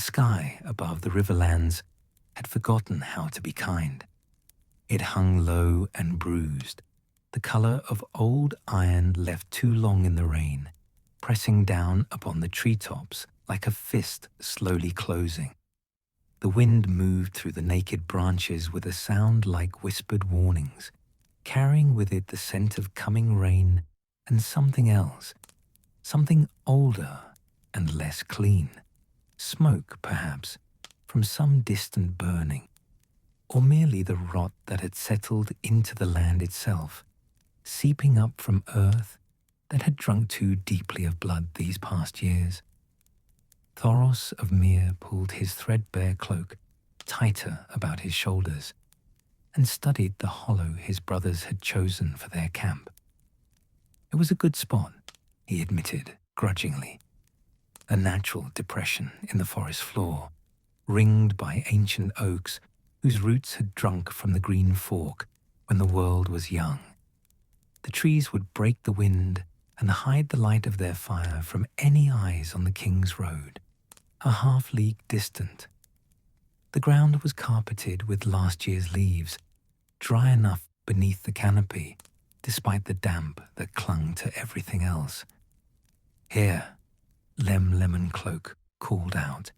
sky above the Riverlands had forgotten how to be kind. It hung low and bruised, the color of old iron left too long in the rain, pressing down upon the treetops like a fist slowly closing. The wind moved through the naked branches with a sound like whispered warnings, carrying with it the scent of coming rain and something else, something older and less clean. Smoke, perhaps, from some distant burning, or merely the rot that had settled into the land itself, seeping up from earth that had drunk too deeply of blood these past years. Thoros of Myr pulled his threadbare cloak tighter about his shoulders and studied the hollow his brothers had chosen for their camp. It was a good spot, he admitted grudgingly. A natural depression in the forest floor, ringed by ancient oaks whose roots had drunk from the green fork when the world was young. The trees would break the wind and hide the light of their fire from any eyes on the King's Road, a half-league distant. The ground was carpeted with last year's leaves, dry enough beneath the canopy, despite the damp that clung to everything else. Here, Lemon Cloak called out,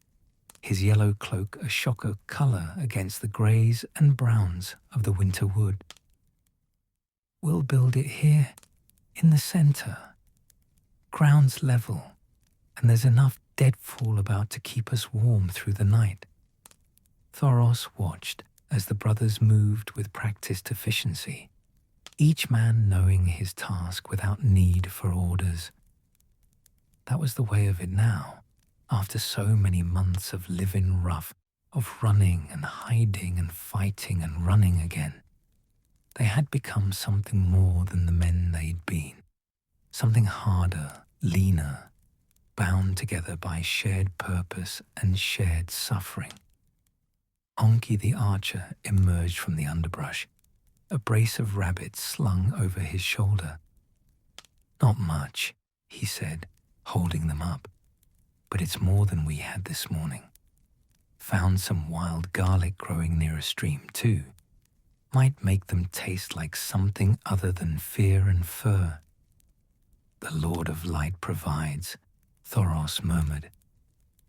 his yellow cloak a shock of colour against the greys and browns of the winter wood. We'll build it here, in the centre. Ground's level, and there's enough deadfall about to keep us warm through the night. Thoros watched as the brothers moved with practiced efficiency, each man knowing his task without need for orders. That was the way of it now, after so many months of living rough, of running and hiding and fighting and running again. They had become something more than the men they'd been, something harder, leaner, bound together by shared purpose and shared suffering. Onki the archer emerged from the underbrush, a brace of rabbits slung over his shoulder. "Not much," he said, holding them up, "but it's more than we had this morning. Found some wild garlic growing near a stream, too. Might make them taste like something other than fear and fur." "The Lord of Light provides," Thoros murmured,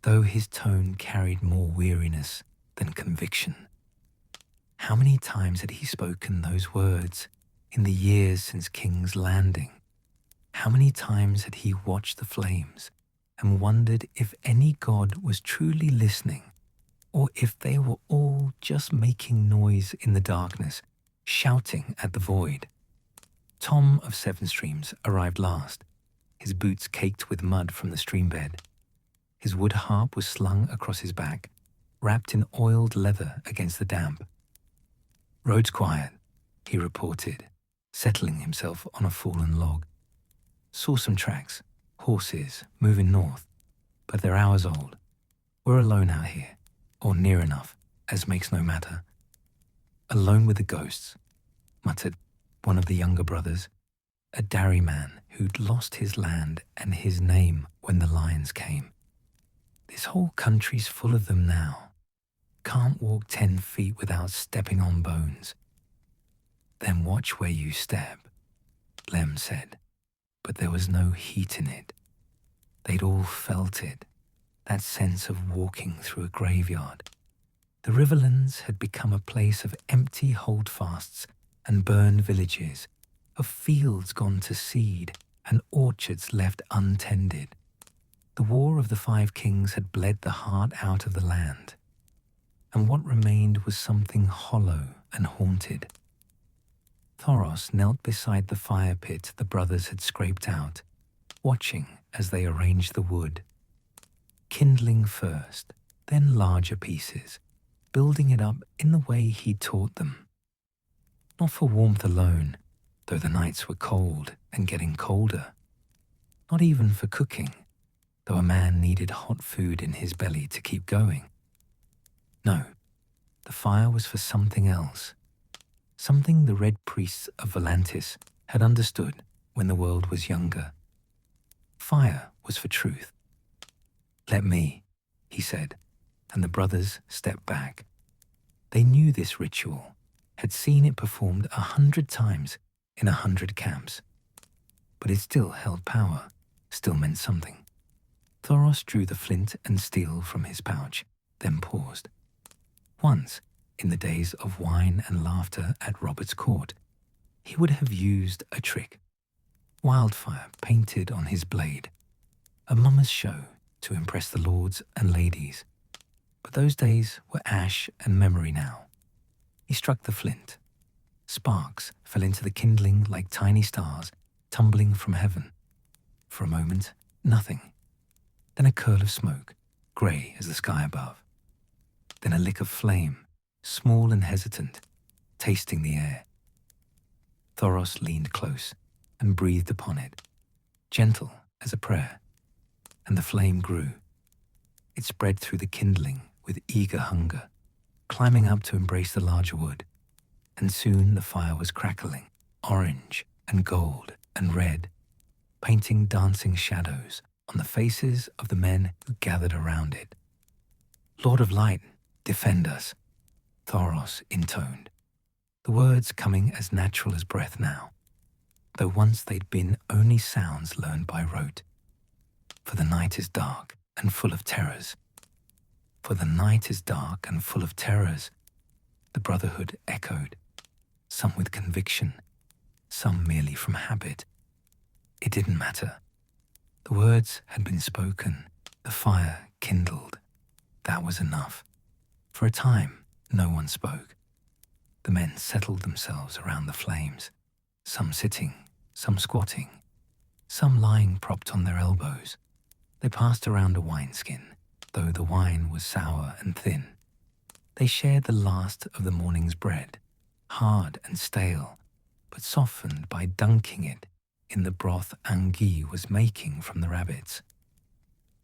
though his tone carried more weariness than conviction. How many times had he spoken those words in the years since King's Landing? How many times had he watched the flames and wondered if any god was truly listening, or if they were all just making noise in the darkness, shouting at the void? Tom of Seven Streams arrived last, his boots caked with mud from the streambed. His wood harp was slung across his back, wrapped in oiled leather against the damp. "Road's quiet," he reported, settling himself on a fallen log. "Saw some tracks, horses moving north, but they're hours old. We're alone out here, or near enough, as makes no matter." "Alone with the ghosts," muttered one of the younger brothers, a Dari man who'd lost his land and his name when the lions came. "This whole country's full of them now. Can't walk 10 feet without stepping on bones." "Then watch where you step," Lem said, but there was no heat in it. They'd all felt it, that sense of walking through a graveyard. The Riverlands had become a place of empty holdfasts and burned villages, of fields gone to seed and orchards left untended. The War of the Five Kings had bled the heart out of the land, and what remained was something hollow and haunted. Thoros knelt beside the fire pit the brothers had scraped out, watching as they arranged the wood. Kindling first, then larger pieces, building it up in the way he'd taught them. Not for warmth alone, though the nights were cold and getting colder. Not even for cooking, though a man needed hot food in his belly to keep going. No, the fire was for something else, something the Red Priests of Volantis had understood when the world was younger. Fire was for truth. "Let me," he said, and the brothers stepped back. They knew this ritual, had seen it performed 100 times in 100 camps. But it still held power, still meant something. Thoros drew the flint and steel from his pouch, then paused. Once, in the days of wine and laughter at Robert's court, he would have used a trick. Wildfire painted on his blade, a mummer's show to impress the lords and ladies. But those days were ash and memory now. He struck the flint. Sparks fell into the kindling like tiny stars tumbling from heaven. For a moment, nothing. Then a curl of smoke, grey as the sky above. Then a lick of flame, small and hesitant, tasting the air. Thoros leaned close and breathed upon it, gentle as a prayer. And the flame grew. It spread through the kindling with eager hunger, climbing up to embrace the larger wood. And soon the fire was crackling, orange and gold and red, painting dancing shadows on the faces of the men who gathered around it. "Lord of Light, defend us," Thoros intoned, the words coming as natural as breath now, though once they'd been only sounds learned by rote. "For the night is dark and full of terrors." "For the night is dark and full of terrors," the Brotherhood echoed, some with conviction, some merely from habit. It didn't matter. The words had been spoken, the fire kindled. That was enough. For a time, no one spoke. The men settled themselves around the flames, some sitting, some squatting, some lying propped on their elbows. They passed around a wineskin, though the wine was sour and thin. They shared the last of the morning's bread, hard and stale, but softened by dunking it in the broth Anguille was making from the rabbits.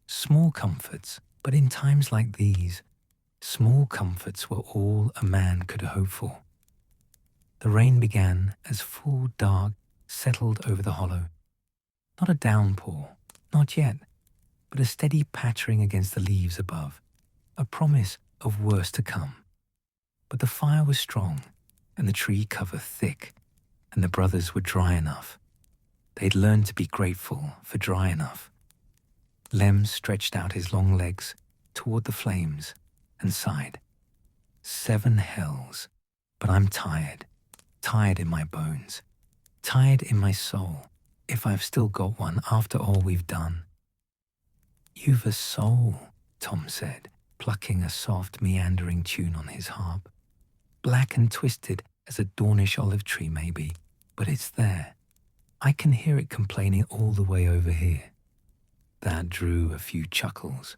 Small comforts, but in times like these, small comforts were all a man could hope for. The rain began as full dark settled over the hollow. Not a downpour, not yet, but a steady pattering against the leaves above, a promise of worse to come. But the fire was strong, and the tree cover thick, and the brothers were dry enough. They'd learned to be grateful for dry enough. Lem stretched out his long legs toward the flames and sighed. 7 hells, but I'm tired, tired in my bones, tired in my soul, if I've still got one after all we've done. "You've a soul," Tom said, plucking a soft, meandering tune on his harp. "Black and twisted as a Dornish olive tree, maybe, but it's there. I can hear it complaining all the way over here." That drew a few chuckles,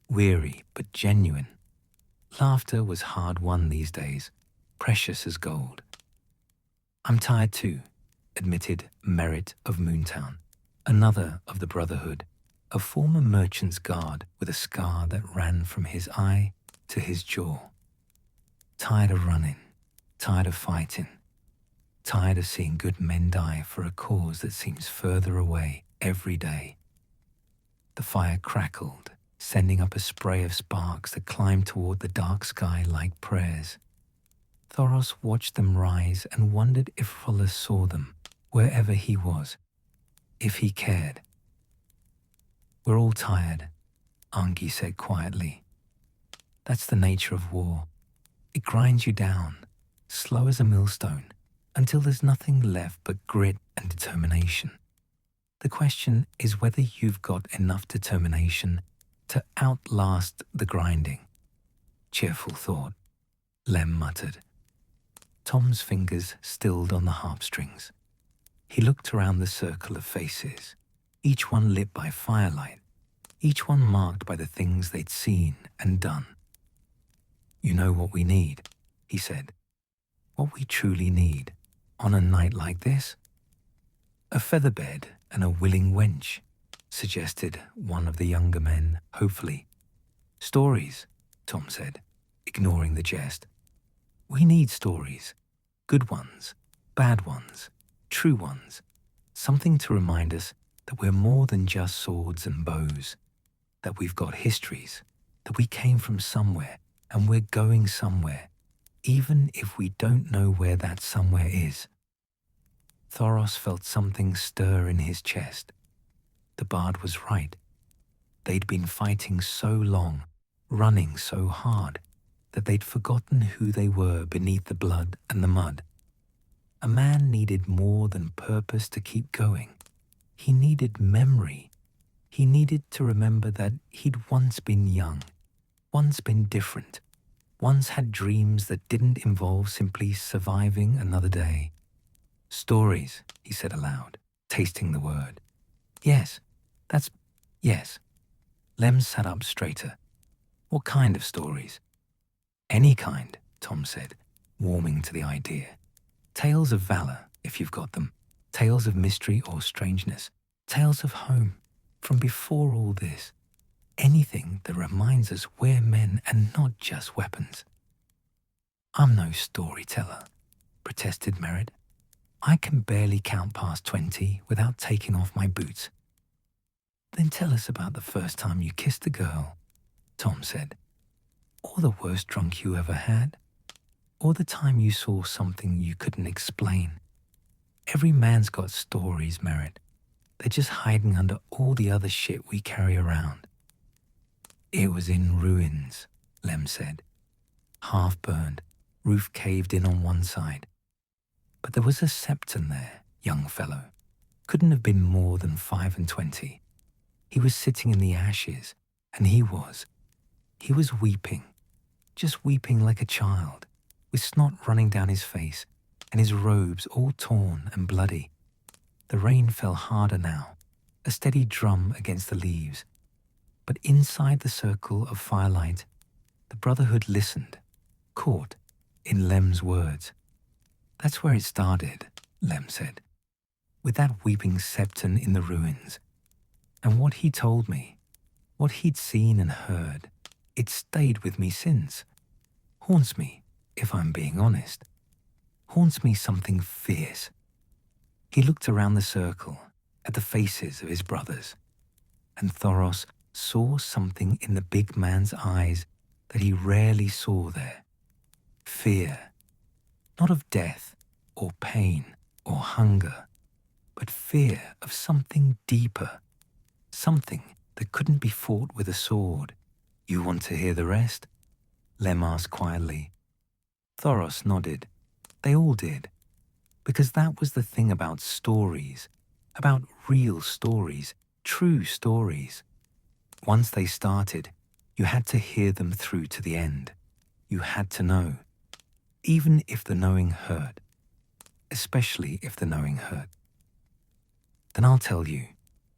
weary but genuine. Laughter was hard won these days, precious as gold. "I'm tired too," admitted Merritt of Moontown, another of the Brotherhood, a former merchant's guard with a scar that ran from his eye to his jaw. "Tired of running, tired of fighting, tired of seeing good men die for a cause that seems further away every day." The fire crackled, sending up a spray of sparks that climbed toward the dark sky like prayers. Thoros watched them rise and wondered if Rolla saw them, wherever he was, if he cared. "We're all tired," Anguille said quietly. "That's the nature of war. It grinds you down, slow as a millstone, until there's nothing left but grit and determination. The question is whether you've got enough determination to outlast the grinding." "Cheerful thought," Lem muttered. Tom's fingers stilled on the harp strings. He looked around the circle of faces, each one lit by firelight, each one marked by the things they'd seen and done. "You know what we need," he said. "What we truly need on a night like this?" "A featherbed and a willing wench," suggested one of the younger men, hopefully. "Stories," Tom said, ignoring the jest. "We need stories. Good ones, bad ones, true ones. Something to remind us that we're more than just swords and bows, that we've got histories, that we came from somewhere and we're going somewhere, even if we don't know where that somewhere is. Thoros felt something stir in his chest. The bard was right. They'd been fighting so long, running so hard, that they'd forgotten who they were beneath the blood and the mud. A man needed more than purpose to keep going. He needed memory. He needed to remember that he'd once been young, once been different, once had dreams that didn't involve simply surviving another day. Stories, he said aloud, tasting the word. Yes. Lem sat up straighter. What kind of stories? Any kind, Tom said, warming to the idea. Tales of valor, if you've got them. Tales of mystery or strangeness. Tales of home, from before all this. Anything that reminds us we're men and not just weapons. I'm no storyteller, protested Merritt. I can barely count past 20 without taking off my boots. Then tell us about the first time you kissed a girl, Tom said. Or the worst drunk you ever had. Or the time you saw something you couldn't explain. Every man's got stories, Merritt. They're just hiding under all the other shit we carry around. It was in ruins, Lem said. Half burned, roof caved in on one side. But there was a septon there, young fellow. Couldn't have been more than 25. He was sitting in the ashes, and he was weeping, just weeping like a child, with snot running down his face and his robes all torn and bloody. The rain fell harder now, a steady drum against the leaves. But inside the circle of firelight, the Brotherhood listened, caught in Lem's words. That's where it started, Lem said, with that weeping septon in the ruins. And what he told me, what he'd seen and heard, it stayed with me since. Haunts me, if I'm being honest. Haunts me something fierce. He looked around the circle at the faces of his brothers, and Thoros saw something in the big man's eyes that he rarely saw there. Fear, not of death or pain or hunger, but fear of something deeper, something that couldn't be fought with a sword. You want to hear the rest? Lem asked quietly. Thoros nodded. They all did. Because that was the thing about stories, about real stories, true stories. Once they started, you had to hear them through to the end. You had to know, even if the knowing hurt, especially if the knowing hurt. Then I'll tell you,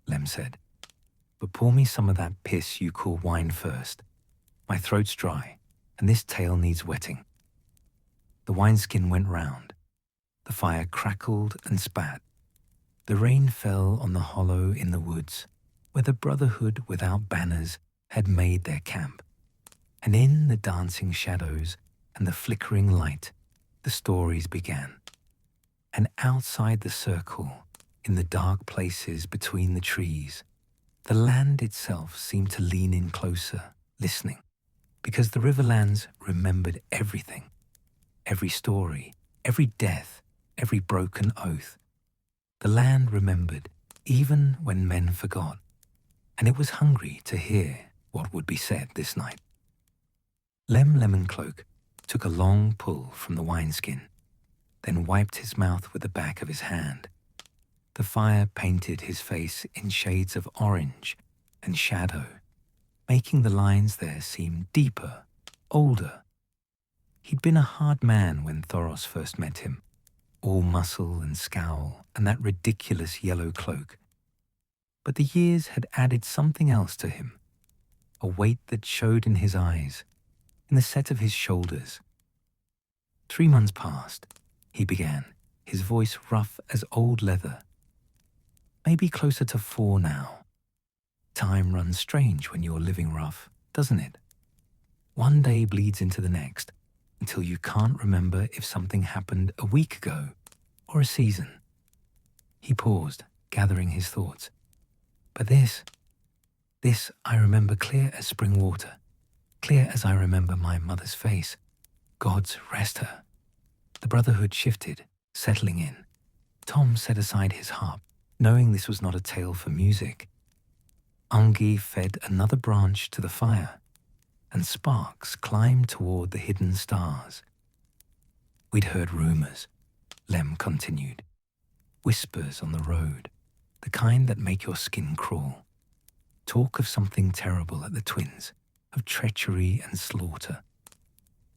Lem said. But pour me some of that piss you call wine first. My throat's dry, and this tale needs wetting. The wineskin went round. The fire crackled and spat. The rain fell on the hollow in the woods, where the Brotherhood Without Banners had made their camp. And in the dancing shadows and the flickering light, the stories began. And outside the circle, in the dark places between the trees, the land itself seemed to lean in closer, listening, because the Riverlands remembered everything. Every story, every death, every broken oath. The land remembered, even when men forgot, and it was hungry to hear what would be said this night. Lem Lemoncloak took a long pull from the wineskin, then wiped his mouth with the back of his hand. The fire painted his face in shades of orange and shadow, making the lines there seem deeper, older. He'd been a hard man when Thoros first met him, all muscle and scowl and that ridiculous yellow cloak. But the years had added something else to him, a weight that showed in his eyes, in the set of his shoulders. 3 months passed, he began, his voice rough as old leather. Maybe closer to 4 now. Time runs strange when you're living rough, doesn't it? One day bleeds into the next, until you can't remember if something happened a week ago or a season. He paused, gathering his thoughts. But this I remember clear as spring water. clear as I remember my mother's face. Gods rest her. The Brotherhood shifted, settling in. Tom set aside his harp, knowing this was not a tale for music. Ungi fed another branch to the fire, and sparks climbed toward the hidden stars. We'd heard rumors, Lem continued. Whispers on the road, the kind that make your skin crawl. Talk of something terrible at the Twins, of treachery and slaughter.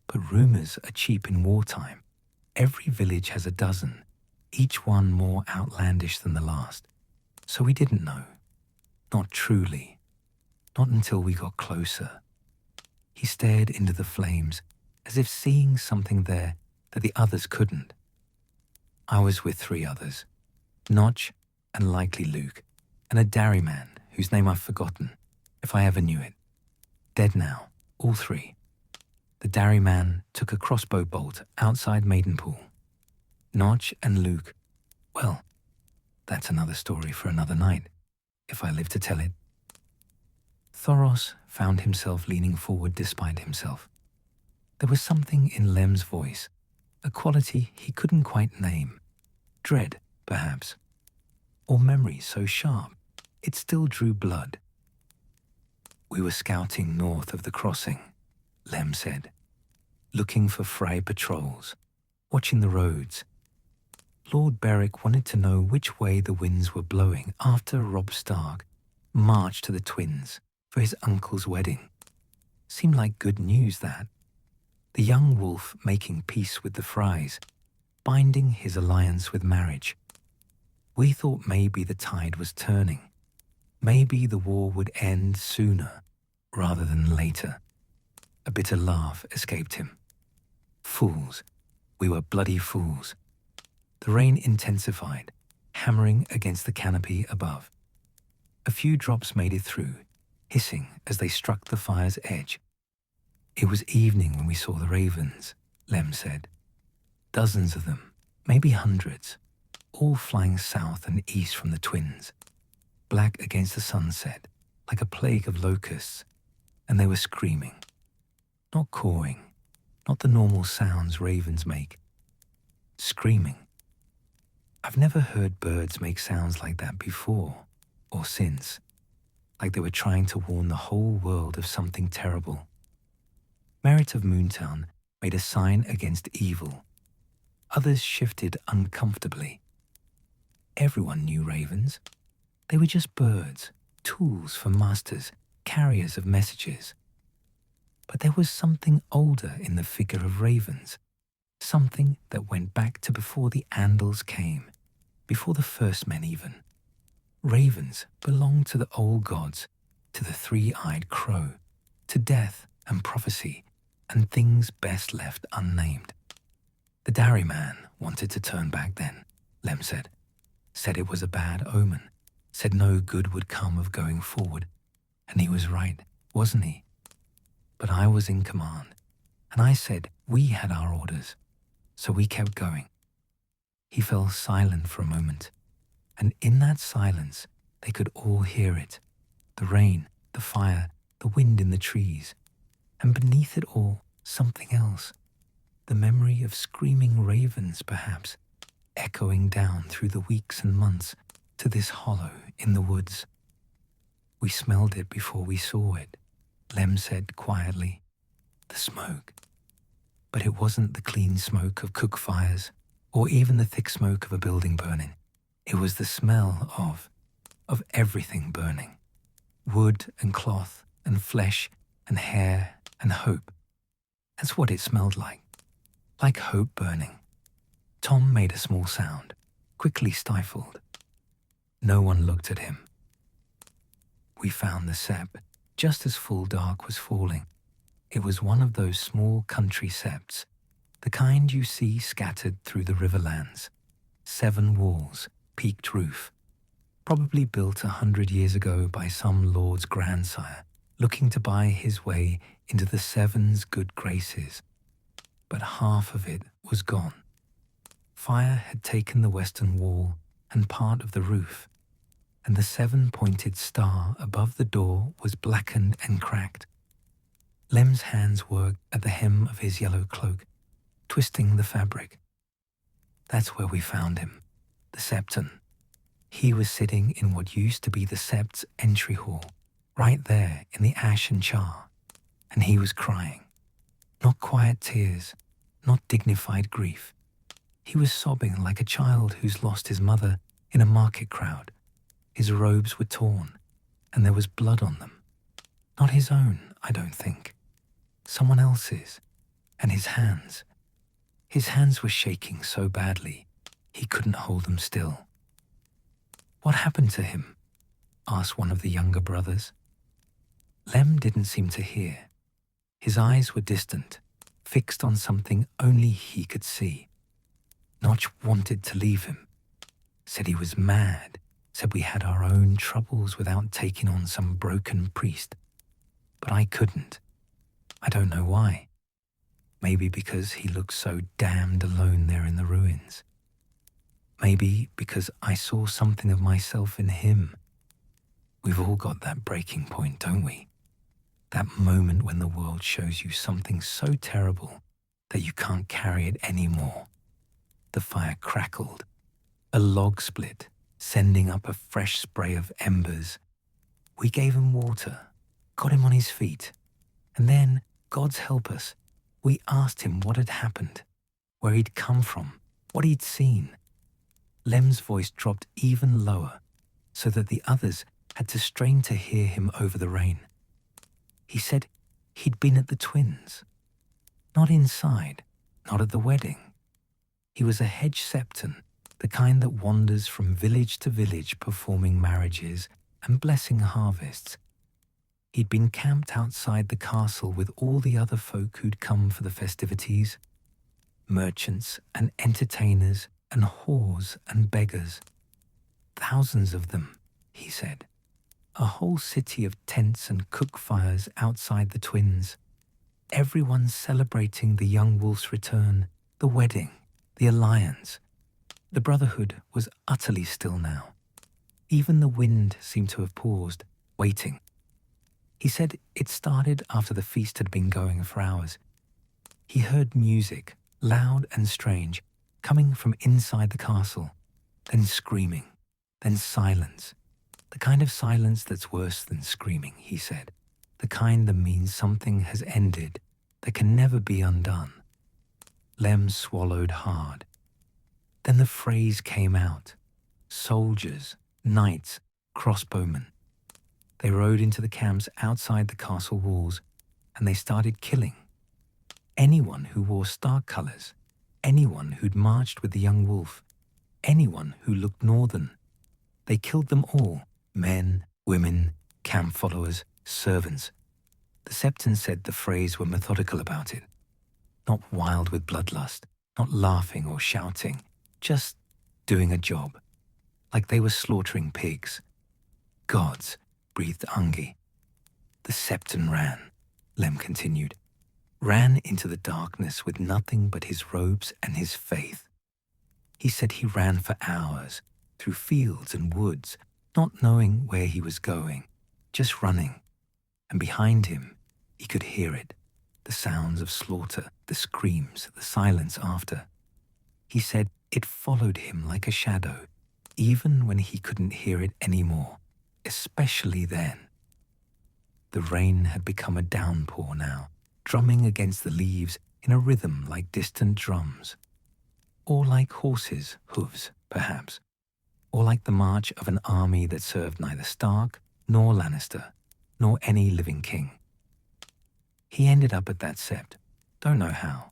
But rumors are cheap in wartime. Every village has a dozen, each one more outlandish than the last. So we didn't know. Not truly. Not until we got closer. He stared into the flames, as if seeing something there that the others couldn't. I was with 3 others, Notch and likely Luke, and a dairyman whose name I've forgotten, if I ever knew it. Dead now, all 3. The dairyman took a crossbow bolt outside Maidenpool. Notch and Luke, well, that's another story for another night, if I live to tell it. Thoros found himself leaning forward despite himself. There was something in Lem's voice, a quality he couldn't quite name. Dread, perhaps. Or memory so sharp, it still drew blood. We were scouting north of the crossing, Lem said, looking for Frey patrols, watching the roads. Lord Beric wanted to know which way the winds were blowing after Robb Stark marched to the Twins for his uncle's wedding. Seemed like good news, that. The young wolf making peace with the Freys, binding his alliance with marriage. We thought maybe the tide was turning. Maybe the war would end sooner rather than later. A bitter laugh escaped him. Fools. We were bloody fools. The rain intensified, hammering against the canopy above. A few drops made it through, hissing as they struck the fire's edge. It was evening when we saw the ravens, Lem said. Dozens of them, maybe hundreds, all flying south and east from the Twins, black against the sunset, like a plague of locusts, and they were screaming. Not cawing, not the normal sounds ravens make. Screaming. I've never heard birds make sounds like that before or since, like they were trying to warn the whole world of something terrible. Merritt of Moontown made a sign against evil. Others shifted uncomfortably. Everyone knew ravens. They were just birds, tools for masters, carriers of messages. But there was something older in the figure of ravens, something that went back to before the Andals came, before the first men even. Ravens belonged to the old gods, to the 3-eyed crow, to death and prophecy, and things best left unnamed. The dairyman wanted to turn back then, Lem said. Said it was a bad omen, said no good would come of going forward. And he was right, wasn't he? But I was in command, and I said we had our orders, so we kept going. He fell silent for a moment, and in that silence they could all hear it, the rain, the fire, the wind in the trees, and beneath it all something else, the memory of screaming ravens perhaps, echoing down through the weeks and months to this hollow in the woods. We smelled it before we saw it, Lem said quietly. The smoke. But it wasn't the clean smoke of cook fires, or even the thick smoke of a building burning. It was the smell of everything burning. Wood and cloth and flesh and hair and hope. That's what it smelled like hope burning. Tom made a small sound, quickly stifled. No one looked at him. We found the sept, just as full dark was falling. It was one of those small country septs, the kind you see scattered through the Riverlands. 7 walls, peaked roof, probably built 100 years ago by some lord's grandsire, looking to buy his way into the Seven's good graces. But half of it was gone. Fire had taken the western wall and part of the roof, and the 7-pointed star above the door was blackened and cracked. Lem's hands worked at the hem of his yellow cloak, twisting the fabric. That's where we found him, the Septon. He was sitting in what used to be the Sept's entry hall, right there in the ash and char, and he was crying. Not quiet tears, not dignified grief. He was sobbing like a child who's lost his mother in a market crowd. His robes were torn, and there was blood on them. Not his own, I don't think. Someone else's. And his hands. His hands were shaking so badly, he couldn't hold them still. "What happened to him?" asked one of the younger brothers. Lem didn't seem to hear. His eyes were distant, fixed on something only he could see. Notch wanted to leave him. Said he was mad. Said we had our own troubles without taking on some broken priest. But I couldn't. I don't know why. Maybe because he looked so damned alone there in the ruins. Maybe because I saw something of myself in him. We've all got that breaking point, don't we? That moment when the world shows you something so terrible that you can't carry it anymore. The fire crackled. A log split, sending up a fresh spray of embers. We gave him water, got him on his feet, and then, God's help us, we asked him what had happened, where he'd come from, what he'd seen. Lem's voice dropped even lower, so that the others had to strain to hear him over the rain. He said he'd been at the twins. Not inside, not at the wedding. He was a hedge septon, the kind that wanders from village to village performing marriages and blessing harvests. He'd been camped outside the castle with all the other folk who'd come for the festivities. Merchants and entertainers and whores and beggars. Thousands of them, he said. A whole city of tents and cook fires outside the twins. Everyone celebrating the young wolf's return, the wedding, the alliance. The Brotherhood was utterly still now. Even the wind seemed to have paused, waiting. He said it started after the feast had been going for hours. He heard music, loud and strange, coming from inside the castle, then screaming, then silence. The kind of silence that's worse than screaming, he said. The kind that means something has ended, that can never be undone. Lem swallowed hard. Then the phrase came out. Soldiers, knights, crossbowmen. They rode into the camps outside the castle walls, and they started killing. Anyone who wore stark colours, anyone who'd marched with the young wolf, anyone who looked northern. They killed them all, men, women, camp followers, servants. The Septons said the Freys were methodical about it, not wild with bloodlust, not laughing or shouting, just doing a job, like they were slaughtering pigs. Gods, breathed Ungi. The Septon ran, Lem continued, ran into the darkness with nothing but his robes and his faith. He said he ran for hours, through fields and woods, not knowing where he was going, just running. And behind him, he could hear it, the sounds of slaughter, the screams, the silence after. He said it followed him like a shadow, even when he couldn't hear it anymore, especially then. The rain had become a downpour now, drumming against the leaves in a rhythm like distant drums. Or like horses' hooves, perhaps. Or like the march of an army that served neither Stark nor Lannister, nor any living king. He ended up at that sept, don't know how.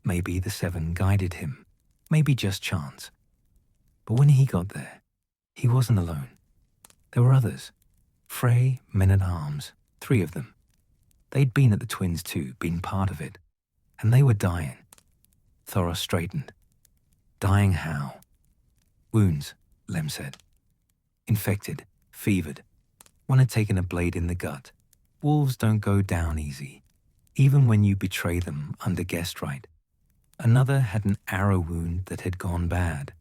Maybe the Seven guided him, maybe just chance. But when he got there, he wasn't alone. There were others, Frey men-at-arms, 3 of them. They'd been at the twins too, been part of it, and they were dying. Thoros straightened. Dying how? Wounds, Lem said. Infected, fevered. One had taken a blade in the gut. Wolves don't go down easy, even when you betray them under guest right. Another had an arrow wound that had gone bad.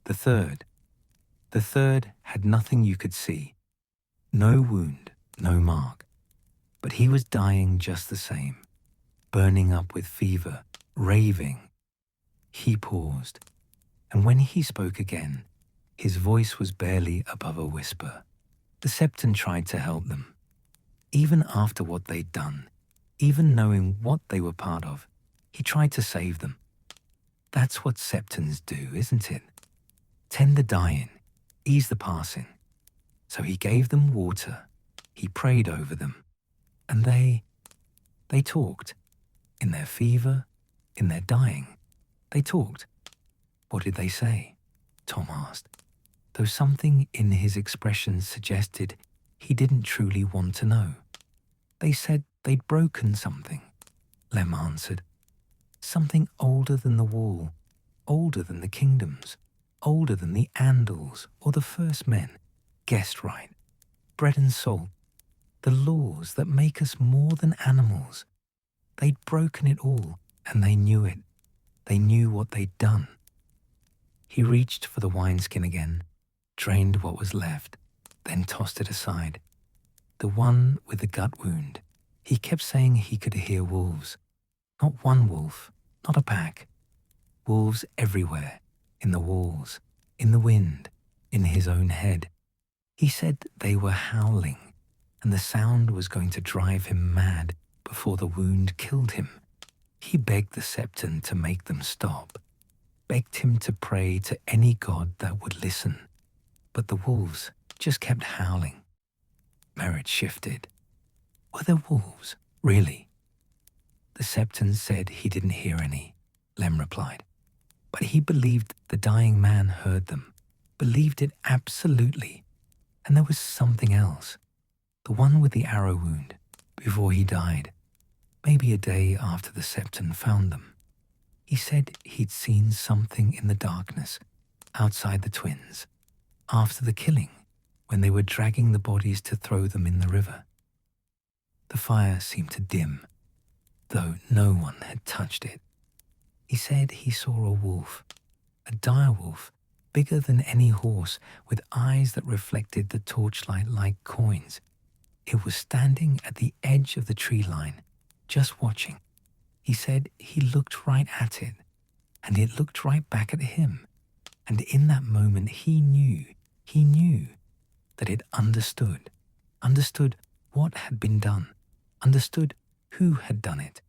The third had nothing you could see. No wound, no mark. But he was dying just the same, burning up with fever, raving. He paused, and when he spoke again, his voice was barely above a whisper. The Septon tried to help them. Even after what they'd done, even knowing what they were part of, he tried to save them. That's what Septons do, isn't it? Tend the dying, ease the passing. So he gave them water, he prayed over them, and they talked. In their fever, in their dying, they talked. What did they say? Tom asked, though something in his expression suggested he didn't truly want to know. They said they'd broken something, Lem answered. Something older than the wall, older than the kingdoms, older than the Andals or the first men. Guessed right. Bread and salt, the laws that make us more than animals. They'd broken it all, and they knew it. They knew what they'd done. He reached for the wineskin again, drained what was left, then tossed it aside. The one with the gut wound. He kept saying he could hear wolves. Not one wolf, not a pack. Wolves everywhere, in the walls, in the wind, in his own head. He said they were howling, and the sound was going to drive him mad before the wound killed him. He begged the Septon to make them stop, begged him to pray to any god that would listen. But the wolves just kept howling. Merritt shifted. Were there wolves, really? The Septon said he didn't hear any, Lem replied. But he believed the dying man heard them, believed it absolutely. And there was something else. The one with the arrow wound, before he died, maybe a day after the Septon found them. He said he'd seen something in the darkness, outside the twins, after the killing, when they were dragging the bodies to throw them in the river. The fire seemed to dim, though no one had touched it. He said he saw a wolf, a dire wolf, bigger than any horse, with eyes that reflected the torchlight like coins. It was standing at the edge of the tree line, just watching. He said he looked right at it, and it looked right back at him. And in that moment he knew that it understood what had been done, understood who had done it.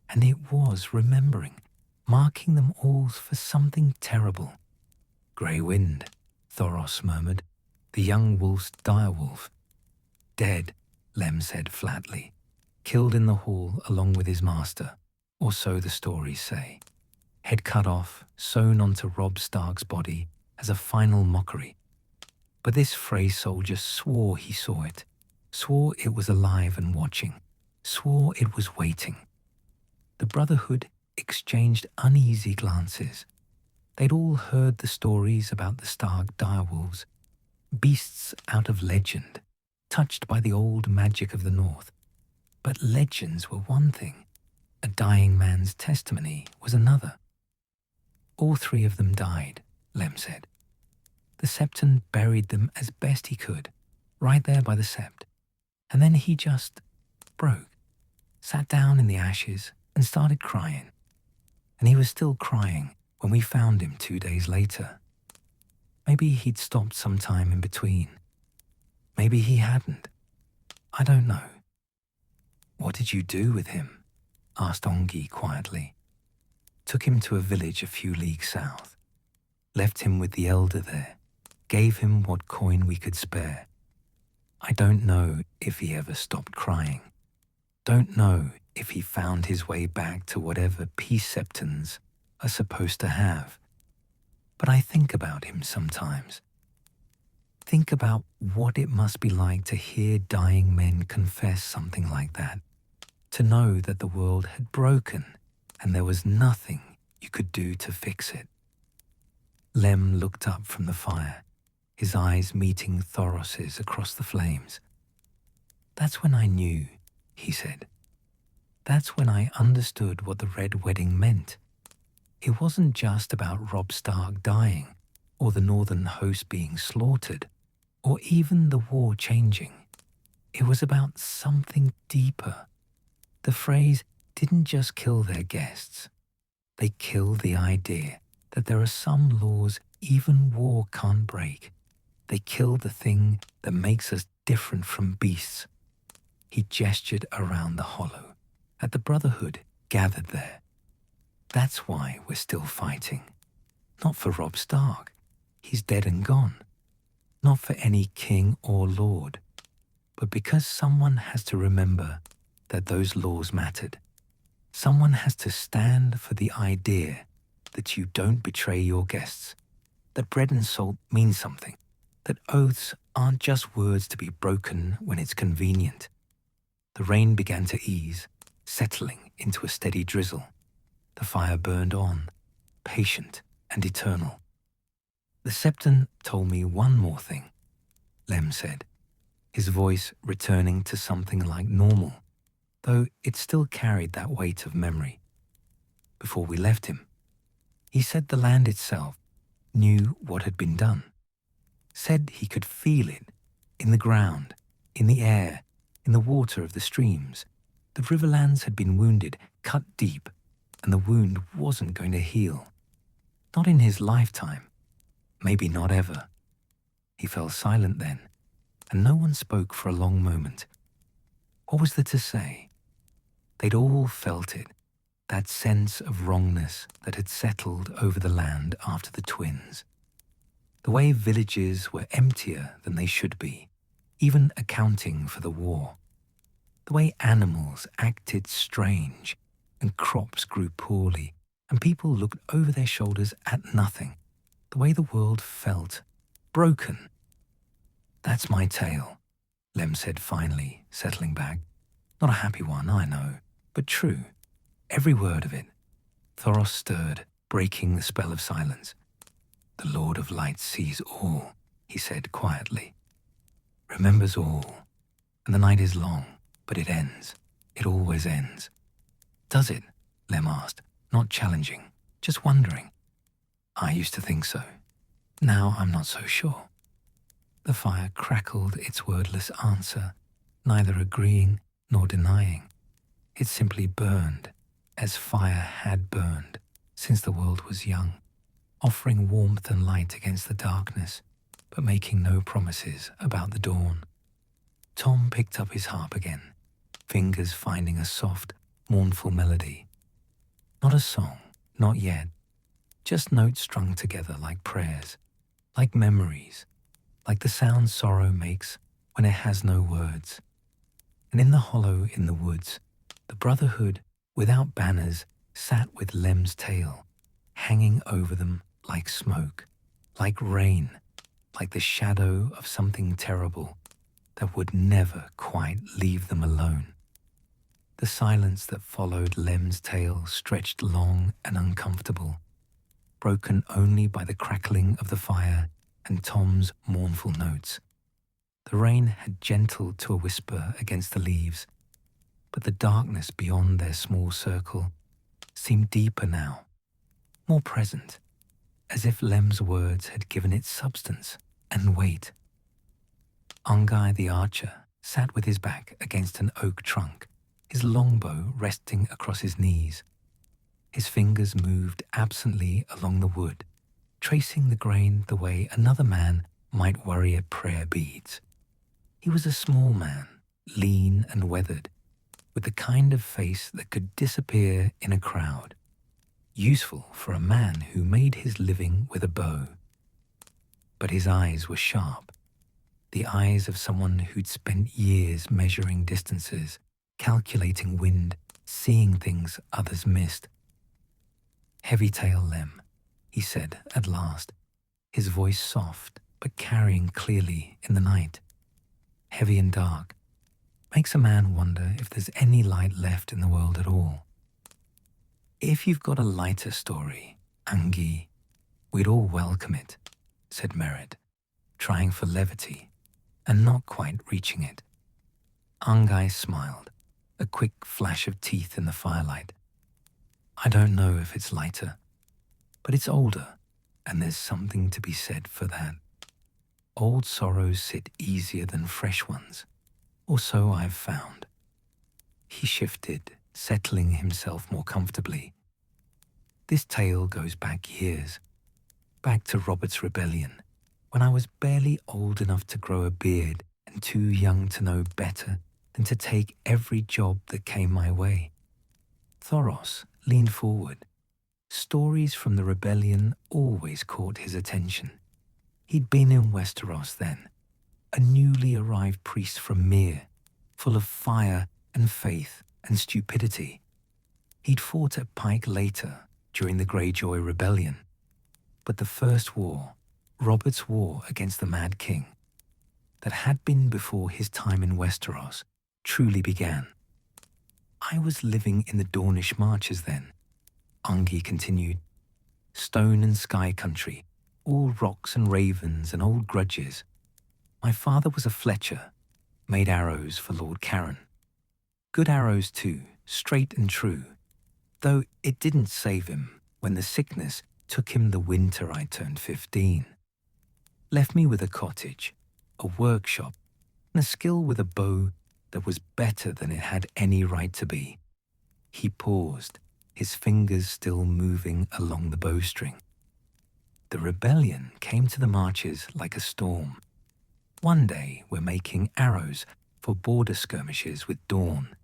And it was remembering, marking them all for something terrible. Grey wind, Thoros murmured, the young wolf's dire wolf. Dead, Lem said flatly, killed in the hall along with his master, or so the stories say. Head cut off, sewn onto Robb Stark's body as a final mockery. But this Frey soldier swore he saw it, swore it was alive and watching, swore it was waiting. The Brotherhood exchanged uneasy glances. They'd all heard the stories about the Stark direwolves, beasts out of legend, touched by the old magic of the North. But legends were one thing, a dying man's testimony was another. All three of them died, Lem said. The Septon buried them as best he could, right there by the sept. And then he just broke, sat down in the ashes and started crying. And he was still crying when we found him 2 days later. Maybe he'd stopped sometime in between. Maybe he hadn't. I don't know. What did you do with him? Asked Ongi quietly. Took him to a village a few leagues south. Left him with the elder there. Gave him what coin we could spare. I don't know if he ever stopped crying. Don't know if he found his way back to whatever peace Septons are supposed to have. But I think about him sometimes. Think about what it must be like to hear dying men confess something like that. To know that the world had broken and there was nothing you could do to fix it. Lem looked up from the fire, his eyes meeting Thoros's across the flames. That's when I knew, he said. That's when I understood what the Red Wedding meant. It wasn't just about Robb Stark dying, or the northern host being slaughtered, or even the war changing. It was about something deeper. The phrase didn't just kill their guests. They killed the idea that there are some laws even war can't break. They killed the thing that makes us different from beasts. He gestured around the hollow, at the Brotherhood gathered there. That's why we're still fighting. Not for Robb Stark. He's dead and gone. Not for any king or lord. But because someone has to remember that those laws mattered. Someone has to stand for the idea that you don't betray your guests, that bread and salt mean something, that oaths aren't just words to be broken when it's convenient. The rain began to ease, settling into a steady drizzle. The fire burned on, patient and eternal. The Septon told me one more thing, Lem said, his voice returning to something like normal, though it still carried that weight of memory. Before we left him, he said the land itself knew what had been done, said he could feel it in the ground, in the air, in the water of the streams. The Riverlands had been wounded, cut deep, and the wound wasn't going to heal. Not in his lifetime, maybe not ever. He fell silent then, and no one spoke for a long moment. What was there to say? They'd all felt it, that sense of wrongness that had settled over the land after the twins. The way villages were emptier than they should be, even accounting for the war. The way animals acted strange, and crops grew poorly, and people looked over their shoulders at nothing. The way the world felt, broken. That's my tale, Lem said finally, settling back. Not a happy one, I know, but true. Every word of it. Thoros stirred, breaking the spell of silence. The Lord of Light sees all, he said quietly. Remembers all. And the night is long, but it ends. It always ends. Does it? Lem asked, not challenging, just wondering. I used to think so. Now I'm not so sure. The fire crackled its wordless answer, neither agreeing nor denying. It simply burned, as fire had burned since the world was young, offering warmth and light against the darkness, but making no promises about the dawn. Tom picked up his harp again, fingers finding a soft, mournful melody. Not a song, not yet, just notes strung together like prayers, like memories, like the sound sorrow makes when it has no words. And in the hollow in the woods, the Brotherhood Without Banners sat with Lem's tail, hanging over them like smoke, like rain, like the shadow of something terrible that would never quite leave them alone. The silence that followed Lem's tale stretched long and uncomfortable, broken only by the crackling of the fire and Tom's mournful notes. The rain had gentled to a whisper against the leaves, but the darkness beyond their small circle seemed deeper now, more present, as if Lem's words had given it substance and weight. Ungai the archer sat with his back against an oak trunk, his longbow resting across his knees. His fingers moved absently along the wood, tracing the grain the way another man might worry at prayer beads. He was a small man, lean and weathered, with the kind of face that could disappear in a crowd, useful for a man who made his living with a bow. But his eyes were sharp, the eyes of someone who'd spent years measuring distances, calculating wind, seeing things others missed. Heavy tail Lem, he said at last, his voice soft but carrying clearly in the night. Heavy and dark, makes a man wonder if there's any light left in the world at all. If you've got a lighter story, Angie, we'd all welcome it, said Merritt, trying for levity and not quite reaching it. Angai smiled, a quick flash of teeth in the firelight. I don't know if it's lighter, but it's older, and there's something to be said for that. Old sorrows sit easier than fresh ones, or so I've found. He shifted, settling himself more comfortably. This tale goes back years, back to Robert's rebellion, when I was barely old enough to grow a beard and too young to know better than to take every job that came my way. Thoros leaned forward. Stories from the rebellion always caught his attention. He'd been in Westeros then, a newly arrived priest from Myr, full of fire and faith and stupidity. He'd fought at Pike later during the Greyjoy Rebellion. But the first war, Robert's war against the Mad King, that had been before his time in Westeros, truly began. I was living in the Dornish Marches then, Ungi continued. Stone and sky country, all rocks and ravens and old grudges. My father was a fletcher, made arrows for Lord Caron. Good arrows too, straight and true, though it didn't save him when the sickness took him the winter I turned 15. Left me with a cottage, a workshop, and a skill with a bow that was better than it had any right to be. He paused, his fingers still moving along the bowstring. The rebellion came to the marches like a storm. One day we're making arrows for border skirmishes with Dawn.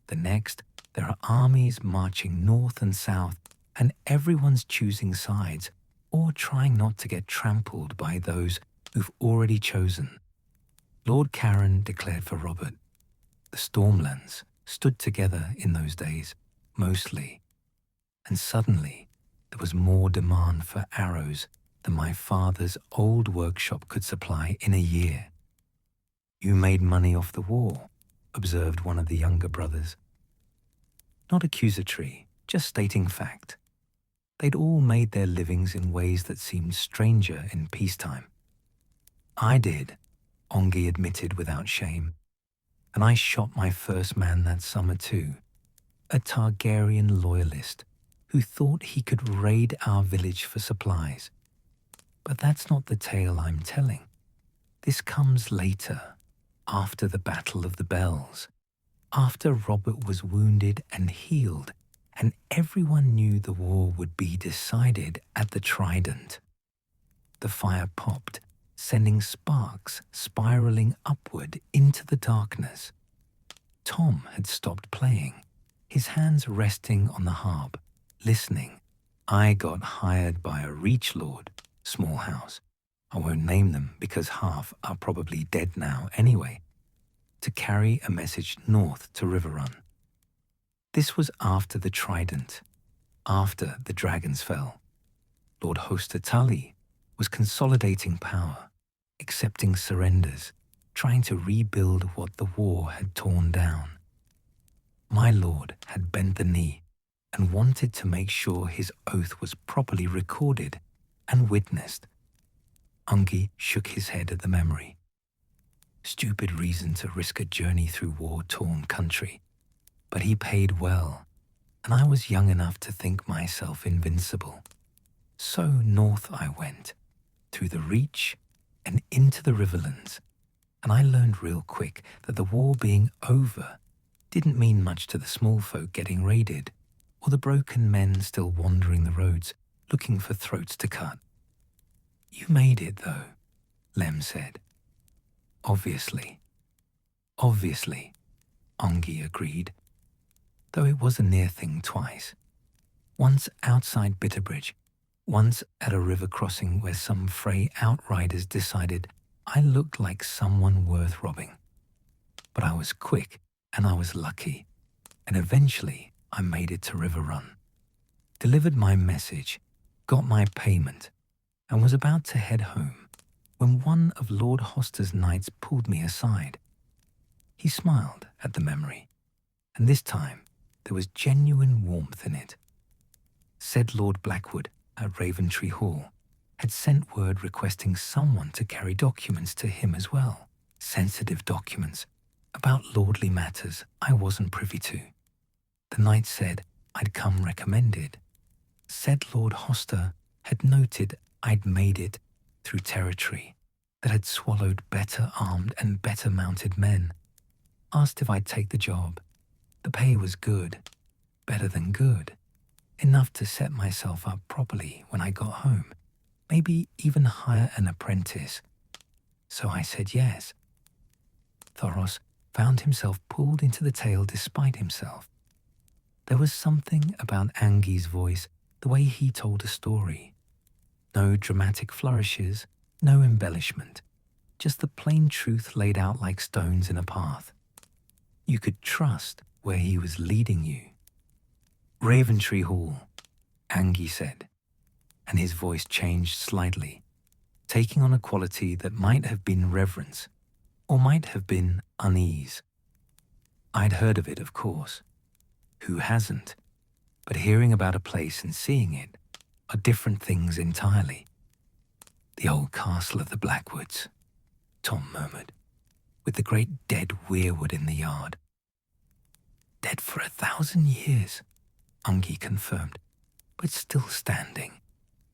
The next, there are armies marching north and south, and everyone's choosing sides or trying not to get trampled by those who've already chosen. Lord Caron declared for Robert. The Stormlands stood together in those days, mostly. And suddenly, there was more demand for arrows than my father's old workshop could supply in a year. You made money off the war, observed one of the younger brothers. Not accusatory, just stating fact. They'd all made their livings in ways that seemed stranger in peacetime. I did, Ongi admitted without shame. And I shot my first man that summer too, a Targaryen loyalist who thought he could raid our village for supplies. But that's not the tale I'm telling. This comes later, after the Battle of the Bells, after Robert was wounded and healed, and everyone knew the war would be decided at the Trident. The fire popped, sending sparks spiraling upward into the darkness. Tom had stopped playing, his hands resting on the harp, listening. I got hired by a Reach Lord, small house. I won't name them because half are probably dead now anyway, to carry a message north to Riverrun. This was after the Trident, after the dragons fell. Lord Hoster Tully was consolidating power, accepting surrenders, trying to rebuild what the war had torn down. My lord had bent the knee and wanted to make sure his oath was properly recorded and witnessed. Ungi shook his head at the memory. Stupid reason to risk a journey through war-torn country. But he paid well, and I was young enough to think myself invincible. So north I went, through the Reach and into the Riverlands, and I learned real quick that the war being over didn't mean much to the small folk getting raided, or the broken men still wandering the roads looking for throats to cut. You made it, though, Lem said. Obviously, Ongi agreed, though it was a near thing twice. Once outside Bitterbridge, once at a river crossing where some Frey outriders decided I looked like someone worth robbing. But I was quick and I was lucky, and eventually I made it to Riverrun, delivered my message, got my payment, and was about to head home when one of Lord Hoster's knights pulled me aside. He smiled at the memory, and this time there was genuine warmth in it. Said Lord Blackwood at Raventree Hall had sent word requesting someone to carry documents to him as well, sensitive documents about lordly matters I wasn't privy to. The knight said I'd come recommended. Said Lord Hoster had noted I'd made it through territory that had swallowed better armed and better mounted men. asked if I'd take the job. The pay was good, better than good, enough to set myself up properly when I got home, maybe even hire an apprentice. So I said yes. Thoros found himself pulled into the tale despite himself. There was something about Angi's voice, the way he told a story. No dramatic flourishes, no embellishment, just the plain truth laid out like stones in a path. You could trust where he was leading you. Raventree Hall, Angi said, and his voice changed slightly, taking on a quality that might have been reverence or might have been unease. I'd heard of it, of course. Who hasn't? But hearing about a place and seeing it are different things entirely. The old castle of the Blackwoods, Tom murmured, with the great dead weirwood in the yard. Dead for 1,000 years, Angi confirmed, but still standing,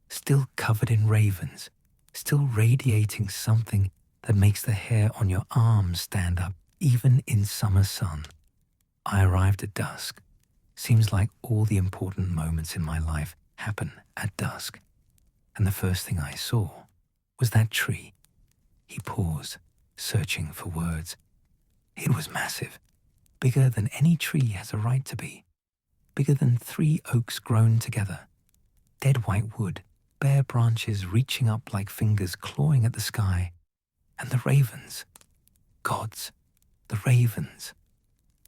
still covered in ravens, still radiating something that makes the hair on your arms stand up even in summer sun. I arrived at dusk. Seems like all the important moments in my life happen at dusk. And the first thing I saw was that tree. He paused, searching for words. It was massive, bigger than any tree has a right to be, bigger than 3 oaks grown together. Dead white wood, bare branches reaching up like fingers clawing at the sky. And the ravens. Gods, the ravens.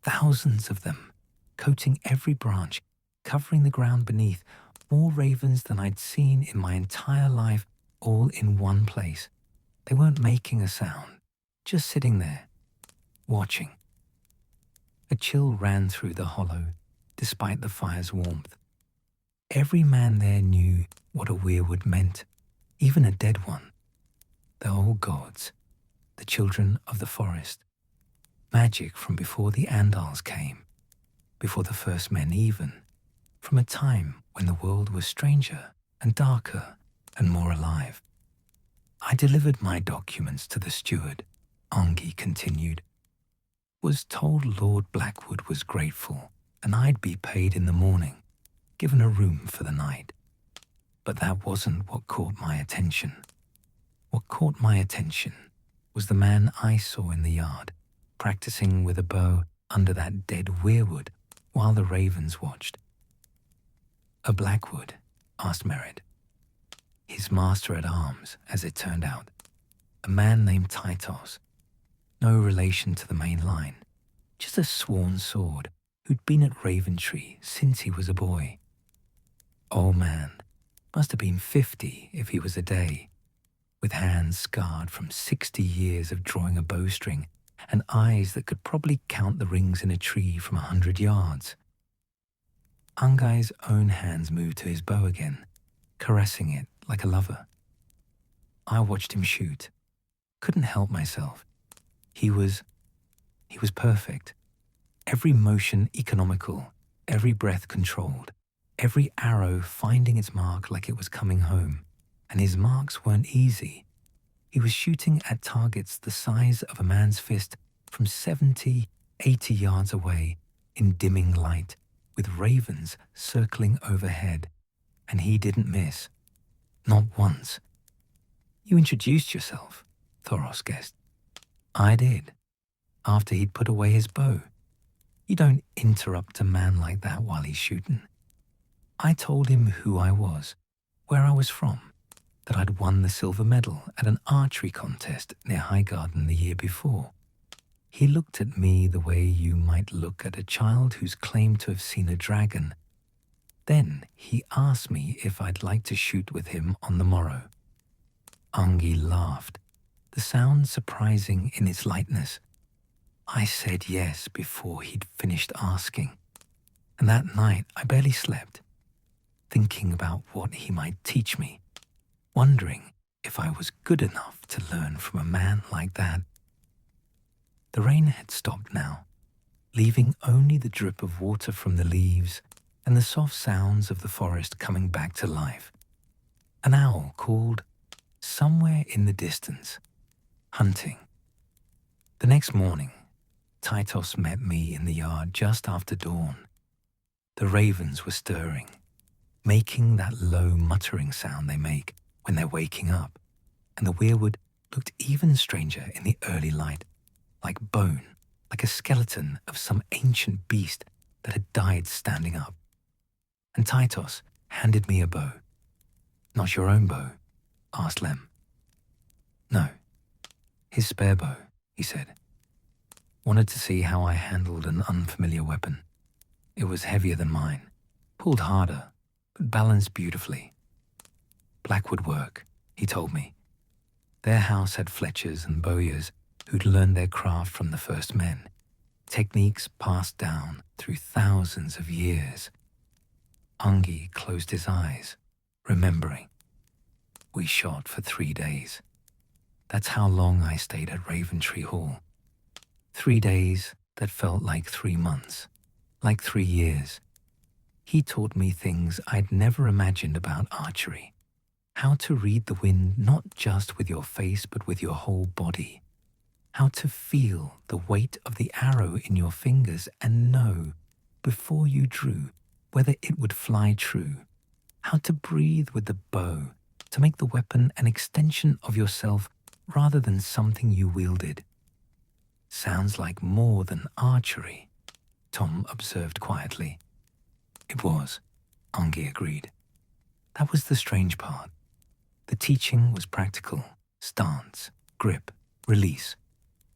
Thousands of them, coating every branch, covering the ground beneath, more ravens than I'd seen in my entire life, all in one place. They weren't making a sound, just sitting there, watching. A chill ran through the hollow, despite the fire's warmth. Every man there knew what a weirwood meant, even a dead one. The old gods, the children of the forest. Magic from before the Andals came, before the first men even, from a time when the world was stranger and darker and more alive. I delivered my documents to the steward, Angi continued. Was told Lord Blackwood was grateful and I'd be paid in the morning, given a room for the night. But that wasn't what caught my attention. What caught my attention was the man I saw in the yard, practicing with a bow under that dead weirwood while the ravens watched. A Blackwood? Asked Merritt. His master-at-arms, as it turned out, a man named Titos, no relation to the main line, just a sworn sword who'd been at Raventree since he was a boy. Old man, must have been 50 if he was a day, with hands scarred from 60 years of drawing a bowstring and eyes that could probably count the rings in a tree from 100 yards. Angai's own hands moved to his bow again, caressing it like a lover. I watched him shoot. Couldn't help myself. He was perfect. Every motion economical, every breath controlled, every arrow finding its mark like it was coming home. And his marks weren't easy. He was shooting at targets the size of a man's fist from 70, 80 yards away in dimming light, with ravens circling overhead. And he didn't miss. Not once. You introduced yourself, Thoros guessed. I did, after he'd put away his bow. You don't interrupt a man like that while he's shooting. I told him who I was, where I was from, that I'd won the silver medal at an archery contest near Highgarden the year before. He looked at me the way you might look at a child who's claimed to have seen a dragon. Then he asked me if I'd like to shoot with him on the morrow. Angi laughed, the sound surprising in its lightness. I said yes before he'd finished asking, and that night I barely slept, thinking about what he might teach me, wondering if I was good enough to learn from a man like that. The rain had stopped now, leaving only the drip of water from the leaves and the soft sounds of the forest coming back to life. An owl called, somewhere in the distance, hunting. The next morning, Titos met me in the yard just after dawn. The ravens were stirring, making that low muttering sound they make when they're waking up, and the weirwood looked even stranger in the early light, like bone, like a skeleton of some ancient beast that had died standing up. And Titos handed me a bow. "Not your own bow?" asked Lem. "No, his spare bow," he said. "Wanted to see how I handled an unfamiliar weapon. It was heavier than mine, pulled harder, but balanced beautifully. Blackwood work," he told me. Their house had fletchers and bowyers who'd learned their craft from the first men, techniques passed down through thousands of years. Ungi closed his eyes, remembering. We shot for 3 days. That's how long I stayed at Raventree Hall. 3 days that felt like 3 months, like 3 years. He taught me things I'd never imagined about archery. How to read the wind not just with your face but with your whole body. How to feel the weight of the arrow in your fingers and know, before you drew, whether it would fly true. How to breathe with the bow, to make the weapon an extension of yourself rather than something you wielded. "Sounds like more than archery," Tom observed quietly. "It was," Ungi agreed. That was the strange part. The teaching was practical: stance, grip, release,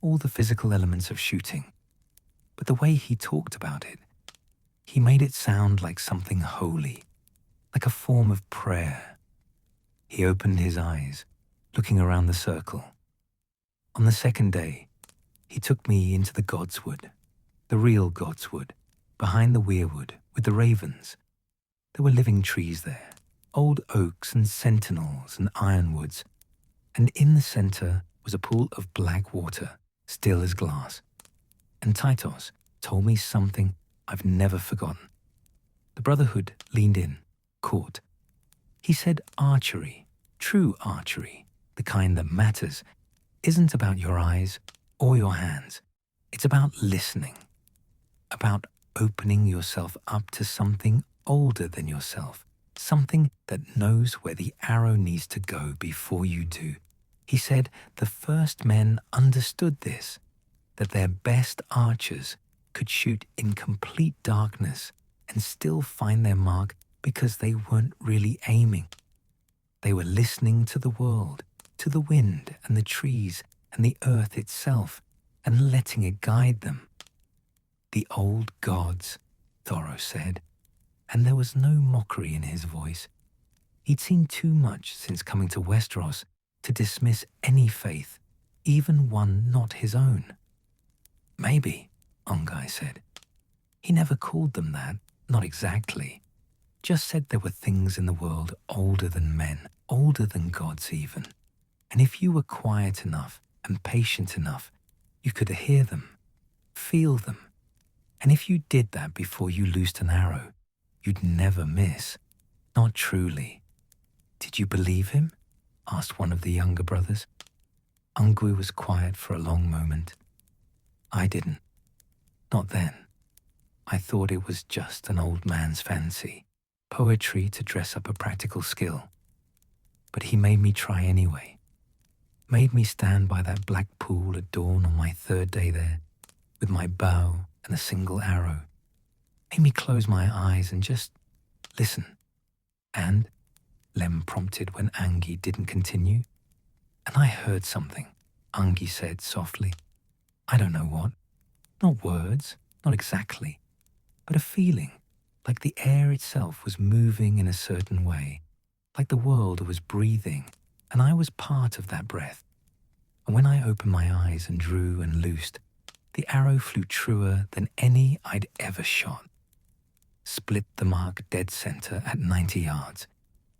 all the physical elements of shooting. But the way he talked about it, he made it sound like something holy, like a form of prayer. He opened his eyes, looking around the circle. On the second day, he took me into the Godswood, the real Godswood, behind the weirwood with the ravens. There were living trees there, old oaks and sentinels and ironwoods, and in the center was a pool of black water, still as glass. And Titos told me something I've never forgotten. The Brotherhood leaned in, caught. He said archery, true archery, the kind that matters, isn't about your eyes or your hands. It's about listening, about opening yourself up to something older than yourself, something that knows where the arrow needs to go before you do. He said the first men understood this, that their best archers could shoot in complete darkness and still find their mark because they weren't really aiming. They were listening to the world, to the wind and the trees and the earth itself, and letting it guide them. "The old gods," Thoros said, and there was no mockery in his voice. He'd seen too much since coming to Westeros to dismiss any faith, even one not his own. "Maybe," Ungi said. He never called them that, not exactly. Just said there were things in the world older than men, older than gods even. And if you were quiet enough and patient enough, you could hear them, feel them. And if you did that before you loosed an arrow, you'd never miss. Not truly. "Did you believe him?" asked one of the younger brothers. Ungui was quiet for a long moment. "I didn't. Not then. I thought it was just an old man's fancy, poetry to dress up a practical skill. But he made me try anyway. Made me stand by that black pool at dawn on my 3rd day there, with my bow and a single arrow. Made me close my eyes and just listen. And," Lem prompted when Angi didn't continue. "And I heard something," Angi said softly. "I don't know what. Not words, not exactly, but a feeling, like the air itself was moving in a certain way, like the world was breathing, and I was part of that breath. And when I opened my eyes and drew and loosed, the arrow flew truer than any I'd ever shot. Split the mark dead center at 90 yards,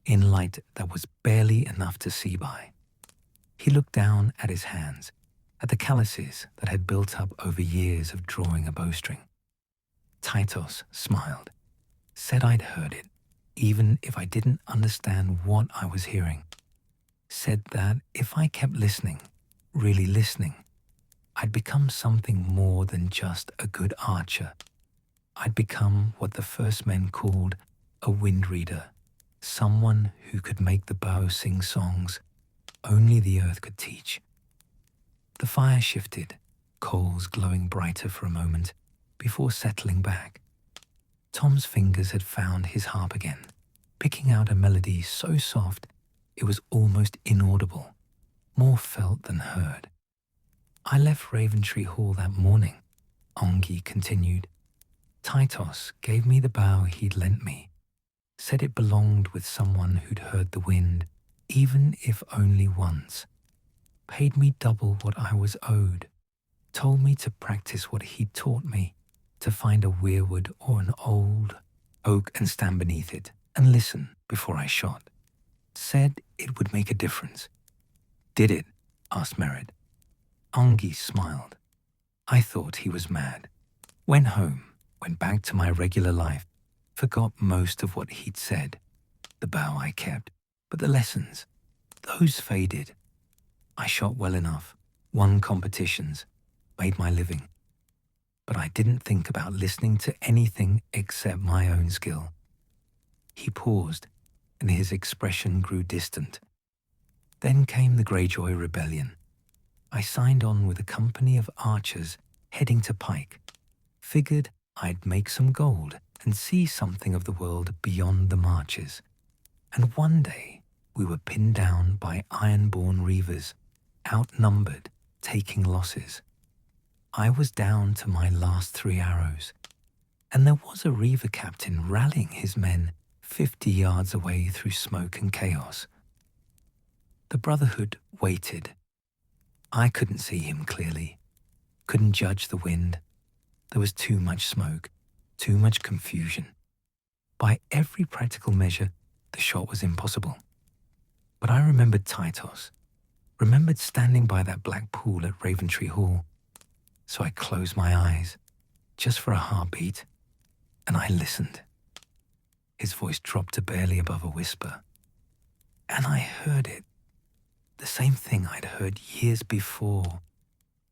in light that was barely enough to see by. He looked down at his hands, at the calluses that had built up over years of drawing a bowstring. Titos smiled, said I'd heard it, even if I didn't understand what I was hearing. Said that if I kept listening, really listening, I'd become something more than just a good archer. I'd become what the first men called a wind reader, someone who could make the bow sing songs only the earth could teach. The fire shifted, coals glowing brighter for a moment before settling back. Tom's fingers had found his harp again, picking out a melody so soft it was almost inaudible, more felt than heard. I left Raventree Hall that morning, Ongi continued. Titos gave me the bow he'd lent me, said it belonged with someone who'd heard the wind, even if only once, paid me double what I was owed, told me to practice what he'd taught me, to find a weirwood or an old oak and stand beneath it and listen before I shot. Said it would make a difference. Did it? Asked Merritt. Ongi smiled. I thought he was mad. Went home, went back to my regular life, forgot most of what he'd said. The bow I kept, but the lessons, those faded. I shot well enough, won competitions, made my living. But I didn't think about listening to anything except my own skill. He paused, and his expression grew distant. Then came the Greyjoy Rebellion. I signed on with a company of archers heading to Pike. Figured I'd make some gold and see something of the world beyond the marches. And one day, we were pinned down by ironborn reavers, outnumbered, taking losses. I was down to my last 3 arrows, and there was a reaver captain rallying his men 50 yards away through smoke and chaos. The Brotherhood waited. I couldn't see him clearly, couldn't judge the wind. There was too much smoke, too much confusion. By every practical measure, the shot was impossible. But I remembered Titos, remembered standing by that black pool at Raventree Hall. So I closed my eyes, just for a heartbeat, and I listened. His voice dropped to barely above a whisper. And I heard it. The same thing I'd heard years before.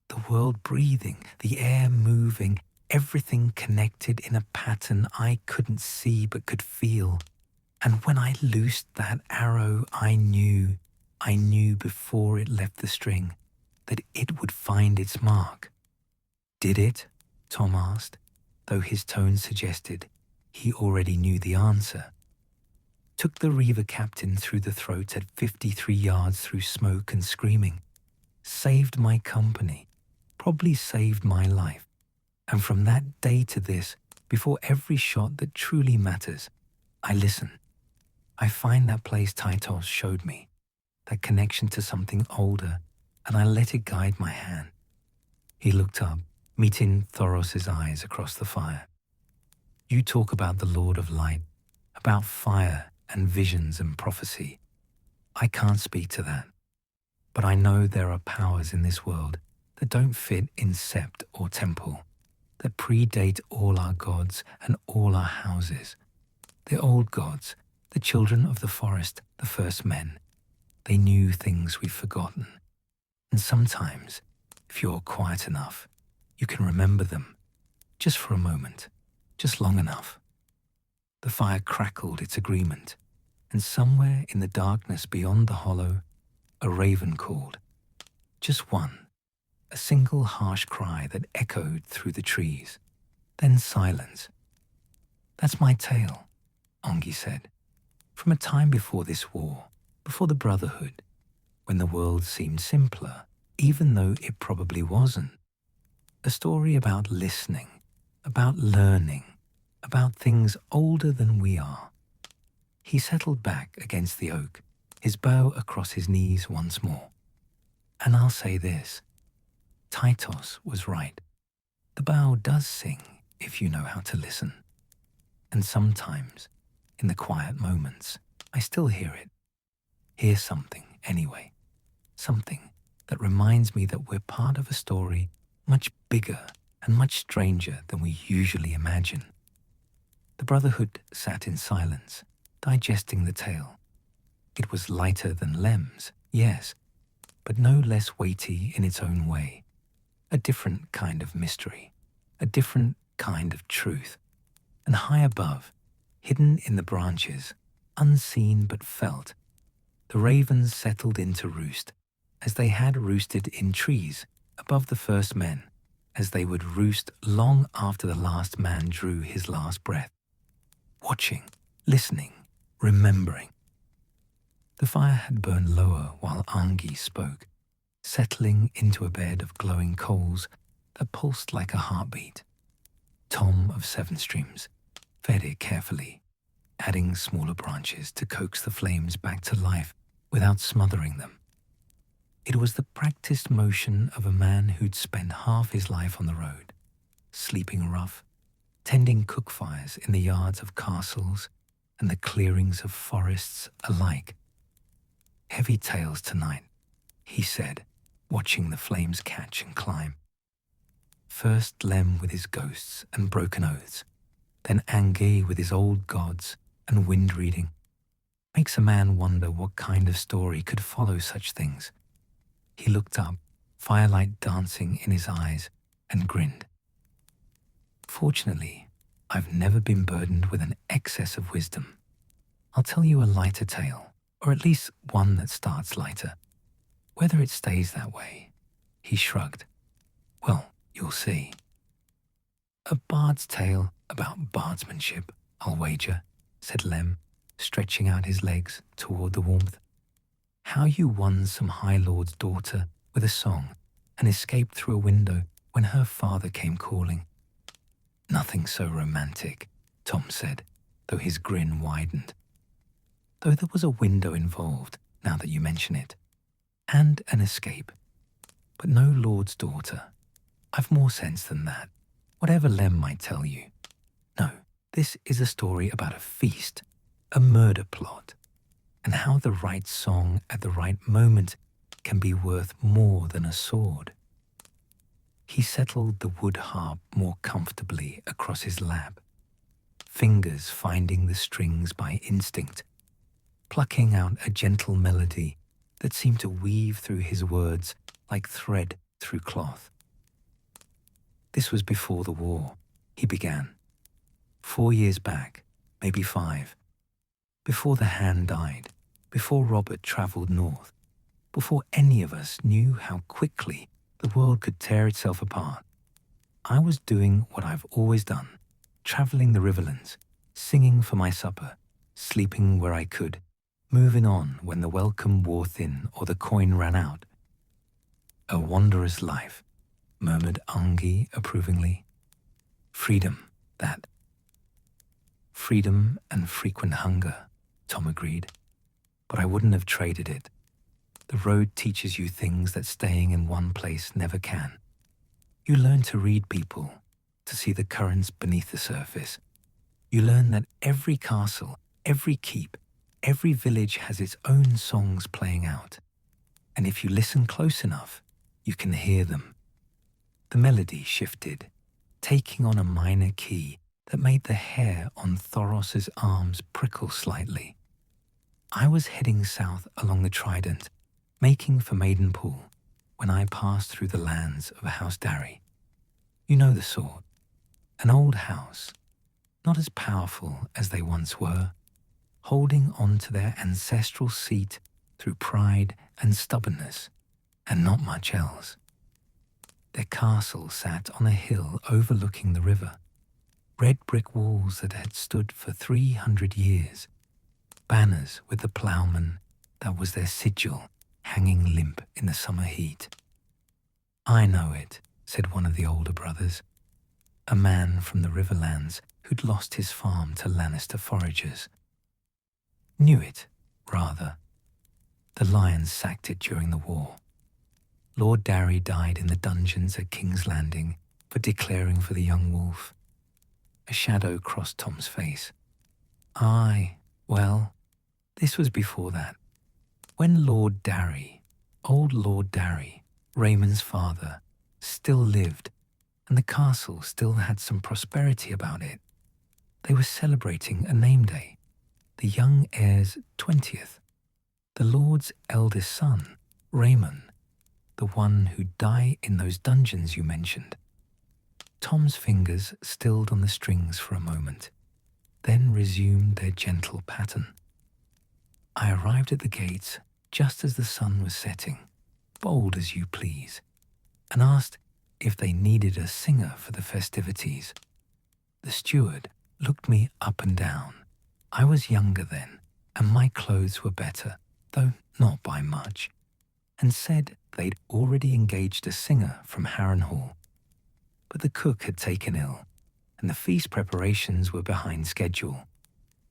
The world breathing, the air moving, everything connected in a pattern I couldn't see but could feel. And when I loosed that arrow, I knew before it left the string, that it would find its mark. Did it? Tom asked, though his tone suggested he already knew the answer. Took the reaver captain through the throat at 53 yards through smoke and screaming. Saved my company, probably saved my life. And from that day to this, before every shot that truly matters, I listen. I find that place Titos showed me, that connection to something older, and I let it guide my hand. He looked up, meeting Thoros' eyes across the fire. You talk about the Lord of Light, about fire and visions and prophecy. I can't speak to that. But I know there are powers in this world that don't fit in sept or temple, that predate all our gods and all our houses. The old gods, the children of the forest, the first men. They knew things we've forgotten. And sometimes, if you're quiet enough, you can remember them, just for a moment, just long enough. The fire crackled its agreement, and somewhere in the darkness beyond the hollow, a raven called. Just one, a single harsh cry that echoed through the trees. Then silence. That's my tale, Ongi said, from a time before this war, before the Brotherhood, when the world seemed simpler, even though it probably wasn't. A story about listening, about learning, about things older than we are. He settled back against the oak, his bow across his knees once more. And I'll say this, Titos was right. The bow does sing if you know how to listen. And sometimes, in the quiet moments, I still hear it. Hear something anyway. Something that reminds me that we're part of a story much bigger and much stranger than we usually imagine. The Brotherhood sat in silence, digesting the tale. It was lighter than Lem's, yes, but no less weighty in its own way. a different kind of mystery, a different kind of truth. And high above, hidden in the branches, unseen but felt, the ravens settled in to roost, as they had roosted in trees above the first men, as they would roost long after the last man drew his last breath. Watching, listening, remembering. The fire had burned lower while Angi spoke, settling into a bed of glowing coals that pulsed like a heartbeat. Tom of Seven Streams fed it carefully, adding smaller branches to coax the flames back to life without smothering them. It was the practiced motion of a man who'd spent half his life on the road, sleeping rough, tending cook fires in the yards of castles and the clearings of forests alike. Heavy tales tonight, he said, watching the flames catch and climb. First Lem with his ghosts and broken oaths, then Angi with his old gods and wind reading. Makes a man wonder what kind of story could follow such things. He looked up, firelight dancing in his eyes, and grinned. Fortunately, I've never been burdened with an excess of wisdom. I'll tell you a lighter tale, or at least one that starts lighter. Whether it stays that way, he shrugged. Well, you'll see. A bard's tale about bardsmanship, I'll wager, said Lem, stretching out his legs toward the warmth. How you won some High Lord's daughter with a song and escaped through a window when her father came calling. Nothing so romantic, Tom said, though his grin widened. Though there was a window involved, now that you mention it, and an escape. But no Lord's daughter. I've more sense than that, whatever Lem might tell you. No, this is a story about a feast, a murder plot, and how the right song at the right moment can be worth more than a sword. He settled the wood harp more comfortably across his lap, fingers finding the strings by instinct, plucking out a gentle melody that seemed to weave through his words like thread through cloth. This was before the war, he began. 4 years back, maybe 5. Before the hand died, before Robert travelled north, before any of us knew how quickly the world could tear itself apart. I was doing what I've always done, travelling the Riverlands, singing for my supper, sleeping where I could, moving on when the welcome wore thin or the coin ran out. A wanderer's life, murmured Angi approvingly. Freedom, that. Freedom and frequent hunger, Tom agreed. But I wouldn't have traded it. The road teaches you things that staying in one place never can. You learn to read people, to see the currents beneath the surface. You learn that every castle, every keep, every village has its own songs playing out. And if you listen close enough, you can hear them. The melody shifted, taking on a minor key that made the hair on Thoros's arms prickle slightly. I was heading south along the Trident, making for Maidenpool, when I passed through the lands of House Darry. You know the sort. An old house, not as powerful as they once were, holding on to their ancestral seat through pride and stubbornness, and not much else. Their castle sat on a hill overlooking the river, red brick walls that had stood for 300 years, banners with the ploughman that was their sigil hanging limp in the summer heat. I know it, said one of the older brothers, a man from the Riverlands who'd lost his farm to Lannister foragers. Knew it, rather. The Lions sacked it during the war. Lord Darry died in the dungeons at King's Landing for declaring for the young wolf. A shadow crossed Tom's face. Aye, well, this was before that. When Lord Darry, old Lord Darry, Raymond's father, still lived, and the castle still had some prosperity about it, they were celebrating a name day, the young heir's 20th. The Lord's eldest son, Raymond, the one who'd die in those dungeons you mentioned. Tom's fingers stilled on the strings for a moment, then resumed their gentle pattern. I arrived at the gates just as the sun was setting, bold as you please, and asked if they needed a singer for the festivities. The steward looked me up and down. I was younger then, and my clothes were better, though not by much, and said they'd already engaged a singer from Harrenhal. But the cook had taken ill, and the feast preparations were behind schedule,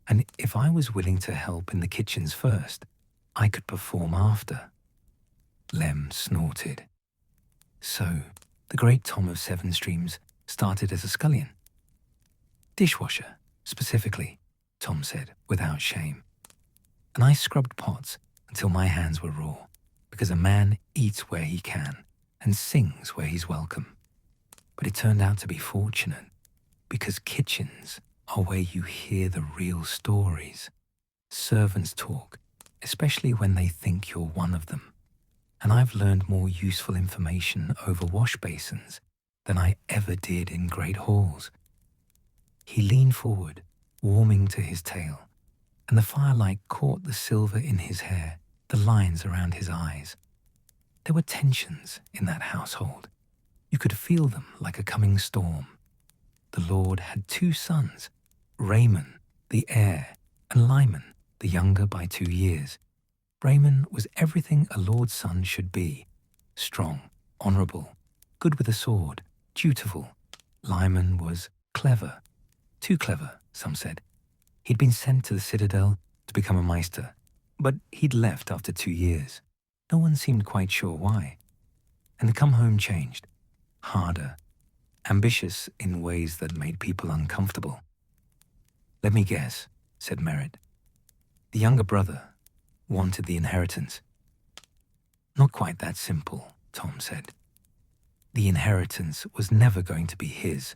and if I was willing to help in the kitchens first, I could perform after. Lem snorted. So, the great Tom of Seven Streams started as a scullion. Dishwasher, specifically, Tom said, without shame. And I scrubbed pots until my hands were raw, because a man eats where he can and sings where he's welcome. But it turned out to be fortunate, because kitchens are where you hear the real stories. Servants talk, especially when they think you're one of them. And I've learned more useful information over wash basins than I ever did in great halls. He leaned forward, warming to his tale, and the firelight caught the silver in his hair, the lines around his eyes. There were tensions in that household. You could feel them like a coming storm. The Lord had 2 sons, Raymond, the heir, and Lyman, the younger by 2 years. Raymond was everything a lord's son should be: strong, honourable, good with a sword, dutiful. Lyman was clever. Too clever, some said. He'd been sent to the Citadel to become a Meister, but he'd left after 2 years. No one seemed quite sure why. And the come home changed. Harder. Ambitious in ways that made people uncomfortable. Let me guess, said Merritt. The younger brother wanted the inheritance. Not quite that simple, Tom said. The inheritance was never going to be his.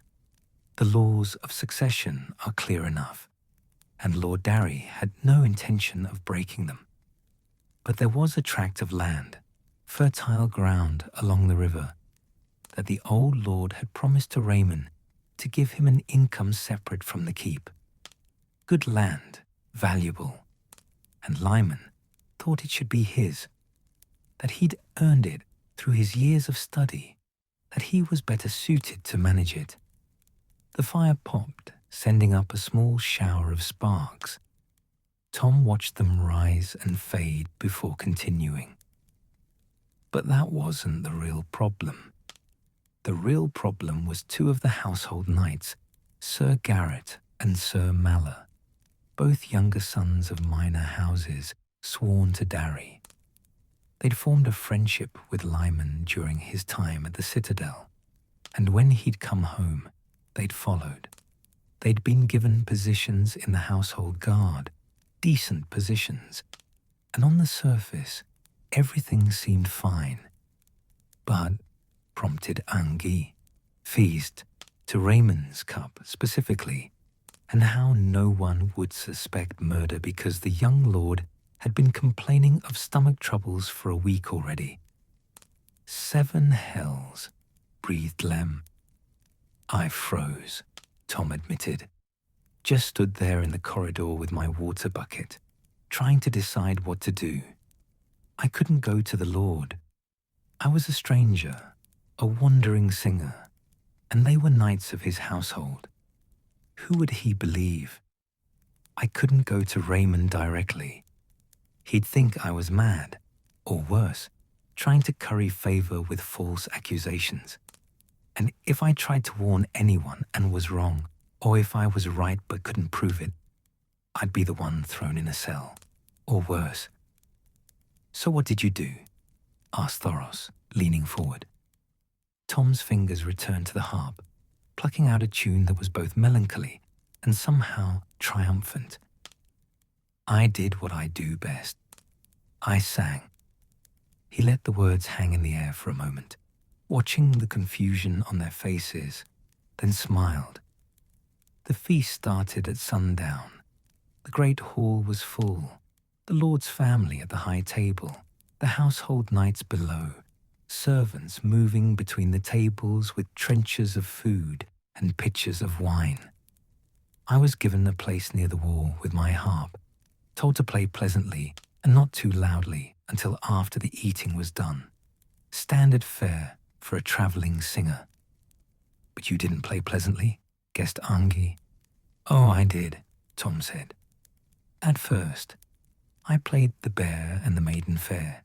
The laws of succession are clear enough, and Lord Darry had no intention of breaking them. But there was a tract of land, fertile ground along the river, that the old lord had promised to Raymond to give him an income separate from the keep. Good land, valuable, and Lyman thought it should be his, that he'd earned it through his years of study, that he was better suited to manage it. The fire popped, sending up a small shower of sparks. Tom watched them rise and fade before continuing. But that wasn't the real problem. The real problem was 2 of the household knights, Sir Garrett and Sir Malor, both younger sons of minor houses sworn to Darry. They'd formed a friendship with Lyman during his time at the Citadel, and when he'd come home, they'd followed. They'd been given positions in the household guard, decent positions, and on the surface, everything seemed fine. But, prompted Anguille, feast to Raymond's cup specifically, and how no one would suspect murder because the young lord had been complaining of stomach troubles for a week already. 7 hells, breathed Lem. I froze, Tom admitted. Just stood there in the corridor with my water bucket, trying to decide what to do. I couldn't go to the Lord. I was a stranger, a wandering singer, and they were knights of his household. Who would he believe? I couldn't go to Raymond directly. He'd think I was mad, or worse, trying to curry favor with false accusations. And if I tried to warn anyone and was wrong, or if I was right but couldn't prove it, I'd be the one thrown in a cell, or worse. So what did you do? Asked Thoros, leaning forward. Tom's fingers returned to the harp, plucking out a tune that was both melancholy and somehow triumphant. I did what I do best. I sang. He let the words hang in the air for a moment, watching the confusion on their faces, then smiled. The feast started at sundown. The great hall was full, the lord's family at the high table, the household knights below, servants moving between the tables with trenchers of food and pitchers of wine. I was given a place near the wall with my harp, told to play pleasantly and not too loudly until after the eating was done. Standard fare for a travelling singer. But you didn't play pleasantly? Guessed Angi. Oh, I did, Tom said. At first, I played the bear and the maiden fair.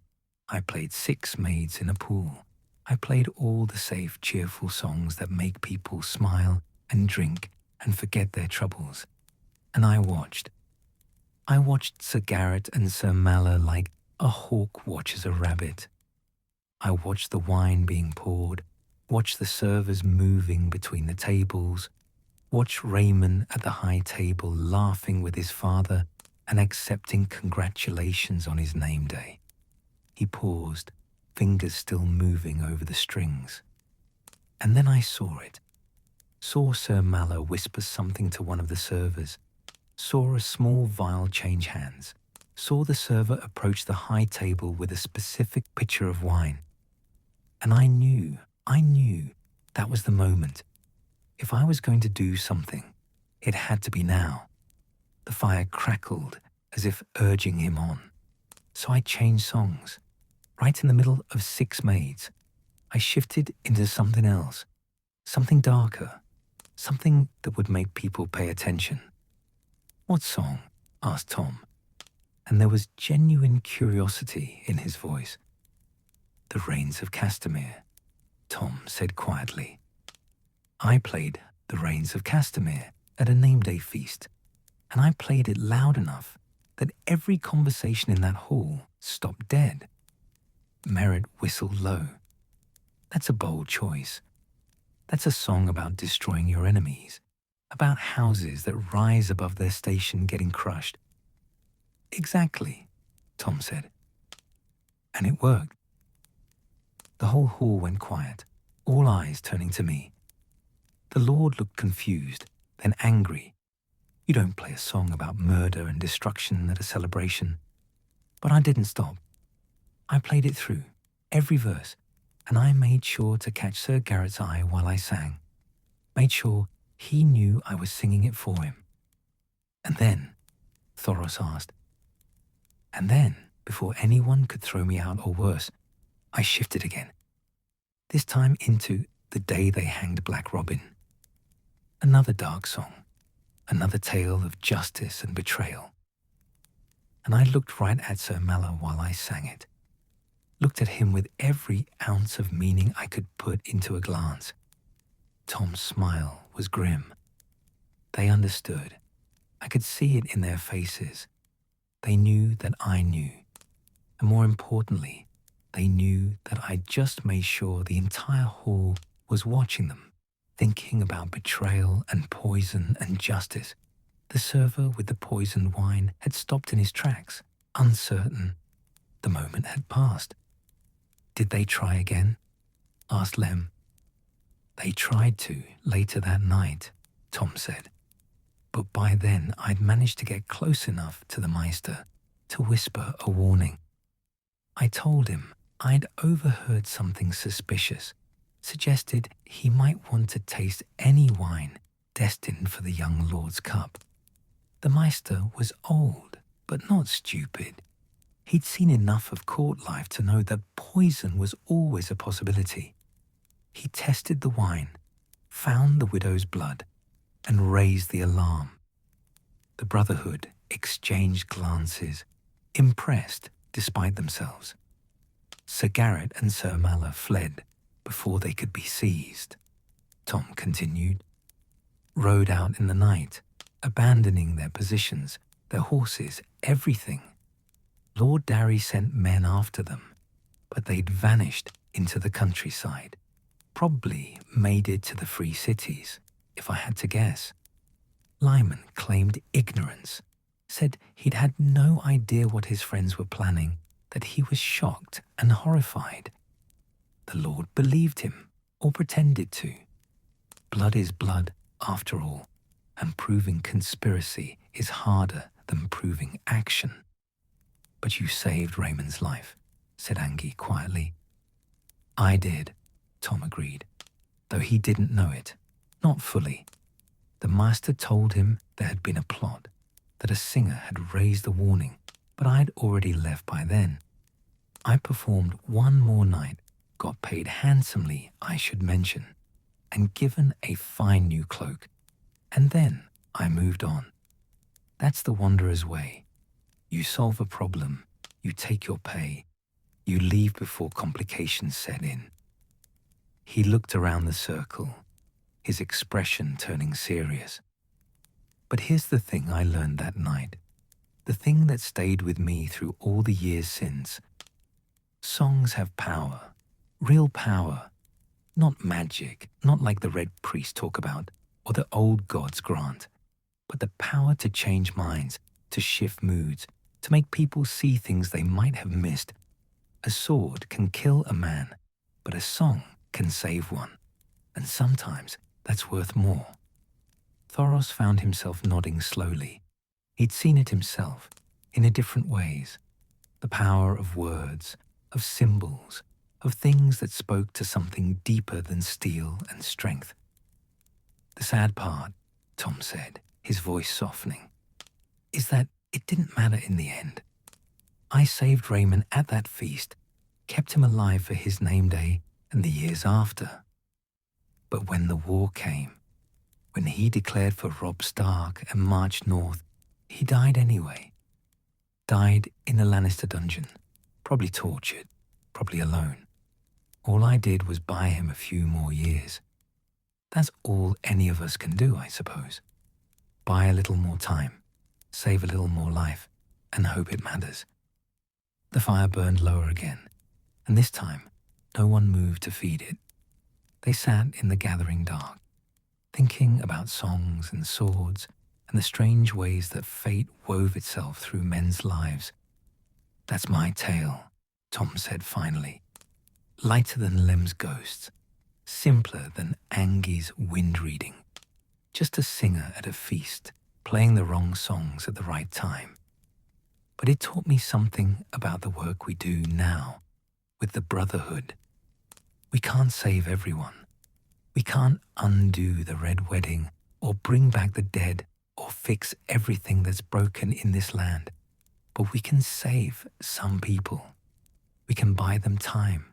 I played 6 maids in a pool. I played all the safe, cheerful songs that make people smile and drink and forget their troubles. And I watched. I watched Sir Garrett and Sir Malla like a hawk watches a rabbit. I watched the wine being poured, watched the servers moving between the tables, watched Raymond at the high table laughing with his father and accepting congratulations on his name day. He paused, fingers still moving over the strings. And then I saw it. Saw Sir Malla whisper something to one of the servers. Saw a small vial change hands. Saw the server approach the high table with a specific pitcher of wine. And I knew that was the moment. If I was going to do something, it had to be now. The fire crackled as if urging him on. So I changed songs. Right in the middle of 6 maids, I shifted into something else, something darker, something that would make people pay attention. What song? Asked Tom, and there was genuine curiosity in his voice. The Rains of Castamere, Tom said quietly. I played The Rains of Castamere at a name day feast, and I played it loud enough that every conversation in that hall stopped dead. Merritt whistled low. That's a bold choice. That's a song about destroying your enemies, about houses that rise above their station getting crushed. Exactly, Tom said. And it worked. The whole hall went quiet, all eyes turning to me. The Lord looked confused, then angry. You don't play a song about murder and destruction at a celebration. But I didn't stop. I played it through, every verse, and I made sure to catch Sir Garrett's eye while I sang. Made sure he knew I was singing it for him. And then, Thoros asked. And then, before anyone could throw me out or worse, I shifted again. This time into The Day They Hanged Black Robin. Another dark song, another tale of justice and betrayal. And I looked right at Sir Malla while I sang it. Looked at him with every ounce of meaning I could put into a glance. Tom's smile was grim. They understood. I could see it in their faces. They knew that I knew. And more importantly, they knew that I'd just made sure the entire hall was watching them, thinking about betrayal and poison and justice. The server with the poisoned wine had stopped in his tracks, uncertain. The moment had passed. Did they try again? Asked Lem. They tried to later that night, Tom said. But by then I'd managed to get close enough to the Meister to whisper a warning. I told him I'd overheard something suspicious, suggested he might want to taste any wine destined for the young lord's cup. The Meister was old, but not stupid. He'd seen enough of court life to know that poison was always a possibility. He tested the wine, found the widow's blood, and raised the alarm. The Brotherhood exchanged glances, impressed despite themselves. Sir Garrett and Sir Malla fled before they could be seized. Tom continued. Rode out in the night, abandoning their positions, their horses, everything. Lord Darry sent men after them, but they'd vanished into the countryside, probably made it to the free cities, if I had to guess. Lyman claimed ignorance, said he'd had no idea what his friends were planning, that he was shocked and horrified. The Lord believed him, or pretended to. Blood is blood, after all, and proving conspiracy is harder than proving action. But you saved Raymond's life, said Angie quietly. I did, Tom agreed, though he didn't know it. Not fully. The master told him there had been a plot, that a singer had raised the warning, but I'd already left by then. I performed one more night, got paid handsomely, I should mention, and given a fine new cloak, and then I moved on. That's the wanderer's way. You solve a problem, you take your pay, you leave before complications set in. He looked around the circle, his expression turning serious. But here's the thing I learned that night, the thing that stayed with me through all the years since. Songs have power, real power, not magic, not like the Red Priest talk about or the old gods grant, but the power to change minds, to shift moods, to make people see things they might have missed. A sword can kill a man, but a song can save one, and sometimes that's worth more. Thoros found himself nodding slowly. He'd seen it himself, in a different ways. The power of words, of symbols, of things that spoke to something deeper than steel and strength. The sad part, Tom said, his voice softening, is that it didn't matter in the end. I saved Raymond at that feast, kept him alive for his name day and the years after. But when the war came, when he declared for Robb Stark and marched north, he died anyway. Died in a Lannister dungeon, probably tortured, probably alone. All I did was buy him a few more years. That's all any of us can do, I suppose. Buy a little more time, save a little more life, and hope it matters. The fire burned lower again, and this time, no one moved to feed it. They sat in the gathering dark, thinking about songs and swords and the strange ways that fate wove itself through men's lives. That's my tale, Tom said finally. Lighter than Lem's ghosts, simpler than Angie's wind reading. Just a singer at a feast, playing the wrong songs at the right time. But it taught me something about the work we do now, with the Brotherhood. We can't save everyone. We can't undo the Red Wedding or bring back the dead or fix everything that's broken in this land. But we can save some people. We can buy them time.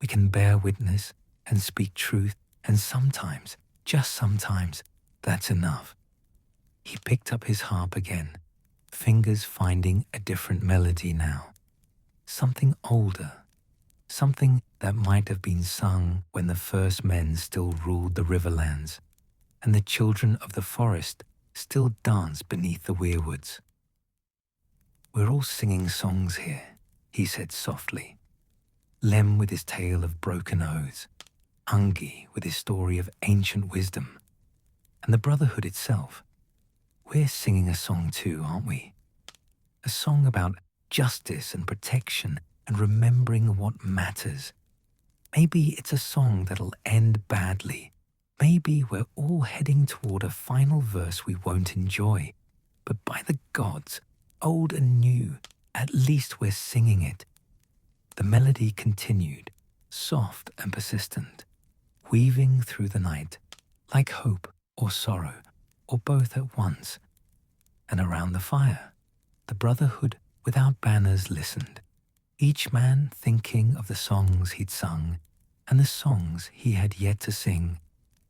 We can bear witness and speak truth, and sometimes, just sometimes, that's enough. He picked up his harp again, fingers finding a different melody now. Something older, something that might have been sung when the first men still ruled the Riverlands, and the children of the forest still danced beneath the weirwoods. We're all singing songs here, he said softly. Lem with his tale of broken oaths, Ungi with his story of ancient wisdom, and the Brotherhood itself. We're singing a song too, aren't we? A song about justice and protection and remembering what matters. Maybe it's a song that'll end badly. Maybe we're all heading toward a final verse we won't enjoy. But by the gods, old and new, at least we're singing it. The melody continued, soft and persistent, weaving through the night, like hope or sorrow, or both at once. And around the fire, the Brotherhood Without Banners listened, each man thinking of the songs he'd sung and the songs he had yet to sing,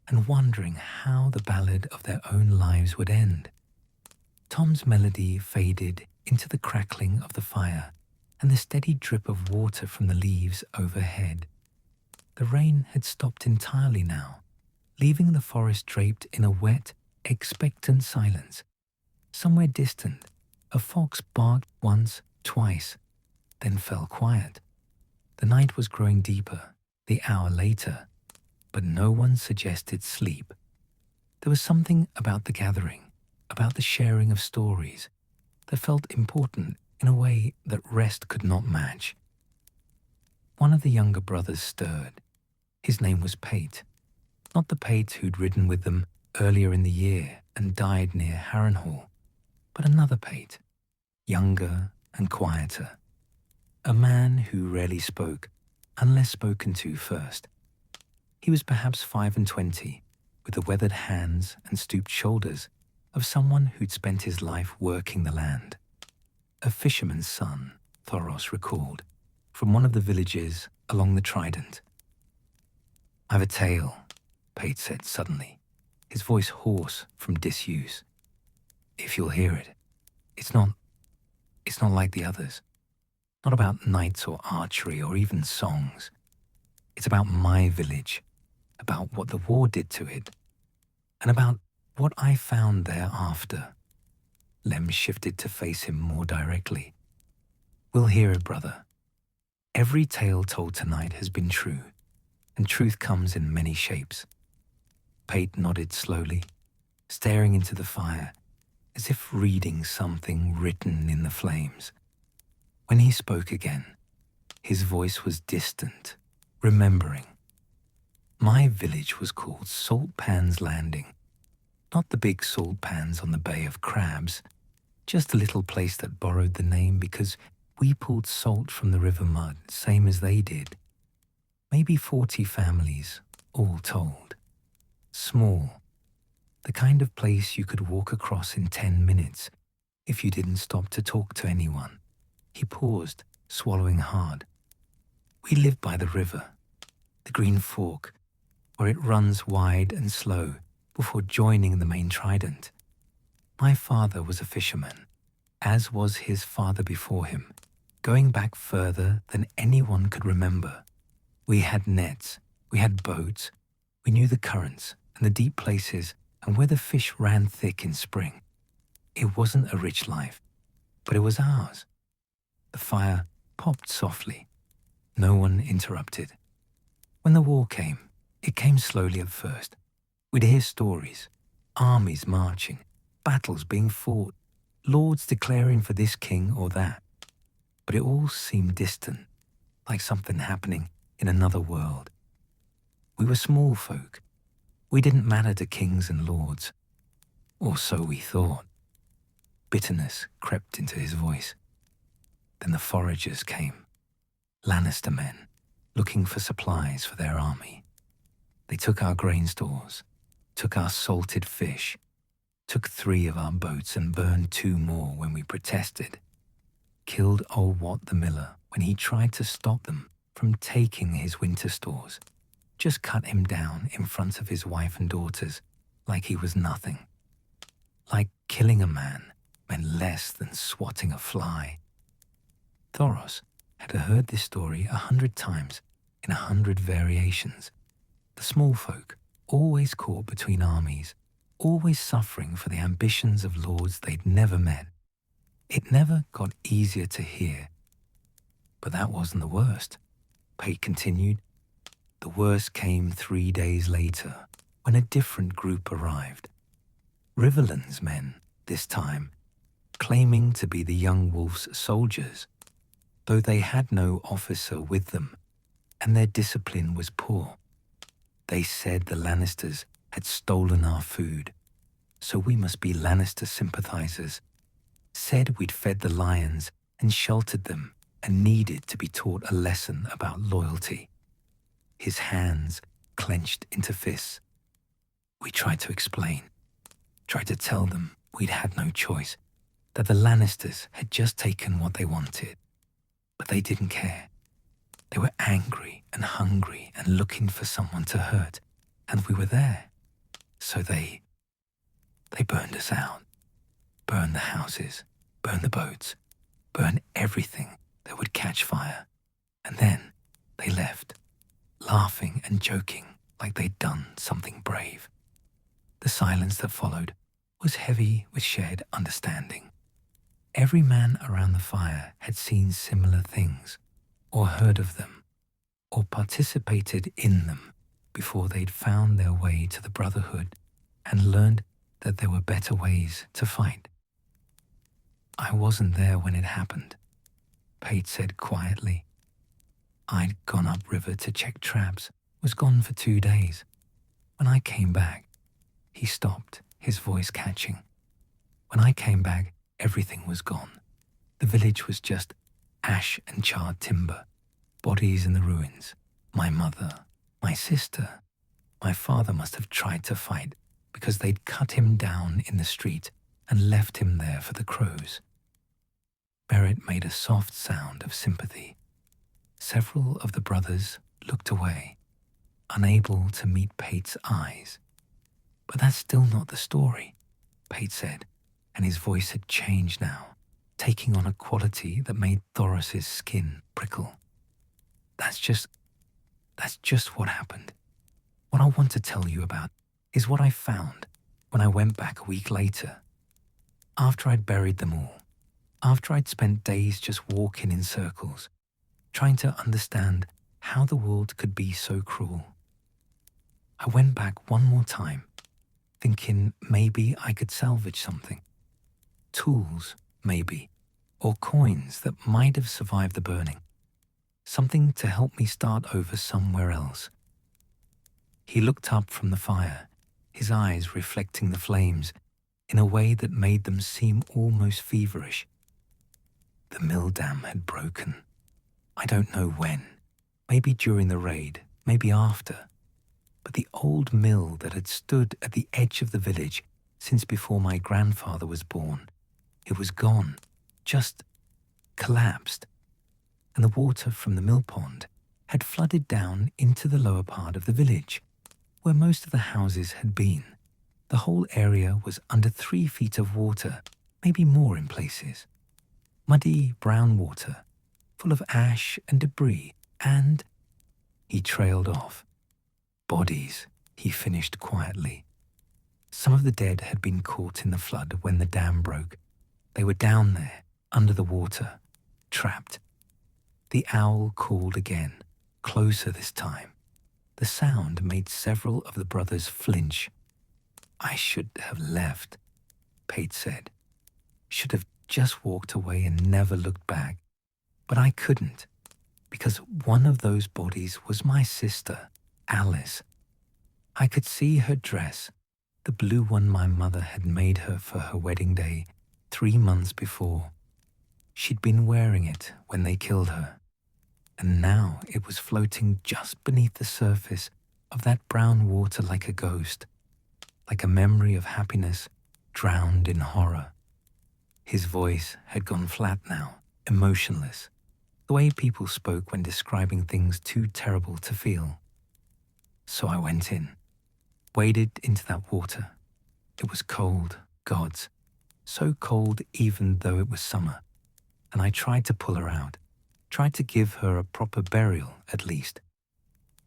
and wondering how the ballad of their own lives would end. Tom's melody faded into the crackling of the fire and the steady drip of water from the leaves overhead. The rain had stopped entirely now, leaving the forest draped in a wet, expectant silence. Somewhere distant, a fox barked once, twice, then fell quiet. The night was growing deeper, the hour later, but no one suggested sleep. There was something about the gathering, about the sharing of stories, that felt important in a way that rest could not match. One of the younger brothers stirred. His name was Pate, not the Pate who'd ridden with them earlier in the year and died near Harrenhal, but another Pate, younger and quieter. A man who rarely spoke, unless spoken to first. He was perhaps 25, with the weathered hands and stooped shoulders of someone who'd spent his life working the land. A fisherman's son, Thoros recalled, from one of the villages along the Trident. "I've a tale," Pate said suddenly, his voice hoarse from disuse. "If you'll hear it, it's not like the others. Not about knights or archery or even songs. It's about my village, about what the war did to it, and about what I found thereafter." Lem shifted to face him more directly. "We'll hear it, brother. Every tale told tonight has been true, and truth comes in many shapes." Pate nodded slowly, staring into the fire, as if reading something written in the flames. When he spoke again, his voice was distant, remembering. "My village was called Salt Pans Landing. Not the big salt pans on the Bay of Crabs, just a little place that borrowed the name because we pulled salt from the river mud, same as they did. Maybe 40 families, all told. Small. The kind of place you could walk across in 10 minutes if you didn't stop to talk to anyone." He paused, swallowing hard. "We lived by the river, the Green Fork, where it runs wide and slow before joining the main Trident. My father was a fisherman, as was his father before him, going back further than anyone could remember. We had nets, we had boats, we knew the currents and the deep places and where the fish ran thick in spring. It wasn't a rich life, but it was ours." The fire popped softly. No one interrupted. "When the war came, it came slowly at first. We'd hear stories, armies marching, battles being fought, lords declaring for this king or that. But it all seemed distant, like something happening in another world. We were small folk. We didn't matter to kings and lords. Or so we thought." Bitterness crept into his voice. Then the foragers came, Lannister men, looking for supplies for their army. They took our grain stores, took our salted fish, took 3 of our boats and burned 2 more when we protested. Killed old Wat the miller when he tried to stop them from taking his winter stores. Just cut him down in front of his wife and daughters like he was nothing. Like killing a man meant less than swatting a fly. Thoros had heard this story 100 times in 100 variations. The small folk, always caught between armies, always suffering for the ambitions of lords they'd never met. It never got easier to hear. But that wasn't the worst, Pate continued. The worst came 3 days later, when a different group arrived. Riverlands men, this time, claiming to be the young wolf's soldiers, though they had no officer with them, and their discipline was poor. They said the Lannisters had stolen our food, so we must be Lannister sympathizers. Said we'd fed the lions and sheltered them and needed to be taught a lesson about loyalty. His hands clenched into fists. We tried to explain, tried to tell them we'd had no choice, that the Lannisters had just taken what they wanted. But they didn't care. They were angry and hungry and looking for someone to hurt, and we were there. So they burned us out. Burned the houses, burned the boats, burned everything that would catch fire. And then they left, laughing and joking like they'd done something brave. The silence that followed was heavy with shared understanding. Every man around the fire had seen similar things, or heard of them, or participated in them before they'd found their way to the Brotherhood and learned that there were better ways to fight. I wasn't there when it happened, Pate said quietly. I'd gone upriver to check traps, was gone for 2 days. When I came back, he stopped, his voice catching. When I came back, everything was gone. The village was just ash and charred timber, Bodies in the ruins. My mother, my sister. My father must have tried to fight because they'd cut him down in the street and left him there for the crows. Beric made a soft sound of sympathy. Several of the brothers looked away, unable to meet Pate's eyes. But that's still not the story, Pate said, and his voice had changed now, taking on a quality that made Thoris's skin prickle. That's just what happened. What I want to tell you about is what I found when I went back a week later. After I'd buried them all, after I'd spent days just walking in circles, trying to understand how the world could be so cruel. I went back one more time, thinking maybe I could salvage something. Tools, maybe, or coins that might have survived the burning. Something to help me start over somewhere else. He looked up from the fire, his eyes reflecting the flames in a way that made them seem almost feverish. The mill dam had broken. I don't know when. Maybe during the raid, maybe after. But the old mill that had stood at the edge of the village since before my grandfather was born, it was gone, just collapsed. And the water from the mill pond had flooded down into the lower part of the village, where most of the houses had been. The whole area was under 3 feet of water, maybe more in places. Muddy brown water, full of ash and debris, and he trailed off. Bodies, he finished quietly. Some of the dead had been caught in the flood when the dam broke. They were down there, under the water, trapped. The owl called again, closer this time. The sound made several of the brothers flinch. I should have left, Pate said. Should have just walked away and never looked back. But I couldn't, because one of those bodies was my sister, Alice. I could see her dress, the blue one my mother had made her for her wedding day 3 months before. She'd been wearing it when they killed her, and now it was floating just beneath the surface of that brown water like a ghost, like a memory of happiness drowned in horror. His voice had gone flat now, emotionless, the way people spoke when describing things too terrible to feel. So I went in, waded into that water. It was cold, gods, so cold even though it was summer, and I tried to pull her out, tried to give her a proper burial at least.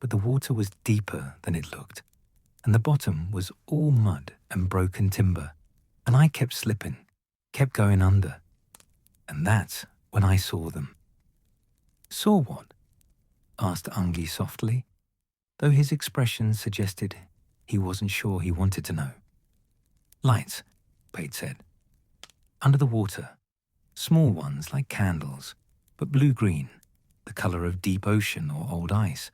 But the water was deeper than it looked, and the bottom was all mud and broken timber, and I kept slipping, kept going under. And that's when I saw them. Saw what? Asked Ungi softly, though his expression suggested he wasn't sure he wanted to know. Lights, Pate said. Under the water, small ones like candles, but blue-green, the color of deep ocean or old ice.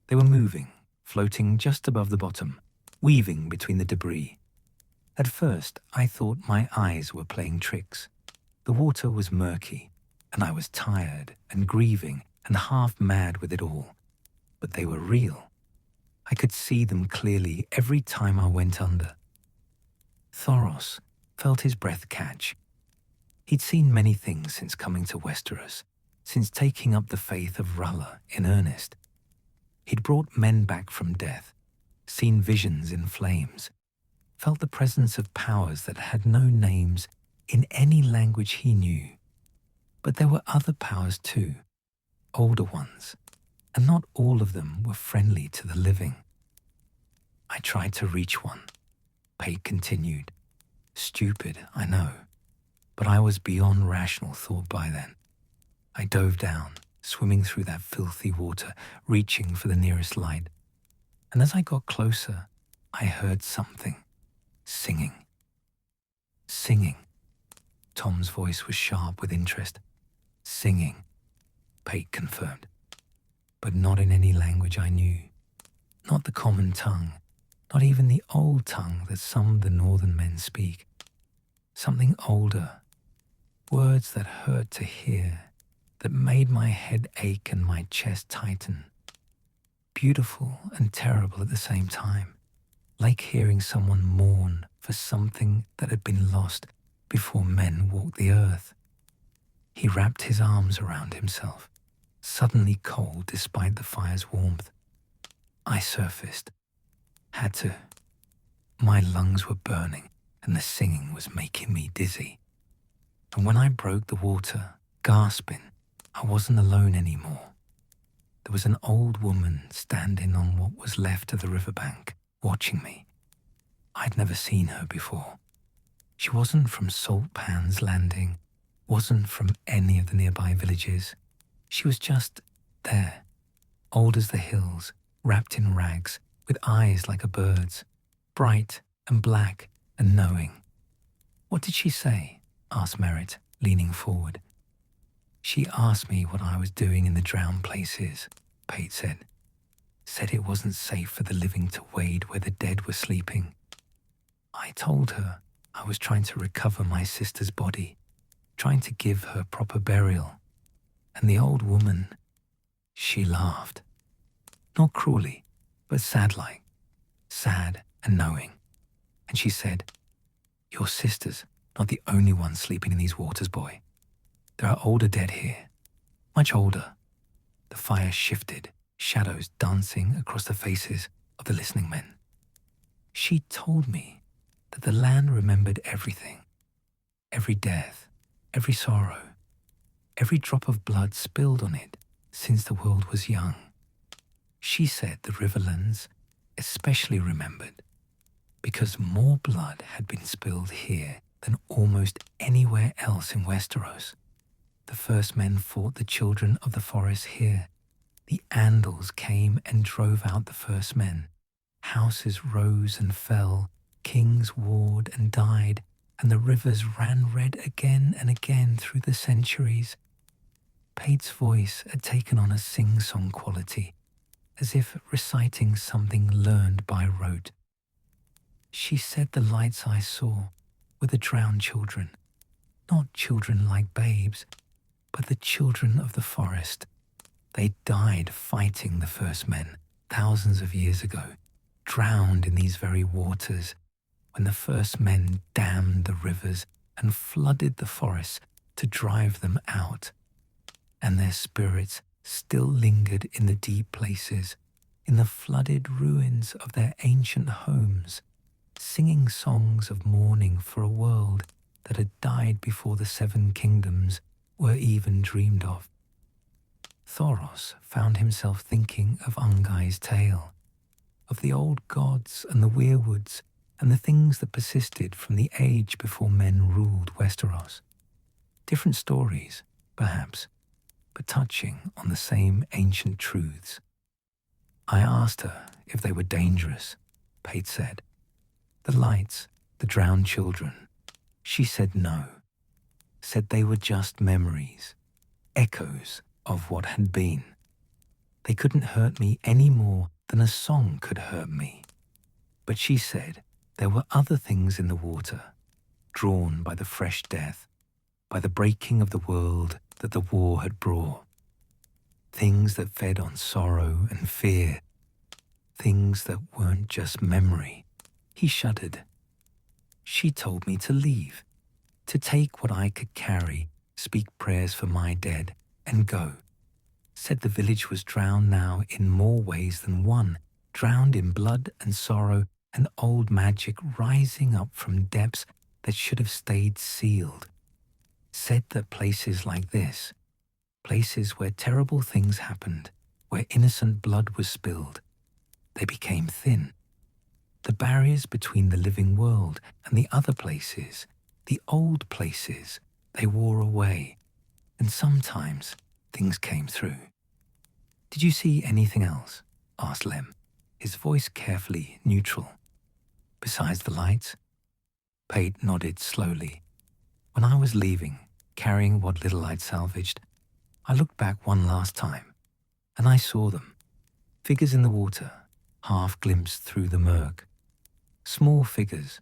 They were moving, floating just above the bottom, weaving between the debris. At first, I thought my eyes were playing tricks. The water was murky, and I was tired and grieving and half mad with it all. But they were real. I could see them clearly every time I went under. Thoros felt his breath catch. He'd seen many things since coming to Westeros, since taking up the faith of R'hllor in earnest. He'd brought men back from death, seen visions in flames, felt the presence of powers that had no names in any language he knew. But there were other powers too, older ones, and not all of them were friendly to the living. I tried to reach one, Pate continued. Stupid, I know, but I was beyond rational thought by then. I dove down, swimming through that filthy water, reaching for the nearest light. And as I got closer, I heard something. Singing. Singing. Tom's voice was sharp with interest. Singing, Pate confirmed. But not in any language I knew. Not the common tongue. Not even the old tongue that some of the northern men speak. Something older. Words that hurt to hear, that made my head ache and my chest tighten. Beautiful and terrible at the same time, like hearing someone mourn for something that had been lost before men walked the earth. He wrapped his arms around himself, suddenly cold despite the fire's warmth. I surfaced. Had to. My lungs were burning and the singing was making me dizzy. And when I broke the water, gasping, I wasn't alone anymore. There was an old woman standing on what was left of the riverbank, watching me. I'd never seen her before. She wasn't from Salt Pan's Landing, wasn't from any of the nearby villages. She was just there, old as the hills, wrapped in rags, with eyes like a bird's, bright and black and knowing. "What did she say?" asked Merritt, leaning forward. "She asked me what I was doing in the drowned places," Pate said. "Said it wasn't safe for the living to wade where the dead were sleeping. I told her I was trying to recover my sister's body, trying to give her proper burial. And the old woman, she laughed. Not cruelly, but sad-like, sad and knowing. And she said, 'Your sister's not the only one sleeping in these waters, boy. There are older dead here, much older.' The fire shifted, shadows dancing across the faces of the listening men. She told me that the land remembered everything, every death, every sorrow, every drop of blood spilled on it since the world was young. She said the Riverlands especially remembered because more blood had been spilled here than almost anywhere else in Westeros. The first men fought the children of the forest here. The Andals came and drove out the first men. Houses rose and fell, kings warred and died, and the rivers ran red again and again through the centuries. Pate's voice had taken on a sing-song quality, as if reciting something learned by rote. She said the lights I saw were the drowned children, not children like babes, but the children of the forest. They died fighting the first men thousands of years ago, drowned in these very waters, when the first men dammed the rivers and flooded the forests to drive them out. And their spirits still lingered in the deep places, in the flooded ruins of their ancient homes, singing songs of mourning for a world that had died before the Seven Kingdoms were even dreamed of. Thoros found himself thinking of Ungai's tale, of the old gods and the weirwoods and the things that persisted from the age before men ruled Westeros. Different stories, perhaps, but touching on the same ancient truths. I asked her if they were dangerous, Pate said. The lights, the drowned children. She said no. Said they were just memories, echoes of what had been. They couldn't hurt me any more than a song could hurt me. But she said there were other things in the water, drawn by the fresh death, by the breaking of the world that the war had brought. Things that fed on sorrow and fear. Things that weren't just memory. He shuddered. She told me to leave, to take what I could carry, speak prayers for my dead, and go. Said the village was drowned now in more ways than one, drowned in blood and sorrow and old magic rising up from depths that should have stayed sealed. Said that places like this, places where terrible things happened, where innocent blood was spilled, they became thin. The barriers between the living world and the other places, the old places, they wore away, and sometimes things came through. "Did you see anything else?" asked Lem, his voice carefully neutral. "Besides the lights?" Pate nodded slowly. "When I was leaving, carrying what little I'd salvaged, I looked back one last time, and I saw them. Figures in the water, half glimpsed through the murk. Small figures,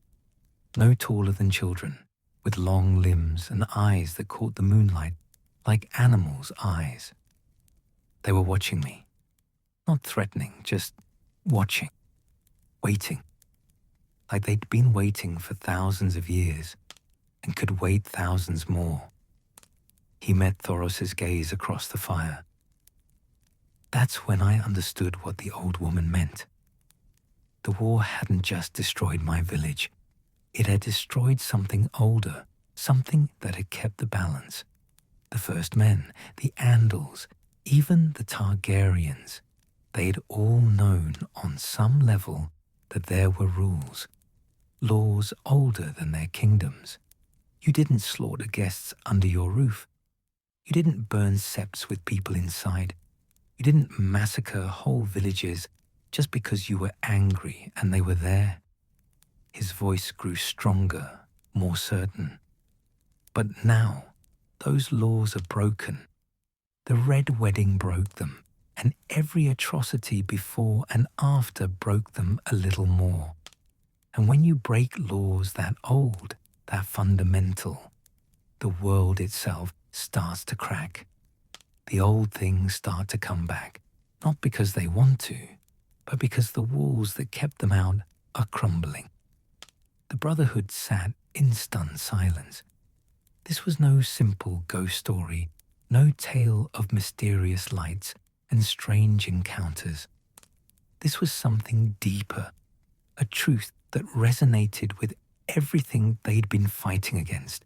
no taller than children, with long limbs and eyes that caught the moonlight like animals' eyes. They were watching me, not threatening, just watching, waiting, like they'd been waiting for thousands of years and could wait thousands more. He met Thoros's gaze across the fire. That's when I understood what the old woman meant. The war hadn't just destroyed my village. It had destroyed something older, something that had kept the balance. The First Men, the Andals, even the Targaryens, they'd all known on some level that there were rules, laws older than their kingdoms. You didn't slaughter guests under your roof. You didn't burn septs with people inside. You didn't massacre whole villages just because you were angry and they were there. His voice grew stronger, more certain. But now, those laws are broken. The Red Wedding broke them, and every atrocity before and after broke them a little more. And when you break laws that old, that fundamental, the world itself starts to crack. The old things start to come back, not because they want to, but because the walls that kept them out are crumbling. The Brotherhood sat in stunned silence. This was no simple ghost story, no tale of mysterious lights and strange encounters. This was something deeper, a truth that resonated with everything they'd been fighting against,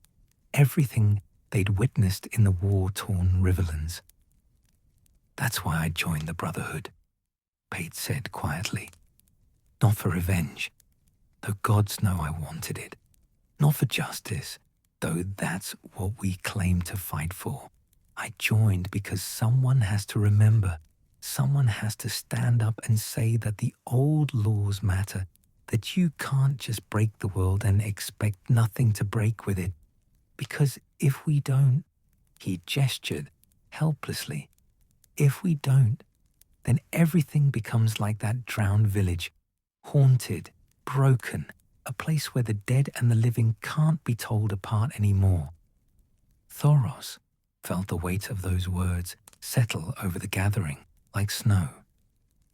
everything they'd witnessed in the war-torn Riverlands. That's why I joined the Brotherhood, Pate said quietly. Not for revenge, though gods know I wanted it. Not for justice, though that's what we claim to fight for. I joined because someone has to remember, someone has to stand up and say that the old laws matter, that you can't just break the world and expect nothing to break with it. Because if we don't, he gestured helplessly, if we don't, then everything becomes like that drowned village, haunted, broken, a place where the dead and the living can't be told apart anymore. Thoros felt the weight of those words settle over the gathering like snow.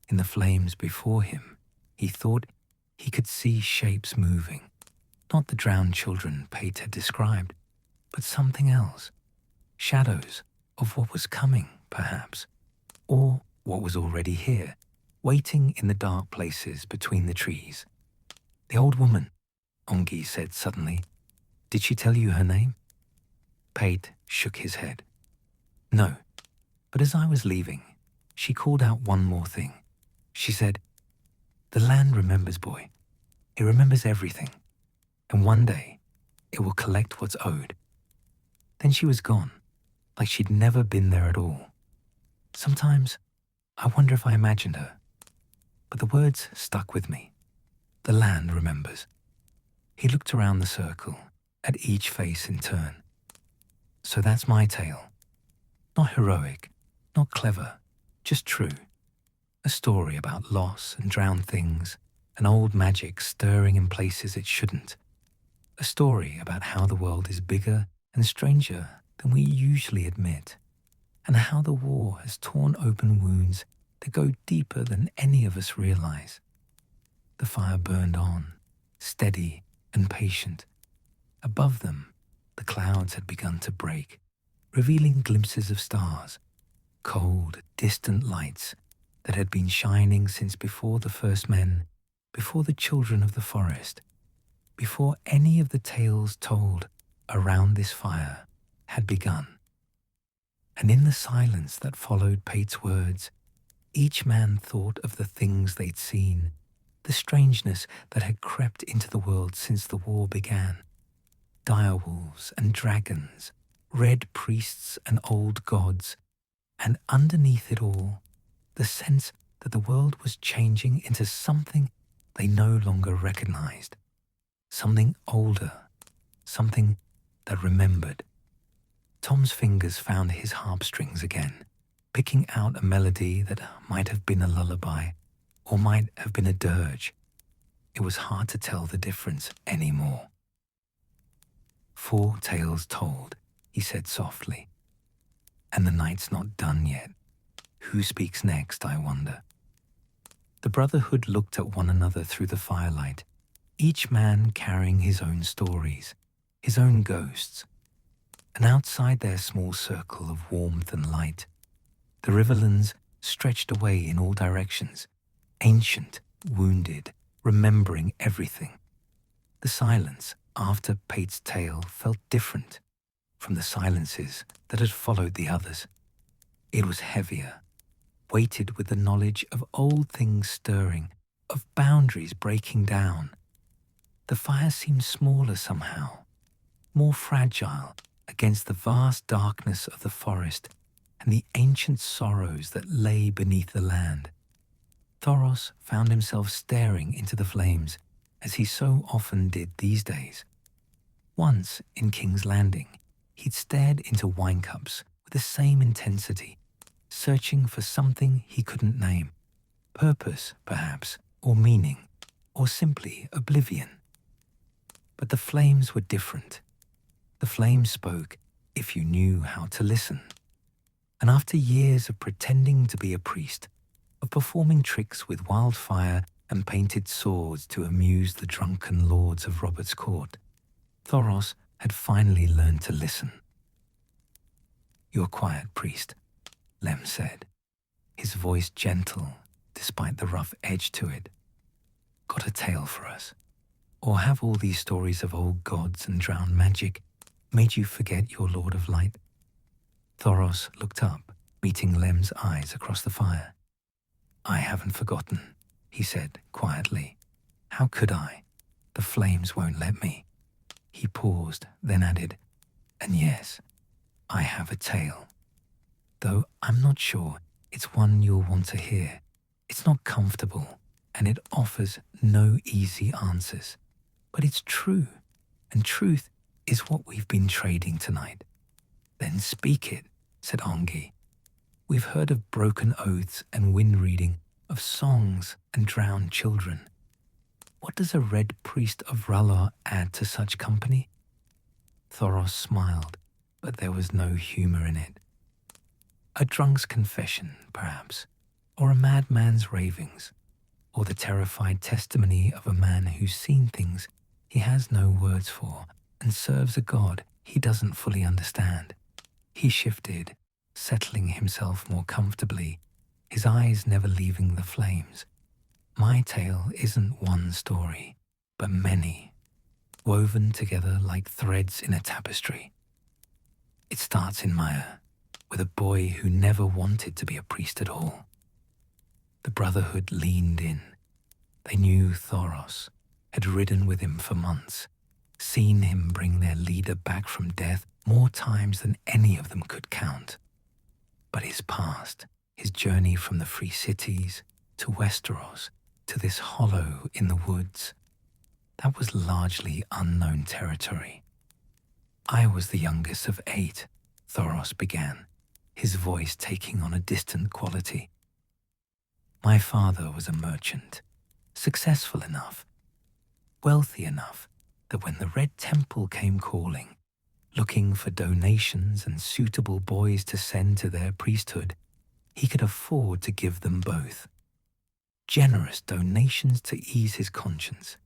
In the flames before him, he thought he could see shapes moving, not the drowned children Pate had described, but something else, shadows of what was coming, perhaps, or what was already here, waiting in the dark places between the trees. The old woman, Ongi said suddenly. Did she tell you her name? Pate shook his head. No, but as I was leaving, she called out one more thing. She said, the land remembers, boy. It remembers everything. And one day, it will collect what's owed. Then she was gone, like she'd never been there at all. Sometimes, I wonder if I imagined her. But the words stuck with me. The land remembers. He looked around the circle, at each face in turn. So that's my tale. Not heroic, not clever, just true. A story about loss and drowned things, and old magic stirring in places it shouldn't. A story about how the world is bigger and stranger than we usually admit, and how the war has torn open wounds that go deeper than any of us realize. The fire burned on, steady and patient. Above them, the clouds had begun to break, revealing glimpses of stars, cold, distant lights that had been shining since before the First Men, before the children of the forest, before any of the tales told around this fire had begun. And in the silence that followed Pate's words, each man thought of the things they'd seen, the strangeness that had crept into the world since the war began. Direwolves and dragons, red priests and old gods, and underneath it all, the sense that the world was changing into something they no longer recognized, something older, something that remembered. Tom's fingers found his harp strings again, picking out a melody that might have been a lullaby or might have been a dirge. It was hard to tell the difference anymore. 4 tales told, he said softly. And the night's not done yet. Who speaks next, I wonder? The Brotherhood looked at one another through the firelight, each man carrying his own stories, his own ghosts. And outside their small circle of warmth and light, the Riverlands stretched away in all directions, ancient, wounded, remembering everything. The silence after Pate's tale felt different from the silences that had followed the others. It was heavier, weighted with the knowledge of old things stirring, of boundaries breaking down. The fire seemed smaller somehow, more fragile against the vast darkness of the forest and the ancient sorrows that lay beneath the land. Thoros found himself staring into the flames, as he so often did these days. Once, in King's Landing, he'd stared into wine cups with the same intensity, searching for something he couldn't name. Purpose, perhaps, or meaning, or simply oblivion. But the flames were different. The flames spoke if you knew how to listen. And after years of pretending to be a priest, of performing tricks with wildfire and painted swords to amuse the drunken lords of Robert's court, Thoros had finally learned to listen. "You're quiet, priest," Lem said, his voice gentle despite the rough edge to it. "Got a tale for us? Or have all these stories of old gods and drowned magic made you forget your Lord of Light?" Thoros looked up, meeting Lem's eyes across the fire. "I haven't forgotten," he said quietly. "How could I? The flames won't let me." He paused, then added, "And yes, I have a tale. Though I'm not sure it's one you'll want to hear. It's not comfortable, and it offers no easy answers. But it's true, and truth is what we've been trading tonight." "Then speak it," said Ongi. "We've heard of broken oaths and wind reading, of songs and drowned children. What does a red priest of R'hllor add to such company?" Thoros smiled, but there was no humor in it. "A drunk's confession, perhaps, or a madman's ravings, or the terrified testimony of a man who's seen things he has no words for and serves a god he doesn't fully understand." He shifted, settling himself more comfortably, his eyes never leaving the flames. "My tale isn't one story, but many, woven together like threads in a tapestry. It starts in Maya, with a boy who never wanted to be a priest at all." The Brotherhood leaned in. They knew Thoros, had ridden with him for months, seen him bring their leader back from death more times than any of them could count. But his past, his journey from the free cities to Westeros, to this hollow in the woods, that was largely unknown territory. "I was the youngest of 8, Thoros began, his voice taking on a distant quality. "My father was a merchant, successful enough, wealthy enough that when the Red Temple came calling, looking for donations and suitable boys to send to their priesthood, he could afford to give them both. Generous donations to ease his conscience,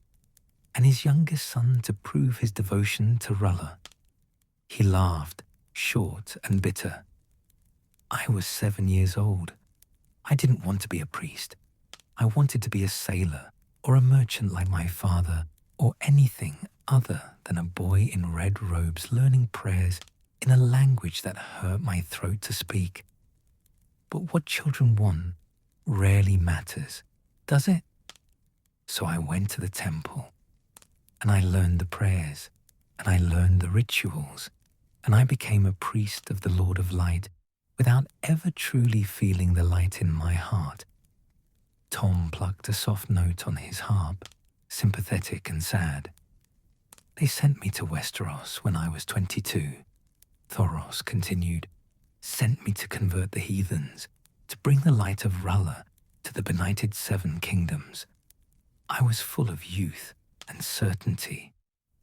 and his youngest son to prove his devotion to R'hllor." He laughed, short and bitter. "I was 7 years old. I didn't want to be a priest. I wanted to be a sailor or a merchant like my father, or anything other than a boy in red robes learning prayers in a language that hurt my throat to speak. But what children want rarely matters, does it? So I went to the temple, and I learned the prayers, and I learned the rituals, and I became a priest of the Lord of Light without ever truly feeling the light in my heart." Tom plucked a soft note on his harp, sympathetic and sad. "They sent me to Westeros when I was 22, Thoros continued. "Sent me to convert the heathens, to bring the light of R'hllor to the benighted 7 kingdoms. I was full of youth and certainty,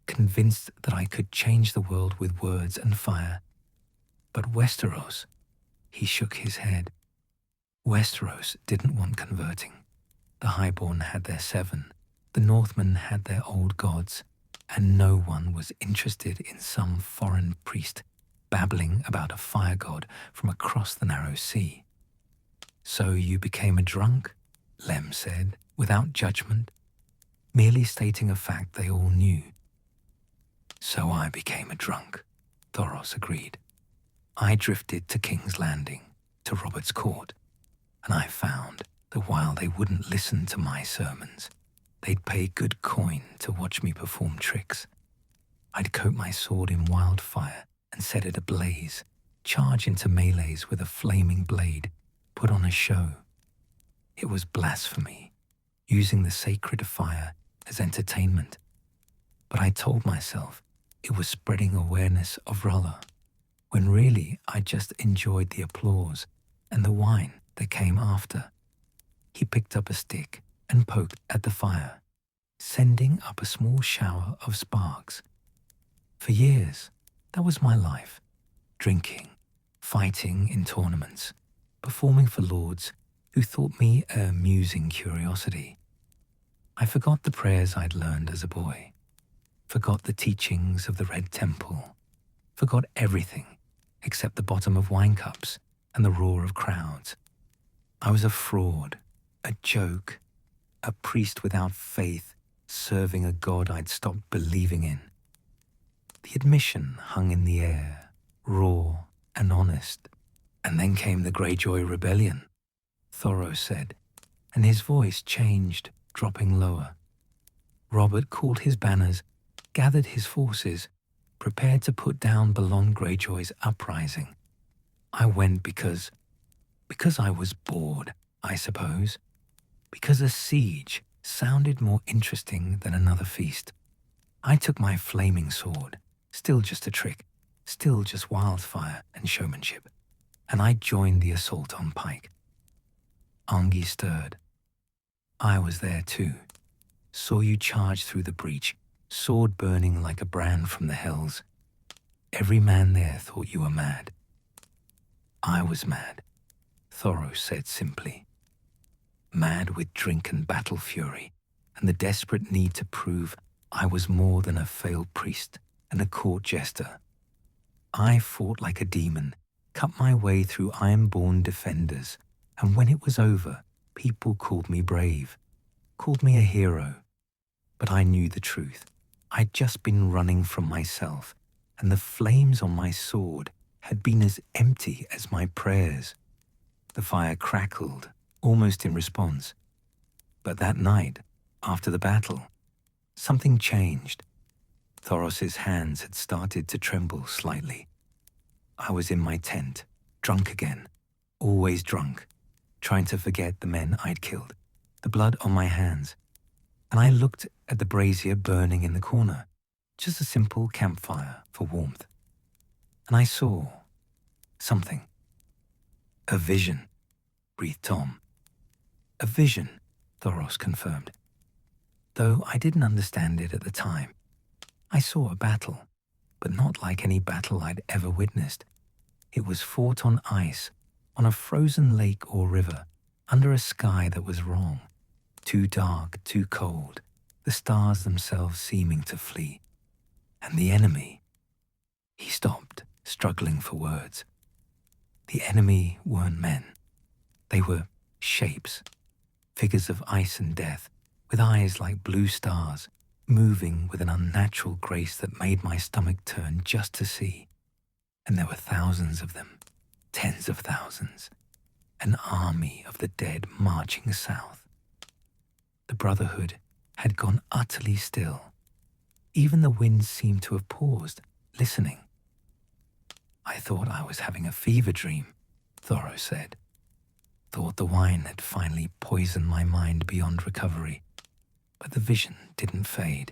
convinced that I could change the world with words and fire. But Westeros He shook his head. Westeros didn't want converting. The Highborn had their 7, the Northmen had their old gods, and no one was interested in some foreign priest babbling about a fire god from across the narrow sea. So you became a drunk? Lem said, without judgment, merely stating a fact they all knew. So I became a drunk, Thoros agreed. I drifted to King's Landing, to Robert's Court, and I found that while they wouldn't listen to my sermons, they'd pay good coin to watch me perform tricks. I'd coat my sword in wildfire and set it ablaze, charge into melees with a flaming blade, put on a show. It was blasphemy, using the sacred fire as entertainment. But I told myself it was spreading awareness of Rolla, when really I just enjoyed the applause and the wine that came after. He picked up a stick and poked at the fire, sending up a small shower of sparks. For years, that was my life, drinking, fighting in tournaments, performing for lords who thought me a amusing curiosity. I forgot the prayers I'd learned as a boy, forgot the teachings of the Red Temple, forgot everything except the bottom of wine cups and the roar of crowds. I was a fraud, a joke, a priest without faith, serving a god I'd stopped believing in. The admission hung in the air, raw and honest. And then came the Greyjoy Rebellion, Thoros said, and his voice changed, dropping lower. Robert called his banners, gathered his forces, prepared to put down Balon Greyjoy's uprising. I went because I was bored, I suppose. Because a siege sounded more interesting than another feast. I took my flaming sword, still just a trick, still just wildfire and showmanship, and I joined the assault on Pike. Angie stirred. I was there too. Saw you charge through the breach, sword burning like a brand from the hells. Every man there thought you were mad. I was mad, Thoros said simply. Mad with drink and battle fury, and the desperate need to prove I was more than a failed priest and a court jester. I fought like a demon, cut my way through iron-born defenders, and when it was over, people called me brave, called me a hero. But I knew the truth. I'd just been running from myself, and the flames on my sword had been as empty as my prayers. The fire crackled, almost in response. But that night, after the battle, something changed. Thoros's hands had started to tremble slightly. I was in my tent, drunk again, always drunk, trying to forget the men I'd killed, the blood on my hands. And I looked at the brazier burning in the corner, just a simple campfire for warmth. And I saw something. A vision, breathed Tom. A vision, Thoros confirmed. Though I didn't understand it at the time. I saw a battle, but not like any battle I'd ever witnessed. It was fought on ice, on a frozen lake or river, under a sky that was wrong. Too dark, too cold, the stars themselves seeming to flee. And the enemy. He stopped, struggling for words. The enemy weren't men. They were shapes, figures of ice and death, with eyes like blue stars, moving with an unnatural grace that made my stomach turn just to see. And there were thousands of them, tens of thousands, an army of the dead marching south. The Brotherhood had gone utterly still. Even the winds seemed to have paused, listening. I thought I was having a fever dream, Thoros said. Thought the wine had finally poisoned my mind beyond recovery. But the vision didn't fade.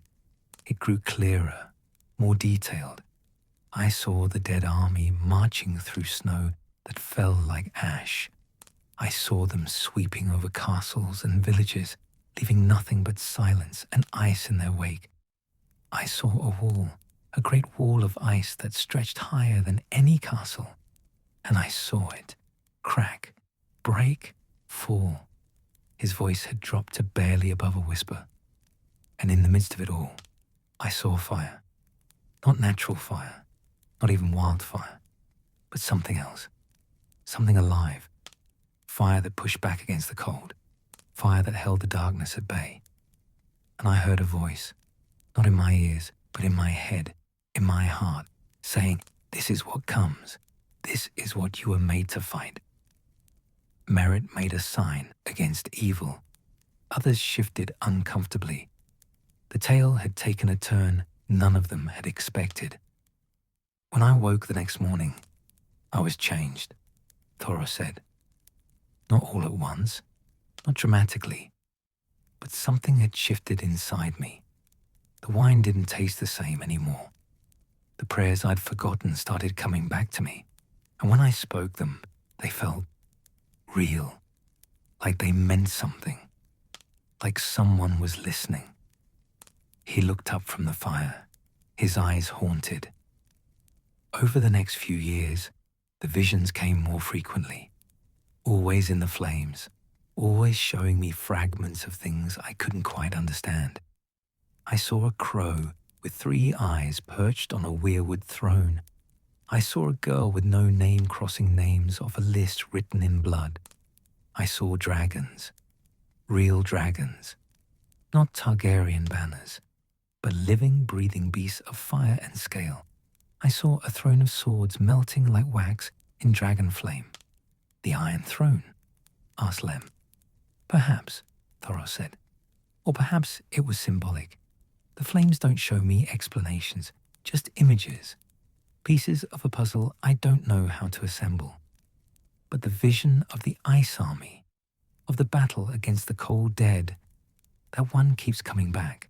It grew clearer, more detailed. I saw the dead army marching through snow that fell like ash. I saw them sweeping over castles and villages, leaving nothing but silence and ice in their wake. I saw a wall, a great wall of ice that stretched higher than any castle, and I saw it crack, break, fall. His voice had dropped to barely above a whisper. And in the midst of it all, I saw fire. Not natural fire, not even wildfire, but something else. Something alive. Fire that pushed back against the cold. Fire that held the darkness at bay. And I heard a voice, not in my ears, but in my head, in my heart, saying, "This is what comes. This is what you were made to fight." Merit made a sign against evil. Others shifted uncomfortably. The tale had taken a turn none of them had expected. When I woke the next morning, I was changed, Thoros said. Not all at once, not dramatically, but something had shifted inside me. The wine didn't taste the same anymore. The prayers I'd forgotten started coming back to me, and when I spoke them, they felt real, like they meant something, like someone was listening. He looked up from the fire, his eyes haunted. Over the next few years, the visions came more frequently, always in the flames, always showing me fragments of things I couldn't quite understand. I saw a crow with 3 eyes perched on a weirwood throne. I saw a girl with no name crossing names off a list written in blood. I saw dragons, real dragons, not Targaryen banners, but living, breathing beasts of fire and scale. I saw a throne of swords melting like wax in dragon flame. The Iron Throne? Asked Lem. Perhaps, Thoros said. Or perhaps it was symbolic. The flames don't show me explanations, just images. Pieces of a puzzle I don't know how to assemble. But the vision of the Ice Army, of the battle against the cold dead, that one keeps coming back.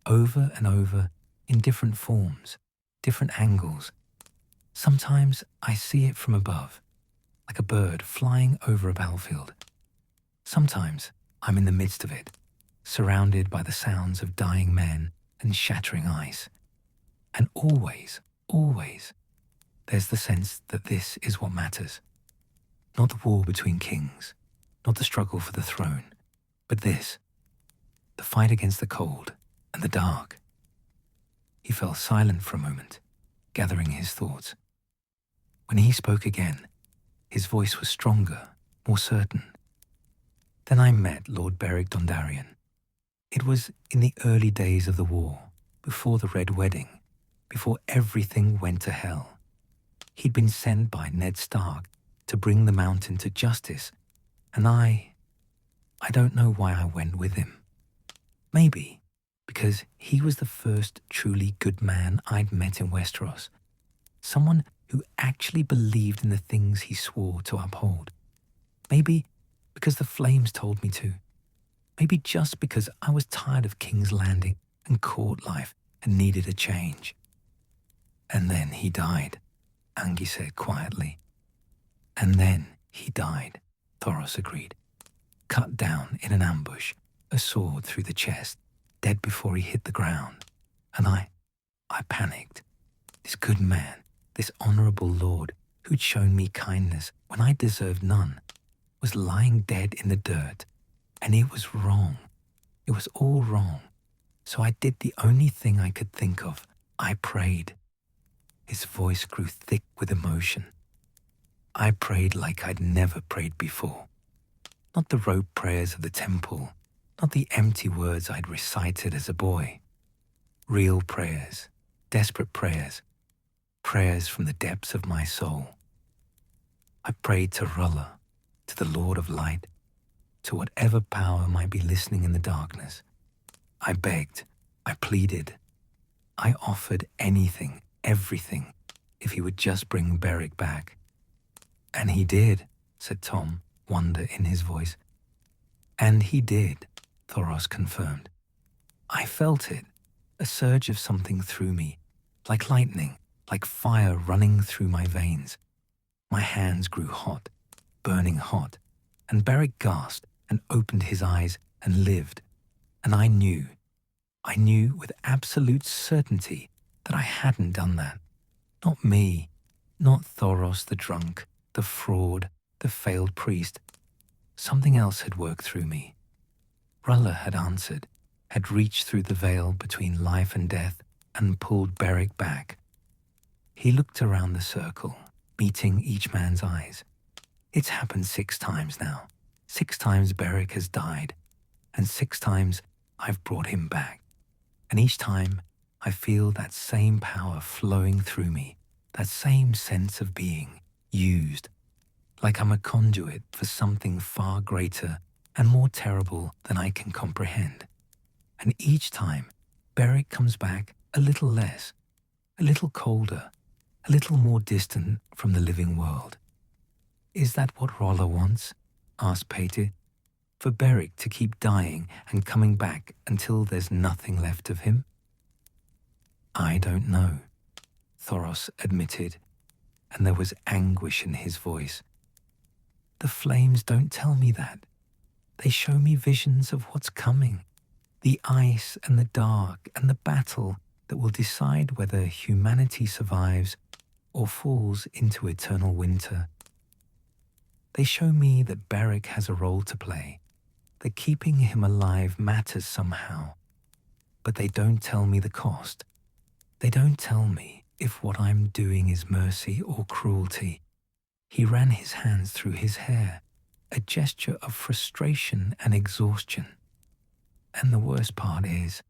Over and over, in different forms, different angles. Sometimes I see it from above, like a bird flying over a battlefield. Sometimes I'm in the midst of it, surrounded by the sounds of dying men and shattering ice. And always, always, there's the sense that this is what matters. Not the war between kings, not the struggle for the throne, but this, the fight against the cold and the dark. He fell silent for a moment, gathering his thoughts. When he spoke again, his voice was stronger, more certain. Then I met Lord Beric Dondarrion. It was in the early days of the war, before the Red Wedding, before everything went to hell. He'd been sent by Ned Stark to bring the mountain to justice, and I don't know why I went with him. Maybe because he was the first truly good man I'd met in Westeros, someone who actually believed in the things he swore to uphold. Maybe because the flames told me to. Maybe just because I was tired of King's Landing and court life and needed a change. And then he died, Angie said quietly. And then he died, Thoros agreed. Cut down in an ambush, a sword through the chest, dead before he hit the ground. And I panicked. This good man, this honorable lord who'd shown me kindness when I deserved none, was lying dead in the dirt. And it was wrong. It was all wrong. So I did the only thing I could think of. I prayed. His voice grew thick with emotion. I prayed like I'd never prayed before. Not the rote prayers of the temple, not the empty words I'd recited as a boy. Real prayers, desperate prayers, prayers from the depths of my soul. I prayed to Rulla, to the Lord of Light, to whatever power might be listening in the darkness. I begged, I pleaded. I offered anything, everything, if he would just bring Beric back. And he did, said Tom, wonder in his voice. And he did, Thoros confirmed. I felt it, a surge of something through me, like lightning, like fire running through my veins. My hands grew hot, burning hot, and Beric gasped and opened his eyes and lived. And I knew with absolute certainty that I hadn't done that. Not me, not Thoros the drunk, the fraud, the failed priest. Something else had worked through me. Rulla had answered, had reached through the veil between life and death and pulled Beric back. He looked around the circle, meeting each man's eyes. It's happened 6 times now. 6 times Beric has died, and 6 times I've brought him back. And each time I feel that same power flowing through me, that same sense of being used, like I'm a conduit for something far greater and more terrible than I can comprehend. And each time, Beric comes back a little less, a little colder, a little more distant from the living world. Is that what Rolla wants? Asked Pete. For Beric to keep dying and coming back until there's nothing left of him? I don't know, Thoros admitted, and there was anguish in his voice. The flames don't tell me that. They show me visions of what's coming, the ice and the dark and the battle that will decide whether humanity survives or falls into eternal winter. They show me that Beric has a role to play, that keeping him alive matters somehow, but they don't tell me the cost. They don't tell me if what I'm doing is mercy or cruelty. He ran his hands through his hair, a gesture of frustration and exhaustion. And the worst part is,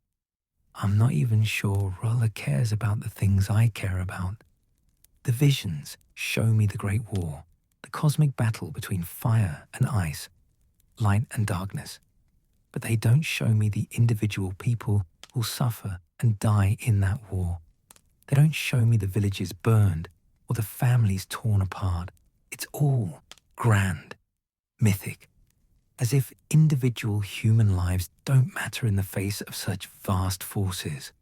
I'm not even sure Rolla cares about the things I care about. The visions show me the Great War, the cosmic battle between fire and ice, light and darkness. But they don't show me the individual people who'll suffer and die in that war. They don't show me the villages burned or the families torn apart. It's all grand, mythic, as if individual human lives don't matter in the face of such vast forces.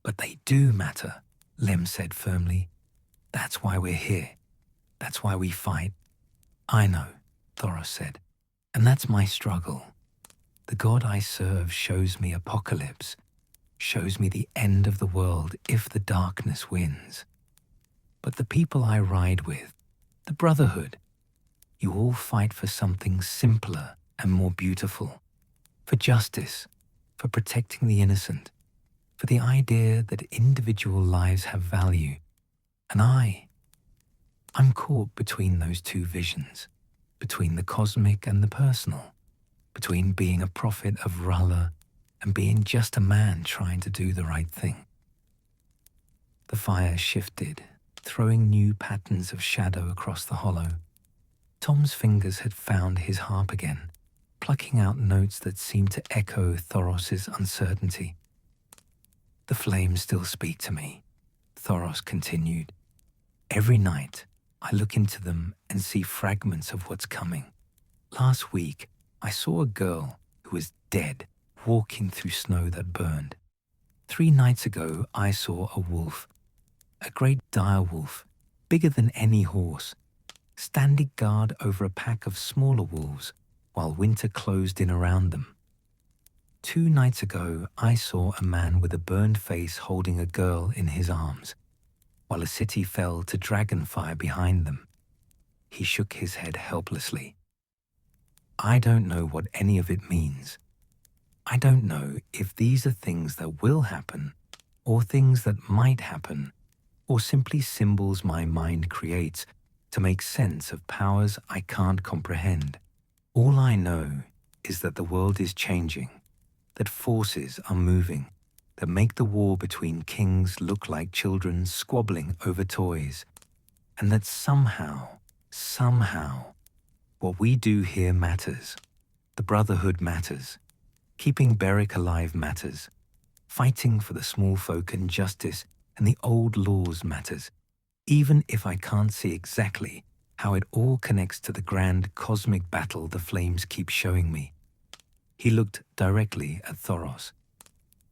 But they do matter, Lem said firmly. That's why we're here. That's why we fight. I know, Thoros said, and that's my struggle. The God I serve shows me apocalypse, shows me the end of the world if the darkness wins. But the people I ride with, the Brotherhood, you all fight for something simpler and more beautiful, for justice, for protecting the innocent, for the idea that individual lives have value. And I'm caught between those two visions, between the cosmic and the personal, between being a prophet of Rulla and being just a man trying to do the right thing. The fire shifted, throwing new patterns of shadow across the hollow. Tom's fingers had found his harp again, plucking out notes that seemed to echo Thoros' uncertainty. The flames still speak to me, Thoros continued. Every night, I look into them and see fragments of what's coming. Last week, I saw a girl who was dead walking through snow that burned. 3 nights ago, I saw a wolf, a great dire wolf, bigger than any horse, standing guard over a pack of smaller wolves while winter closed in around them. 2 nights ago, I saw a man with a burned face holding a girl in his arms, while a city fell to dragonfire behind them. He shook his head helplessly. I don't know what any of it means. I don't know if these are things that will happen, or things that might happen, or simply symbols my mind creates to make sense of powers I can't comprehend. All I know is that the world is changing, that forces are moving, that make the war between kings look like children squabbling over toys, and that somehow, what we do here matters. The Brotherhood matters. Keeping Beric alive matters. Fighting for the small folk and justice and the old laws matters, even if I can't see exactly how it all connects to the grand cosmic battle the flames keep showing me. He looked directly at Thoros,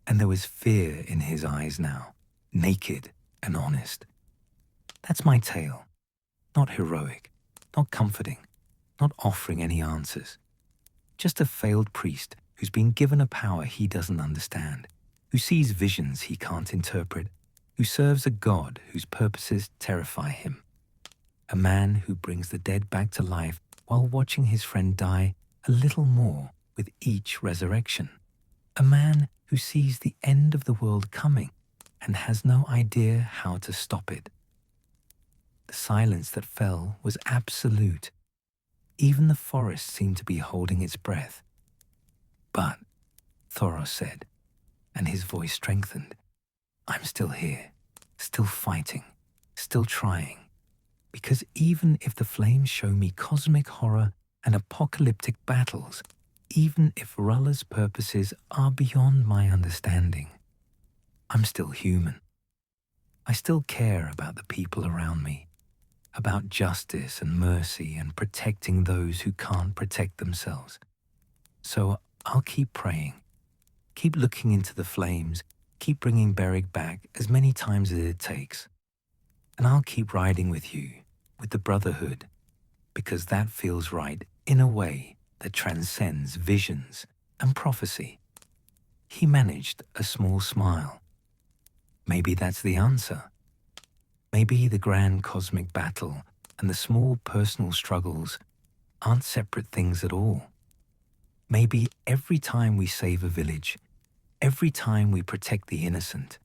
and there was fear in his eyes now, naked and honest. That's my tale. Not heroic, not comforting, not offering any answers. Just a failed priest who's been given a power he doesn't understand, who sees visions he can't interpret, who serves a god whose purposes terrify him. a man who brings the dead back to life while watching his friend die a little more with each resurrection, a man who sees the end of the world coming and has no idea how to stop it. The silence that fell was absolute. Even the forest seemed to be holding its breath. "But," Thoros said, and his voice strengthened, "I'm still here, still fighting, still trying. Because even if the flames show me cosmic horror and apocalyptic battles, even if Rulla's purposes are beyond my understanding, I'm still human. I still care about the people around me, about justice and mercy and protecting those who can't protect themselves. So I'll keep praying, keep looking into the flames, keep bringing Beric back as many times as it takes. And I'll keep riding with you, with the Brotherhood, because that feels right in a way that transcends visions and prophecy." He managed a small smile. Maybe that's the answer. Maybe the grand cosmic battle and the small personal struggles aren't separate things at all. Maybe every time we save a village, every time we protect the innocent,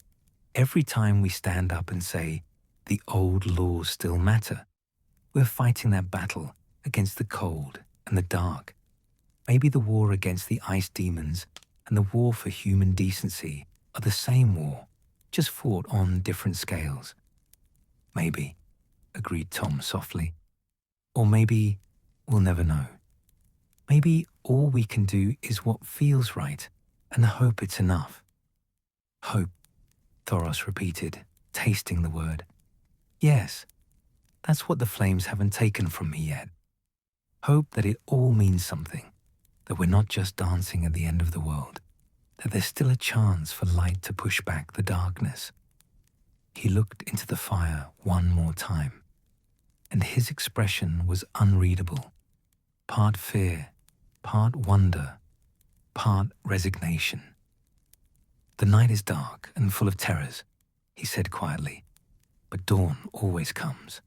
every time we stand up and say, the old laws still matter, we're fighting that battle against the cold and the dark. Maybe the war against the ice demons and the war for human decency are the same war, just fought on different scales. "Maybe," agreed Tom softly. "Or maybe we'll never know. Maybe all we can do is what feels right and hope it's enough." "Hope," Thoros repeated, tasting the word. "Yes, that's what the flames haven't taken from me yet. Hope that it all means something, that we're not just dancing at the end of the world, that there's still a chance for light to push back the darkness." He looked into the fire one more time, and his expression was unreadable, part fear, part wonder, part resignation. "The night is dark and full of terrors," he said quietly, "but dawn always comes,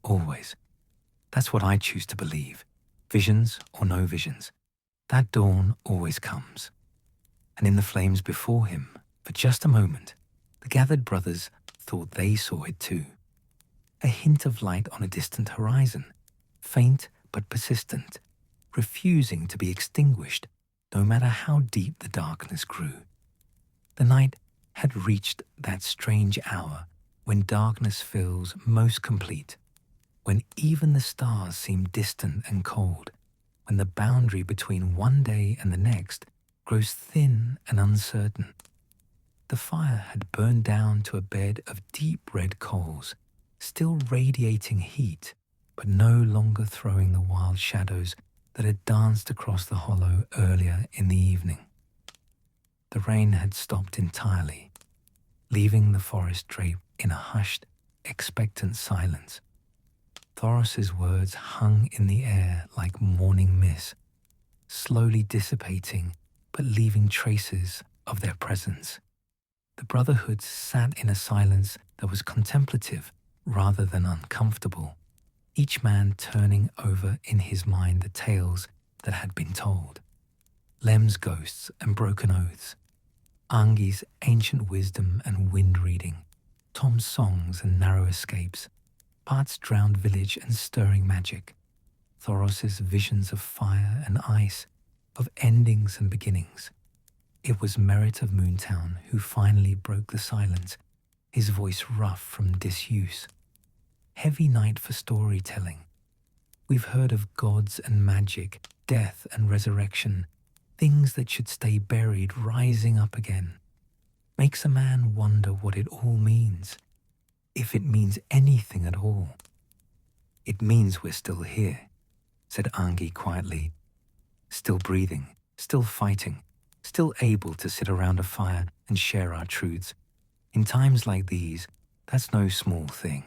always. That's what I choose to believe, visions or no visions. That dawn always comes." And in the flames before him, for just a moment, the gathered brothers thought they saw it too. A hint of light on a distant horizon, faint but persistent, refusing to be extinguished no matter how deep the darkness grew. The night had reached that strange hour when darkness feels most complete, when even the stars seem distant and cold, when the boundary between one day and the next grows thin and uncertain. The fire had burned down to a bed of deep red coals, still radiating heat, but no longer throwing the wild shadows that had danced across the hollow earlier in the evening. The rain had stopped entirely, leaving the forest draped in a hushed, expectant silence. Thoros's words hung in the air like morning mist, slowly dissipating but leaving traces of their presence. The Brotherhood sat in a silence that was contemplative rather than uncomfortable, each man turning over in his mind the tales that had been told. Lem's ghosts and broken oaths, Angi's ancient wisdom and wind reading, Tom's songs and narrow escapes, Part's drowned village and stirring magic, Thoros's visions of fire and ice, of endings and beginnings. It was Merit of Moontown who finally broke the silence, his voice rough from disuse. "Heavy night for storytelling. We've heard of gods and magic, death and resurrection, things that should stay buried rising up again. Makes a man wonder what it all means, if it means anything at all." "It means we're still here," said Angi quietly, "still breathing, still fighting, still able to sit around a fire and share our truths. In times like these, that's no small thing."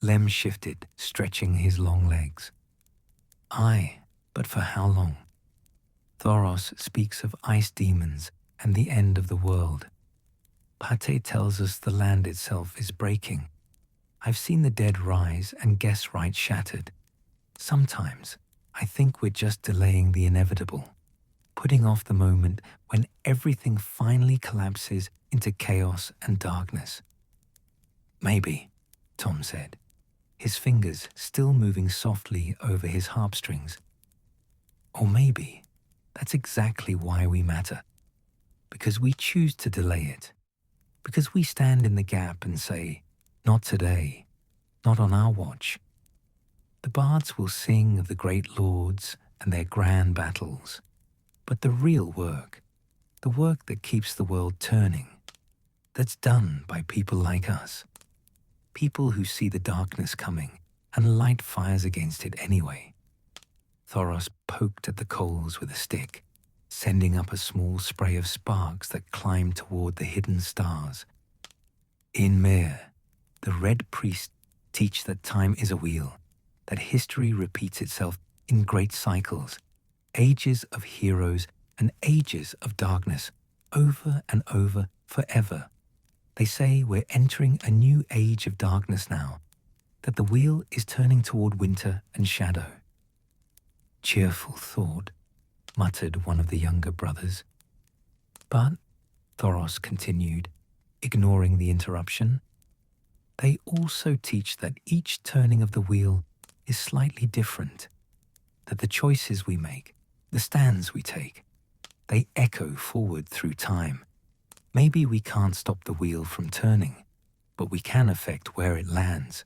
Lem shifted, stretching his long legs. "Aye, but for how long? Thoros speaks of ice demons and the end of the world. Pate tells us the land itself is breaking. I've seen the dead rise and guess right shattered. Sometimes I think we're just delaying the inevitable, putting off the moment when everything finally collapses into chaos and darkness. Maybe, Tom said, his fingers still moving softly over his harp strings. Or maybe that's exactly why we matter, because we choose to delay it, because we stand in the gap and say, not today, not on our watch. The bards will sing of the great lords and their grand battles, but the real work, the work that keeps the world turning, that's done by people like us, people who see the darkness coming and light fires against it anyway. Thoros poked at the coals with a stick, sending up a small spray of sparks that climbed toward the hidden stars. In Myr, the Red Priests teach that time is a wheel, that history repeats itself in great cycles, ages of heroes and ages of darkness, over and over forever. They say we're entering a new age of darkness now, that the wheel is turning toward winter and shadow. Cheerful thought, muttered one of the younger brothers. But, Thoros continued, ignoring the interruption, they also teach that each turning of the wheel is slightly different, that the choices we make, the stands we take, they echo forward through time. Maybe we can't stop the wheel from turning, but we can affect where it lands,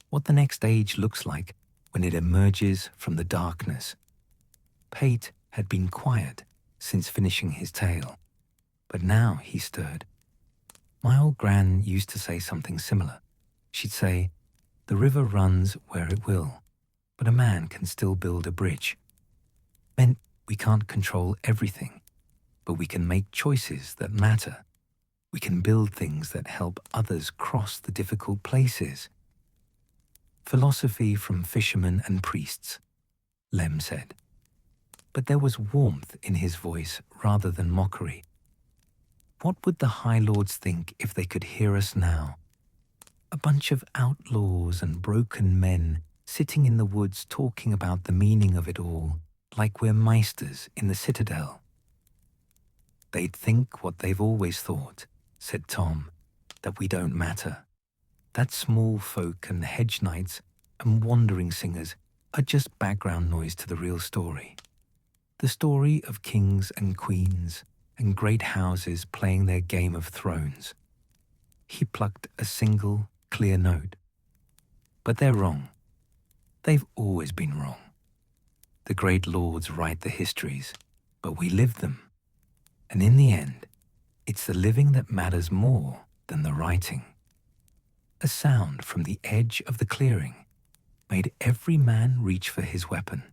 what the next age looks like when it emerges from the darkness. Pate had been quiet since finishing his tale, but now he stirred. My old gran used to say something similar. She'd say, the river runs where it will, but a man can still build a bridge. Meant we can't control everything, but we can make choices that matter. We can build things that help others cross the difficult places. Philosophy from fishermen and priests, Lem said. But there was warmth in his voice rather than mockery. What would the High Lords think if they could hear us now? A bunch of outlaws and broken men sitting in the woods talking about the meaning of it all, like we're meisters in the citadel. They'd think what they've always thought, said Tom, that we don't matter. That small folk and hedge knights and wandering singers are just background noise to the real story. The story of kings and queens and great houses playing their Game of Thrones. He plucked a single, clear note. But they're wrong. They've always been wrong. The great lords write the histories, but we live them. And in the end, it's the living that matters more than the writing. A sound from the edge of the clearing made every man reach for his weapon.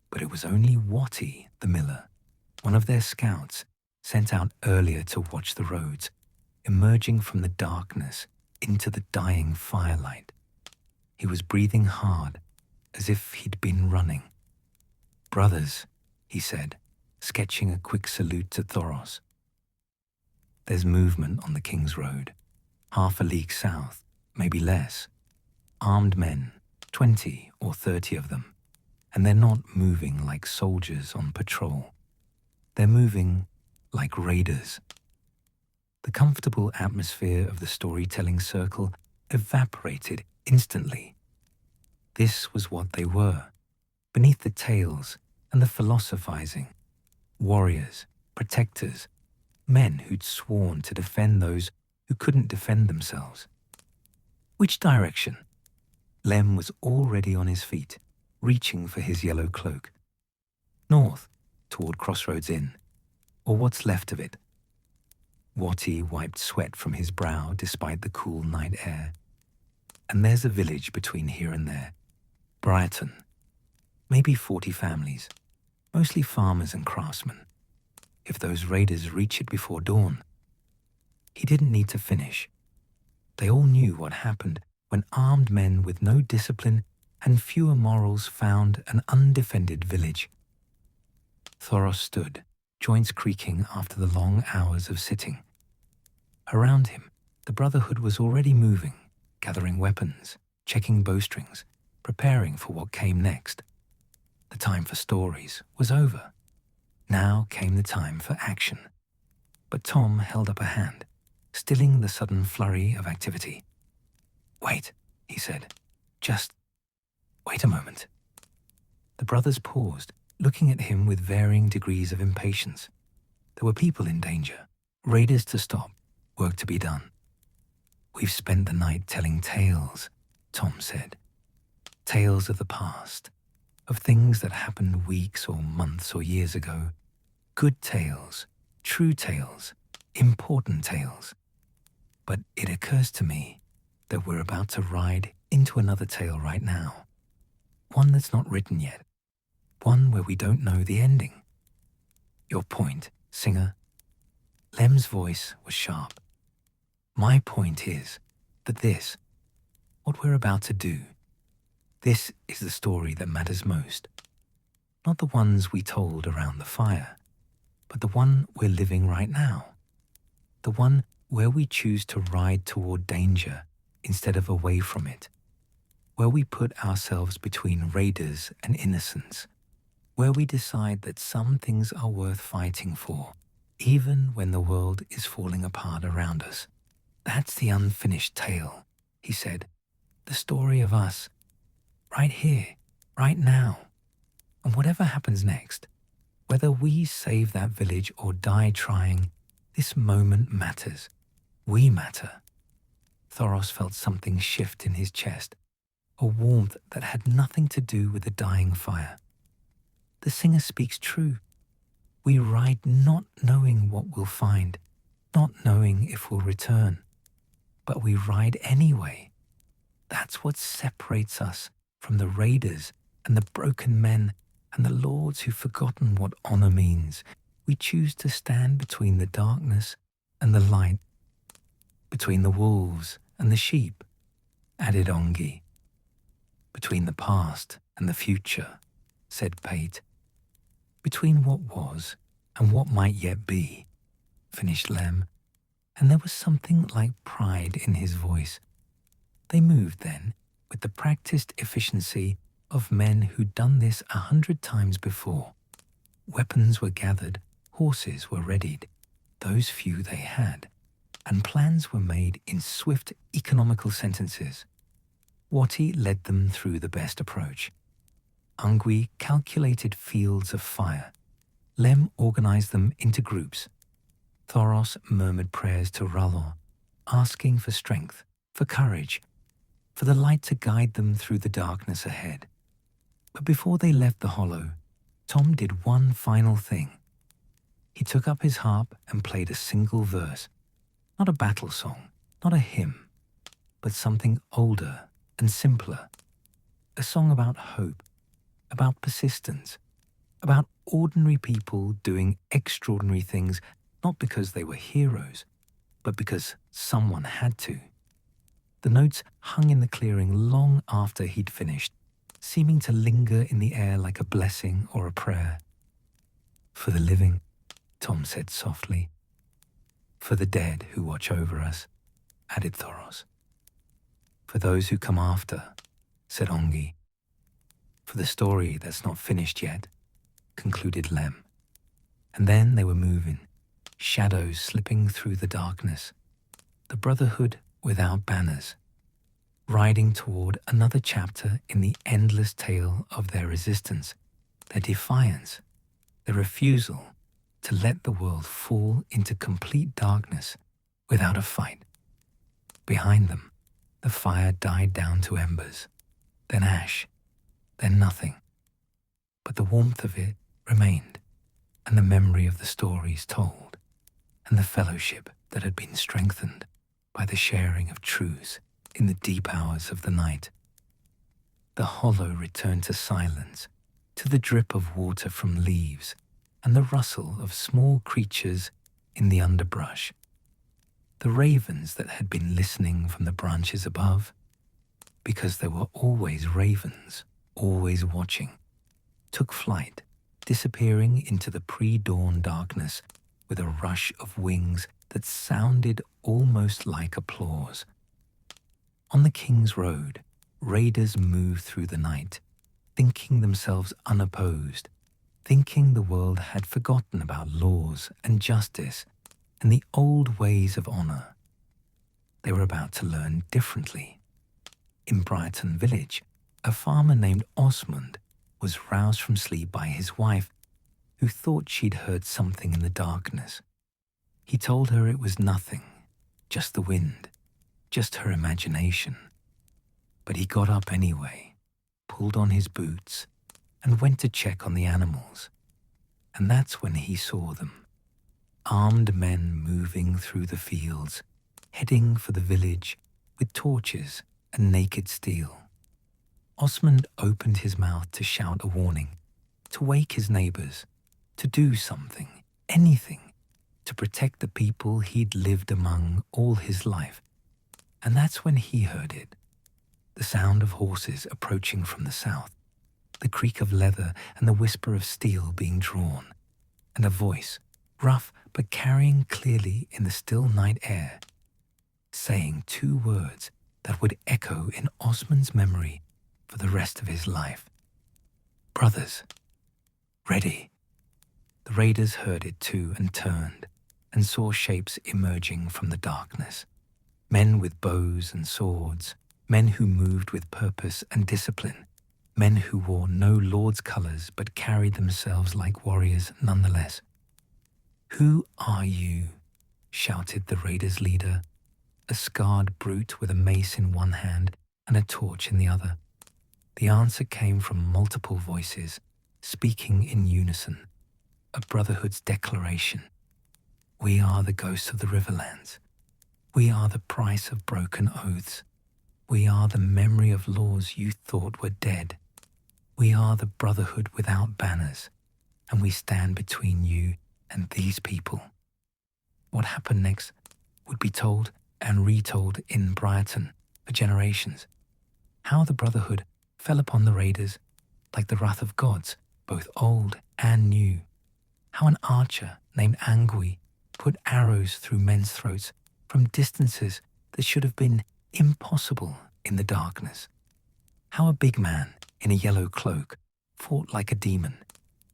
But it was only Watty, the miller, one of their scouts, sent out earlier to watch the roads, emerging from the darkness into the dying firelight. He was breathing hard, as if he'd been running. Brothers, he said, sketching a quick salute to Thoros. There's movement on the King's Road, half a league south, maybe less. Armed men, 20 or 30 of them, and they're not moving like soldiers on patrol. They're moving like raiders. The comfortable atmosphere of the storytelling circle evaporated instantly. This was what they were, beneath the tales and the philosophizing. Warriors, protectors, men who'd sworn to defend those who couldn't defend themselves. Which direction? Lem was already on his feet, reaching for his yellow cloak. North, toward Crossroads Inn, or what's left of it. Watty wiped sweat from his brow despite the cool night air. And there's a village between here and there. Brighton. Maybe 40 families, mostly farmers and craftsmen. If those raiders reach it before dawn. He didn't need to finish. They all knew what happened when armed men with no discipline and fewer morals found an undefended village. Thoros stood, joints creaking after the long hours of sitting. Around him, the Brotherhood was already moving, gathering weapons, checking bowstrings, preparing for what came next. The time for stories was over. Now came the time for action. But Tom held up a hand, stilling the sudden flurry of activity. "Wait," he said. "Just wait a moment." The brothers paused, looking at him with varying degrees of impatience. There were people in danger, raiders to stop, work to be done. "We've spent the night telling tales," Tom said. "Tales of the past, of things that happened weeks or months or years ago. Good tales, true tales, important tales. But it occurs to me that we're about to ride into another tale right now. One that's not written yet. One where we don't know the ending." "Your point, Singer?" Lem's voice was sharp. "My point is that this, what we're about to do, this is the story that matters most. Not the ones we told around the fire, but the one we're living right now. The one where we choose to ride toward danger instead of away from it. Where we put ourselves between raiders and innocents. Where we decide that some things are worth fighting for, even when the world is falling apart around us. That's the unfinished tale," he said. "The story of us, right here, right now. And whatever happens next, whether we save that village or die trying, this moment matters. We matter." Thoros felt something shift in his chest, a warmth that had nothing to do with the dying fire. The singer speaks true. We ride not knowing what we'll find, not knowing if we'll return. But we ride anyway. That's what separates us from the raiders and the broken men and the lords who've forgotten what honor means. We choose to stand between the darkness and the light, between the wolves and the sheep, added Ongi. "Between the past and the future," said Pate. "Between what was and what might yet be," finished Lem, and there was something like pride in his voice. They moved then, with the practiced efficiency of men who'd done this 100 times before. Weapons were gathered, horses were readied, those few they had, and plans were made in swift economical sentences. Wati led them through the best approach. Ungui calculated fields of fire. Lem organized them into groups. Thoros murmured prayers to R'hllor, asking for strength, for courage, for the light to guide them through the darkness ahead. But before they left the hollow, Tom did one final thing. He took up his harp and played a single verse, not a battle song, not a hymn, but something older and simpler, a song about hope, about persistence, about ordinary people doing extraordinary things, not because they were heroes, but because someone had to. The notes hung in the clearing long after he'd finished, seeming to linger in the air like a blessing or a prayer. "For the living," Tom said softly. "For the dead who watch over us," added Thoros. "For those who come after," said Ongi. "For the story that's not finished yet," concluded Lem. And then they were moving, shadows slipping through the darkness, the Brotherhood Without Banners, riding toward another chapter in the endless tale of their resistance, their defiance, their refusal to let the world fall into complete darkness without a fight. Behind them, the fire died down to embers, then ash, then nothing. But the warmth of it remained, and the memory of the stories told, and the fellowship that had been strengthened by the sharing of truths in the deep hours of the night. The hollow returned to silence, to the drip of water from leaves and the rustle of small creatures in the underbrush. The ravens that had been listening from the branches above, because there were always ravens, always watching, took flight, disappearing into the pre-dawn darkness with a rush of wings that sounded almost like applause. On the King's Road, raiders moved through the night, thinking themselves unopposed, thinking the world had forgotten about laws and justice and the old ways of honor. They were about to learn differently. In Brighton village, a farmer named Osmond was roused from sleep by his wife, who thought she'd heard something in the darkness. He told her it was nothing, just the wind, just her imagination. But he got up anyway, pulled on his boots, and went to check on the animals. And that's when he saw them. Armed men moving through the fields, heading for the village with torches and naked steel. Osmond opened his mouth to shout a warning, to wake his neighbors, to do something, anything, to protect the people he'd lived among all his life. And that's when he heard it. The sound of horses approaching from the south, the creak of leather and the whisper of steel being drawn, and a voice, rough but carrying clearly in the still night air, saying two words that would echo in Osmond's memory for the rest of his life. Brothers, ready. The raiders heard it too and turned, and saw shapes emerging from the darkness. Men with bows and swords, men who moved with purpose and discipline, men who wore no lord's colors but carried themselves like warriors nonetheless. "Who are you?" shouted the raiders' leader, a scarred brute with a mace in one hand and a torch in the other. The answer came from multiple voices, speaking in unison, a brotherhood's declaration. "We are the ghosts of the Riverlands. We are the price of broken oaths. We are the memory of laws you thought were dead. We are the Brotherhood Without Banners, and we stand between you and these people." What happened next would be told and retold in Brighton for generations. How the Brotherhood fell upon the raiders like the wrath of gods, both old and new. How an archer named Angui put arrows through men's throats from distances that should have been impossible in the darkness. How a big man in a yellow cloak fought like a demon,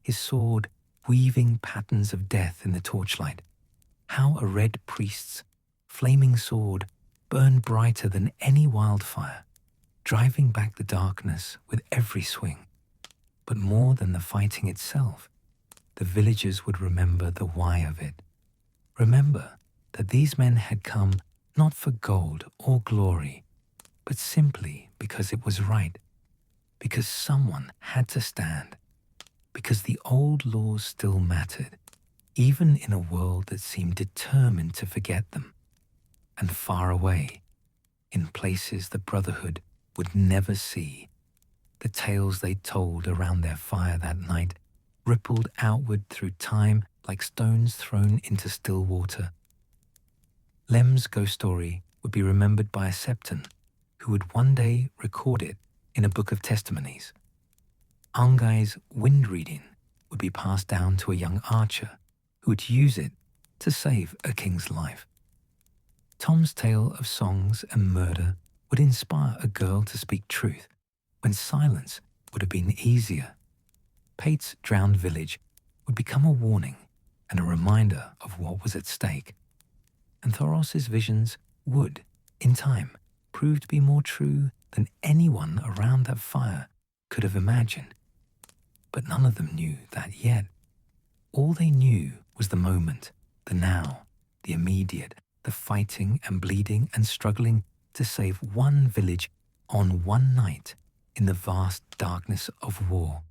his sword weaving patterns of death in the torchlight. How a red priest's flaming sword burned brighter than any wildfire, driving back the darkness with every swing. But more than the fighting itself, the villagers would remember the why of it. Remember that these men had come not for gold or glory, but simply because it was right, because someone had to stand, because the old laws still mattered, even in a world that seemed determined to forget them. And far away, in places the Brotherhood would never see, the tales they told around their fire that night rippled outward through time like stones thrown into still water. Lem's ghost story would be remembered by a septon who would one day record it in a book of testimonies. Angai's wind reading would be passed down to a young archer who would use it to save a king's life. Tom's tale of songs and murder would inspire a girl to speak truth when silence would have been easier. Pate's drowned village would become a warning and a reminder of what was at stake. And Thoros's visions would, in time, prove to be more true than anyone around that fire could have imagined. But none of them knew that yet. All they knew was the moment, the now, the immediate, the fighting and bleeding and struggling to save one village on one night in the vast darkness of war.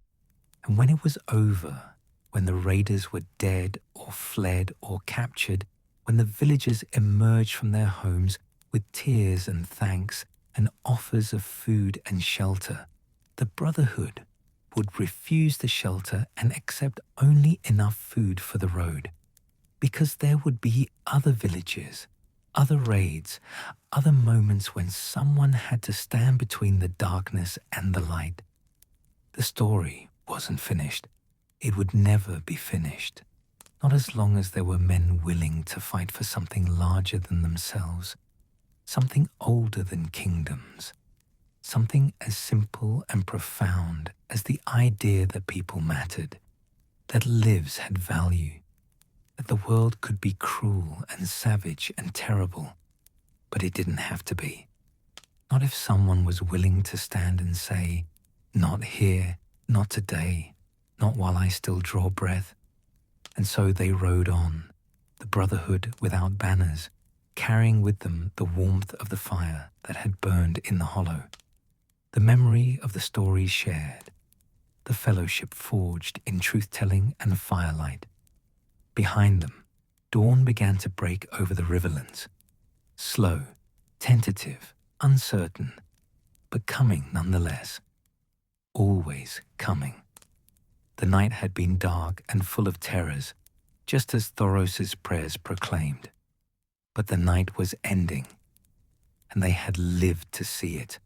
And when it was over, when the raiders were dead or fled or captured, when the villagers emerged from their homes with tears and thanks and offers of food and shelter, the Brotherhood would refuse the shelter and accept only enough food for the road, because there would be other villages, other raids, other moments when someone had to stand between the darkness and the light. The story wasn't finished. It would never be finished. Not as long as there were men willing to fight for something larger than themselves, something older than kingdoms, something as simple and profound as the idea that people mattered, that lives had value, that the world could be cruel and savage and terrible, but it didn't have to be. Not if someone was willing to stand and say, "Not here, not today, not while I still draw breath." And so they rode on, the Brotherhood without banners, carrying with them the warmth of the fire that had burned in the hollow, the memory of the stories shared, the fellowship forged in truth-telling and firelight. Behind them, dawn began to break over the Riverlands, slow, tentative, uncertain, but coming nonetheless. Always coming. The night had been dark and full of terrors, just as Thoros' prayers proclaimed. But the night was ending, and they had lived to see it.